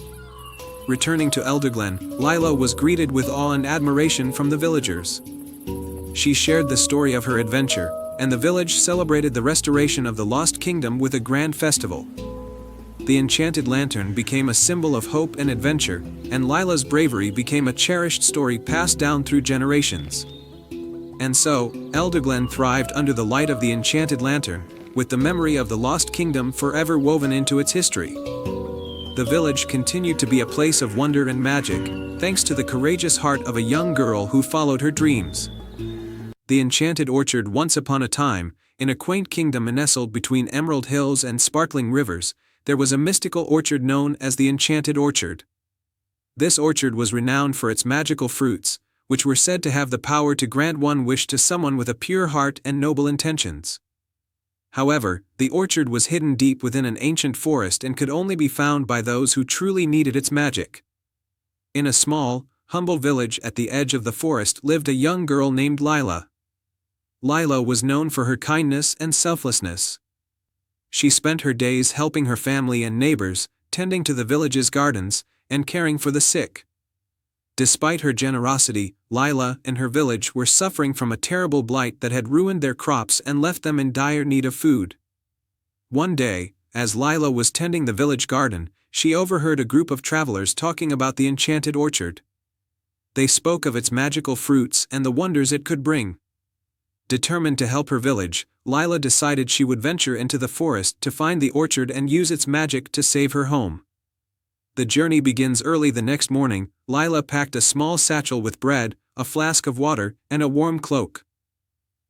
Returning to Elderglen, Lila was greeted with awe and admiration from the villagers. She shared the story of her adventure, and the village celebrated the restoration of the Lost Kingdom with a grand festival. The enchanted lantern became a symbol of hope and adventure, and Lila's bravery became a cherished story passed down through generations. And so, Elderglen thrived under the light of the enchanted lantern, with the memory of the Lost Kingdom forever woven into its history. The village continued to be a place of wonder and magic, thanks to the courageous heart of a young girl who followed her dreams. The enchanted orchard. Once upon a time, in a quaint kingdom nestled between emerald hills and sparkling rivers, there was a mystical orchard known as the Enchanted Orchard. This orchard was renowned for its magical fruits, which were said to have the power to grant one wish to someone with a pure heart and noble intentions. However, the orchard was hidden deep within an ancient forest and could only be found by those who truly needed its magic. In a small, humble village at the edge of the forest lived a young girl named Lila. Lila was known for her kindness and selflessness. She spent her days helping her family and neighbors, tending to the village's gardens, and caring for the sick. Despite her generosity, Lila and her village were suffering from a terrible blight that had ruined their crops and left them in dire need of food. One day, as Lila was tending the village garden, she overheard a group of travelers talking about the enchanted orchard. They spoke of its magical fruits and the wonders it could bring. Determined to help her village, Lila decided she would venture into the forest to find the orchard and use its magic to save her home. The journey begins early the next morning. Lila packed a small satchel with bread, a flask of water, and a warm cloak.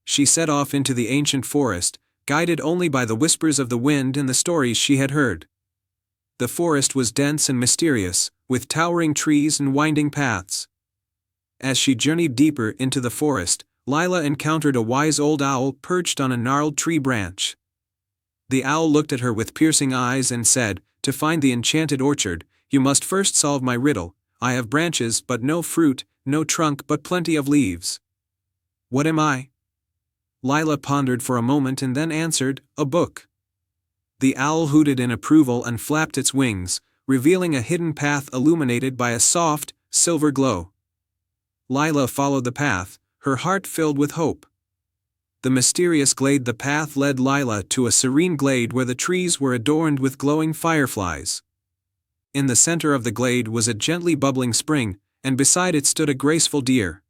She set off into the ancient forest, guided only by the whispers of the wind and the stories she had heard. The forest was dense and mysterious, with towering trees and winding paths. As she journeyed deeper into the forest, Lila encountered a wise old owl perched on a gnarled tree branch. The owl looked at her with piercing eyes and said, "To find the enchanted orchard, you must first solve my riddle. I have branches but no fruit, no trunk but plenty of leaves. What am I?" Lila pondered for a moment and then answered, "A book." The owl hooted in approval and flapped its wings, revealing a hidden path illuminated by a soft, silver glow. Lila followed the path, her heart filled with hope. The mysterious glade. The path led Lila to a serene glade where the trees were adorned with glowing fireflies. In the center of the glade was a gently bubbling spring, and beside it stood a graceful deer.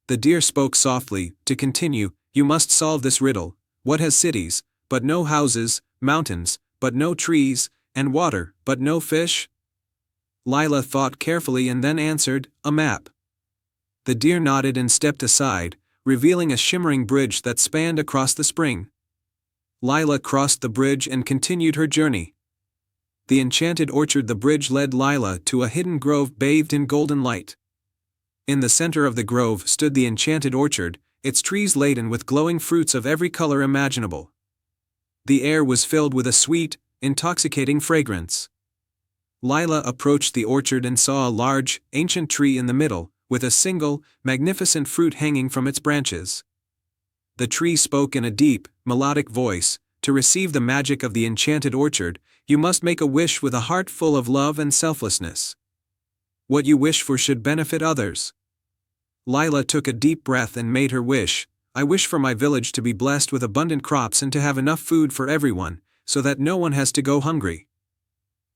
The deer spoke softly. "To continue, you must solve this riddle. What has cities, but no houses, mountains, but no trees, and water, but no fish?" Lila thought carefully and then answered, "A map." The deer nodded and stepped aside, revealing a shimmering bridge that spanned across the spring. Lila crossed the bridge and continued her journey. The enchanted orchard. The bridge led Lila to a hidden grove bathed in golden light. In the center of the grove stood the enchanted orchard, its trees laden with glowing fruits of every color imaginable. The air was filled with a sweet, intoxicating fragrance. Lila approached the orchard and saw a large, ancient tree in the middle, with a single, magnificent fruit hanging from its branches. The tree spoke in a deep, melodic voice. To receive the magic of the enchanted orchard, you must make a wish with a heart full of love and selflessness. What you wish for should benefit others. Lila took a deep breath and made her wish. I wish for my village to be blessed with abundant crops and to have enough food for everyone, so that no one has to go hungry.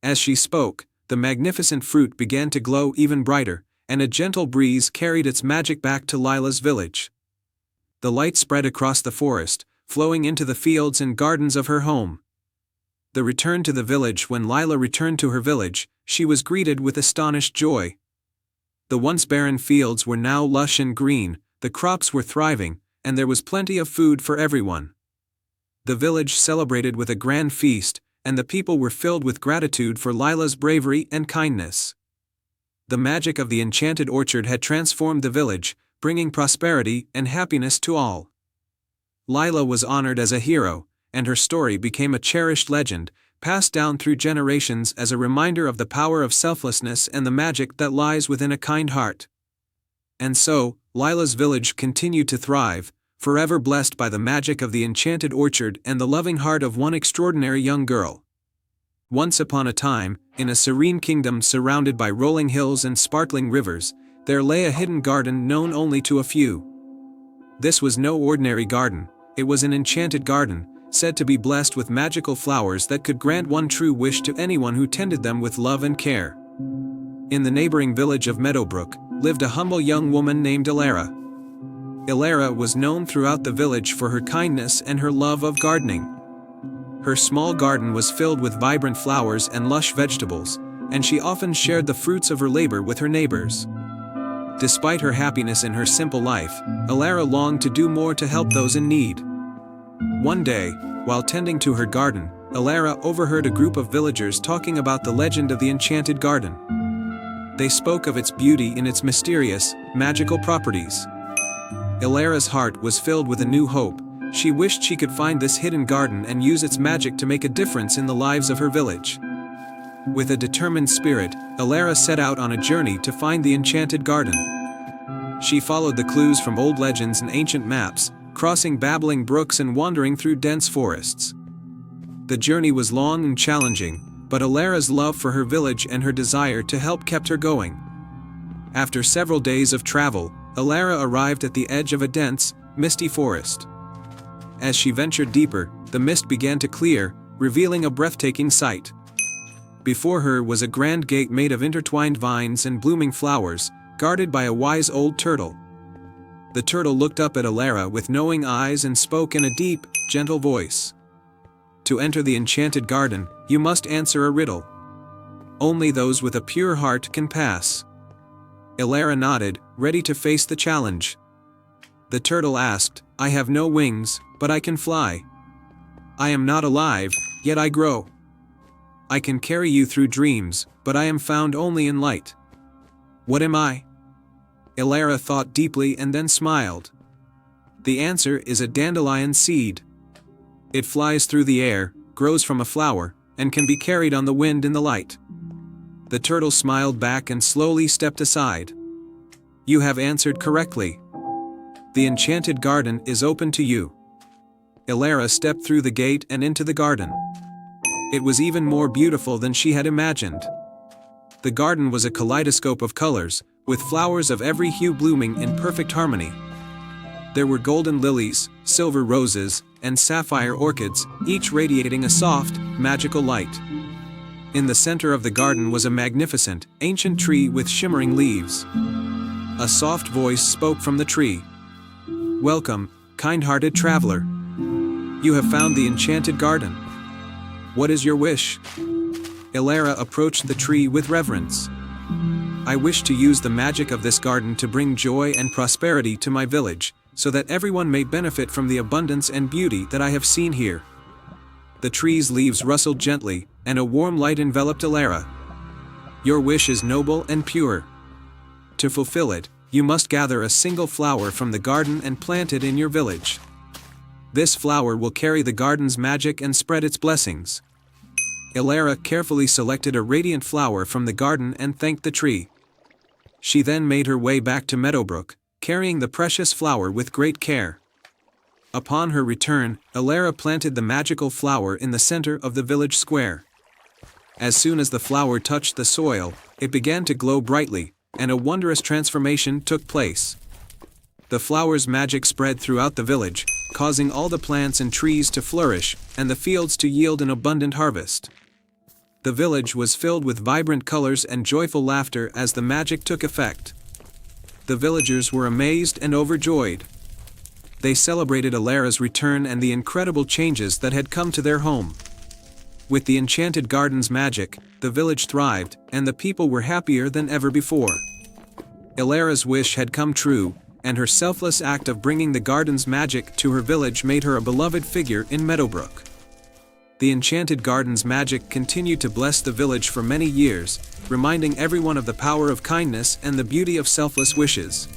As she spoke, the magnificent fruit began to glow even brighter, and a gentle breeze carried its magic back to Lila's village. The light spread across the forest, flowing into the fields and gardens of her home. The return to the village. When Lila returned to her village, she was greeted with astonished joy. The once barren fields were now lush and green, the crops were thriving, and there was plenty of food for everyone. The village celebrated with a grand feast, and the people were filled with gratitude for Lila's bravery and kindness. The magic of the enchanted orchard had transformed the village, bringing prosperity and happiness to all. Lila was honored as a hero, and her story became a cherished legend, passed down through generations as a reminder of the power of selflessness and the magic that lies within a kind heart. And so, Lila's village continued to thrive, forever blessed by the magic of the enchanted orchard and the loving heart of one extraordinary young girl. Once upon a time, in a serene kingdom surrounded by rolling hills and sparkling rivers, there lay a hidden garden known only to a few. This was no ordinary garden, it was an enchanted garden, said to be blessed with magical flowers that could grant one true wish to anyone who tended them with love and care. In the neighboring village of Meadowbrook, lived a humble young woman named Elara. Elara was known throughout the village for her kindness and her love of gardening. Her small garden was filled with vibrant flowers and lush vegetables, and she often shared the fruits of her labor with her neighbors. Despite her happiness in her simple life, Elara longed to do more to help those in need. One day, while tending to her garden, Elara overheard a group of villagers talking about the legend of the enchanted garden. They spoke of its beauty and its mysterious, magical properties. Elara's heart was filled with a new hope. She wished she could find this hidden garden and use its magic to make a difference in the lives of her village. With a determined spirit, Elara set out on a journey to find the enchanted garden. She followed the clues from old legends and ancient maps, crossing babbling brooks and wandering through dense forests. The journey was long and challenging, but Elara's love for her village and her desire to help kept her going. After several days of travel, Elara arrived at the edge of a dense, misty forest. As she ventured deeper, the mist began to clear, revealing a breathtaking sight. Before her was a grand gate made of intertwined vines and blooming flowers, guarded by a wise old turtle. The turtle looked up at Elara with knowing eyes and spoke in a deep, gentle voice. To enter the enchanted garden, you must answer a riddle. Only those with a pure heart can pass. Elara nodded, ready to face the challenge. The turtle asked, I have no wings, but I can fly. I am not alive, yet I grow. I can carry you through dreams, but I am found only in light. What am I? Elara thought deeply and then smiled. The answer is a dandelion seed. It flies through the air, grows from a flower, and can be carried on the wind in the light. The turtle smiled back and slowly stepped aside. You have answered correctly. The enchanted garden is open to you. Elara stepped through the gate and into the garden. It was even more beautiful than she had imagined. The garden was a kaleidoscope of colors, with flowers of every hue blooming in perfect harmony. There were golden lilies, silver roses, and sapphire orchids, each radiating a soft, magical light. In the center of the garden was a magnificent, ancient tree with shimmering leaves. A soft voice spoke from the tree. Welcome, kind-hearted traveler. You have found the enchanted garden. What is your wish? Elara approached the tree with reverence. I wish to use the magic of this garden to bring joy and prosperity to my village, so that everyone may benefit from the abundance and beauty that I have seen here." The tree's leaves rustled gently, and a warm light enveloped Elara. "Your wish is noble and pure. To fulfill it, you must gather a single flower from the garden and plant it in your village. This flower will carry the garden's magic and spread its blessings." Elara carefully selected a radiant flower from the garden and thanked the tree. She then made her way back to Meadowbrook, carrying the precious flower with great care. Upon her return, Elara planted the magical flower in the center of the village square. As soon as the flower touched the soil, it began to glow brightly, and a wondrous transformation took place. The flower's magic spread throughout the village, causing all the plants and trees to flourish, and the fields to yield an abundant harvest. The village was filled with vibrant colors and joyful laughter as the magic took effect. The villagers were amazed and overjoyed. They celebrated Elara's return and the incredible changes that had come to their home. With the enchanted garden's magic, the village thrived, and the people were happier than ever before. Elara's wish had come true, and her selfless act of bringing the garden's magic to her village made her a beloved figure in Meadowbrook. The enchanted garden's magic continued to bless the village for many years, reminding everyone of the power of kindness and the beauty of selfless wishes.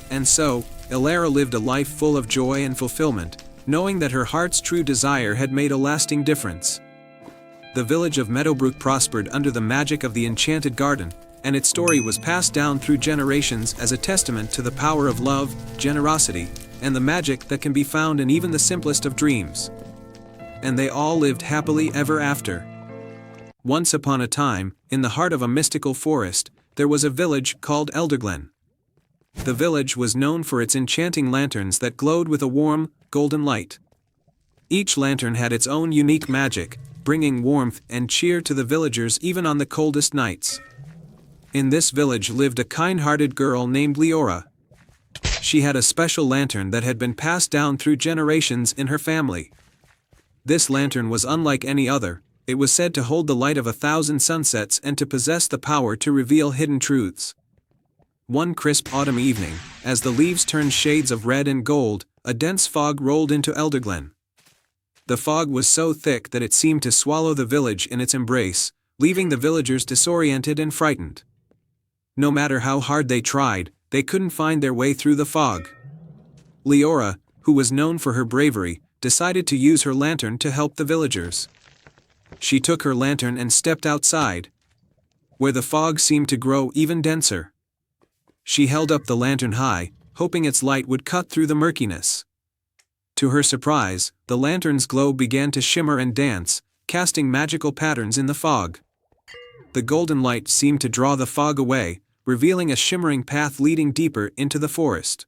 And so, Elara lived a life full of joy and fulfillment, knowing that her heart's true desire had made a lasting difference. The village of Meadowbrook prospered under the magic of the enchanted garden, and its story was passed down through generations as a testament to the power of love, generosity, and the magic that can be found in even the simplest of dreams. And they all lived happily ever after. Once upon a time, in the heart of a mystical forest, there was a village called Elderglen. The village was known for its enchanting lanterns that glowed with a warm, golden light. Each lantern had its own unique magic, bringing warmth and cheer to the villagers even on the coldest nights. In this village lived a kind-hearted girl named Leora. She had a special lantern that had been passed down through generations in her family. This lantern was unlike any other. It was said to hold the light of 1,000 sunsets and to possess the power to reveal hidden truths. One crisp autumn evening, as the leaves turned shades of red and gold, a dense fog rolled into Elderglen. The fog was so thick that it seemed to swallow the village in its embrace, leaving the villagers disoriented and frightened. No matter how hard they tried, they couldn't find their way through the fog. Leora, who was known for her bravery, decided to use her lantern to help the villagers. She took her lantern and stepped outside, where the fog seemed to grow even denser. She held up the lantern high, hoping its light would cut through the murkiness. To her surprise, the lantern's glow began to shimmer and dance, casting magical patterns in the fog. The golden light seemed to draw the fog away, revealing a shimmering path leading deeper into the forest.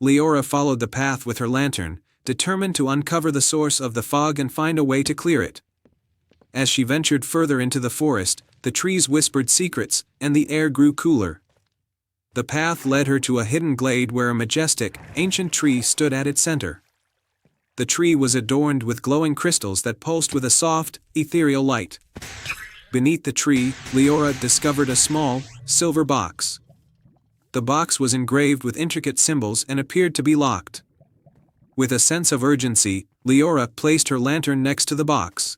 Leora followed the path with her lantern, determined to uncover the source of the fog and find a way to clear it. As she ventured further into the forest, the trees whispered secrets, and the air grew cooler. The path led her to a hidden glade where a majestic, ancient tree stood at its center. The tree was adorned with glowing crystals that pulsed with a soft, ethereal light. Beneath the tree, Leora discovered a small, silver box. The box was engraved with intricate symbols and appeared to be locked. With a sense of urgency, Leora placed her lantern next to the box.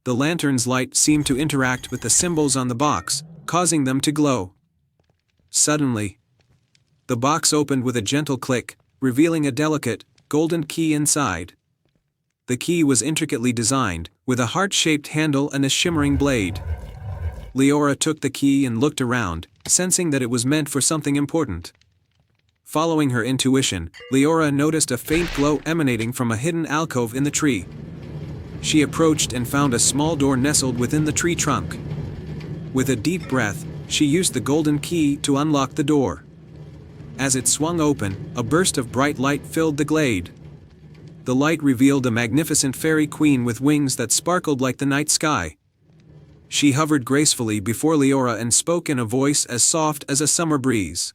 The lantern's light seemed to interact with the symbols on the box, causing them to glow. Suddenly, the box opened with a gentle click, revealing a delicate, golden key inside. The key was intricately designed, with a heart-shaped handle and a shimmering blade. Leora took the key and looked around, sensing that it was meant for something important. Following her intuition, Leora noticed a faint glow emanating from a hidden alcove in the tree. She approached and found a small door nestled within the tree trunk. With a deep breath, she used the golden key to unlock the door. As it swung open, a burst of bright light filled the glade. The light revealed a magnificent fairy queen with wings that sparkled like the night sky. She hovered gracefully before Leora and spoke in a voice as soft as a summer breeze.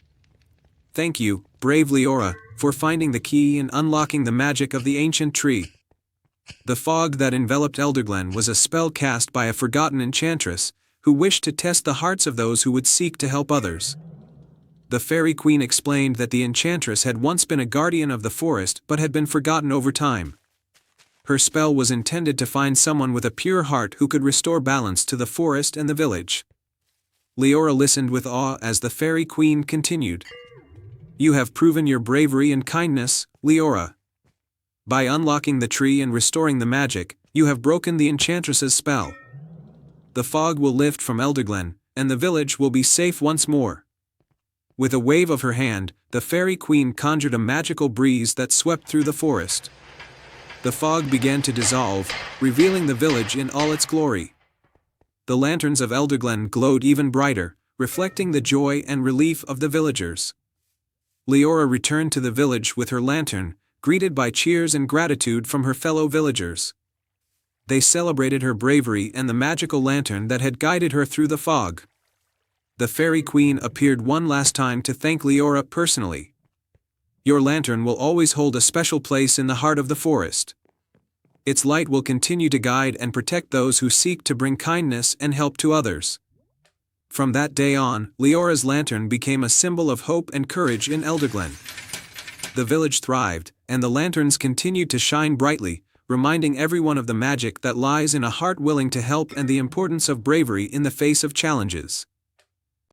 "Thank you, brave Leora, for finding the key and unlocking the magic of the ancient tree." The fog that enveloped Elderglen was a spell cast by a forgotten enchantress, who wished to test the hearts of those who would seek to help others. The Fairy Queen explained that the enchantress had once been a guardian of the forest but had been forgotten over time. Her spell was intended to find someone with a pure heart who could restore balance to the forest and the village. Leora listened with awe as the Fairy Queen continued. "You have proven your bravery and kindness, Leora. By unlocking the tree and restoring the magic, you have broken the enchantress's spell. The fog will lift from Elderglen, and the village will be safe once more." With a wave of her hand, the Fairy Queen conjured a magical breeze that swept through the forest. The fog began to dissolve, revealing the village in all its glory. The lanterns of Elderglen glowed even brighter, reflecting the joy and relief of the villagers. Leora returned to the village with her lantern, greeted by cheers and gratitude from her fellow villagers. They celebrated her bravery and the magical lantern that had guided her through the fog. The Fairy Queen appeared one last time to thank Leora personally. "Your lantern will always hold a special place in the heart of the forest. Its light will continue to guide and protect those who seek to bring kindness and help to others." From that day on, Leora's lantern became a symbol of hope and courage in Elderglen. The village thrived, and the lanterns continued to shine brightly, reminding everyone of the magic that lies in a heart willing to help and the importance of bravery in the face of challenges.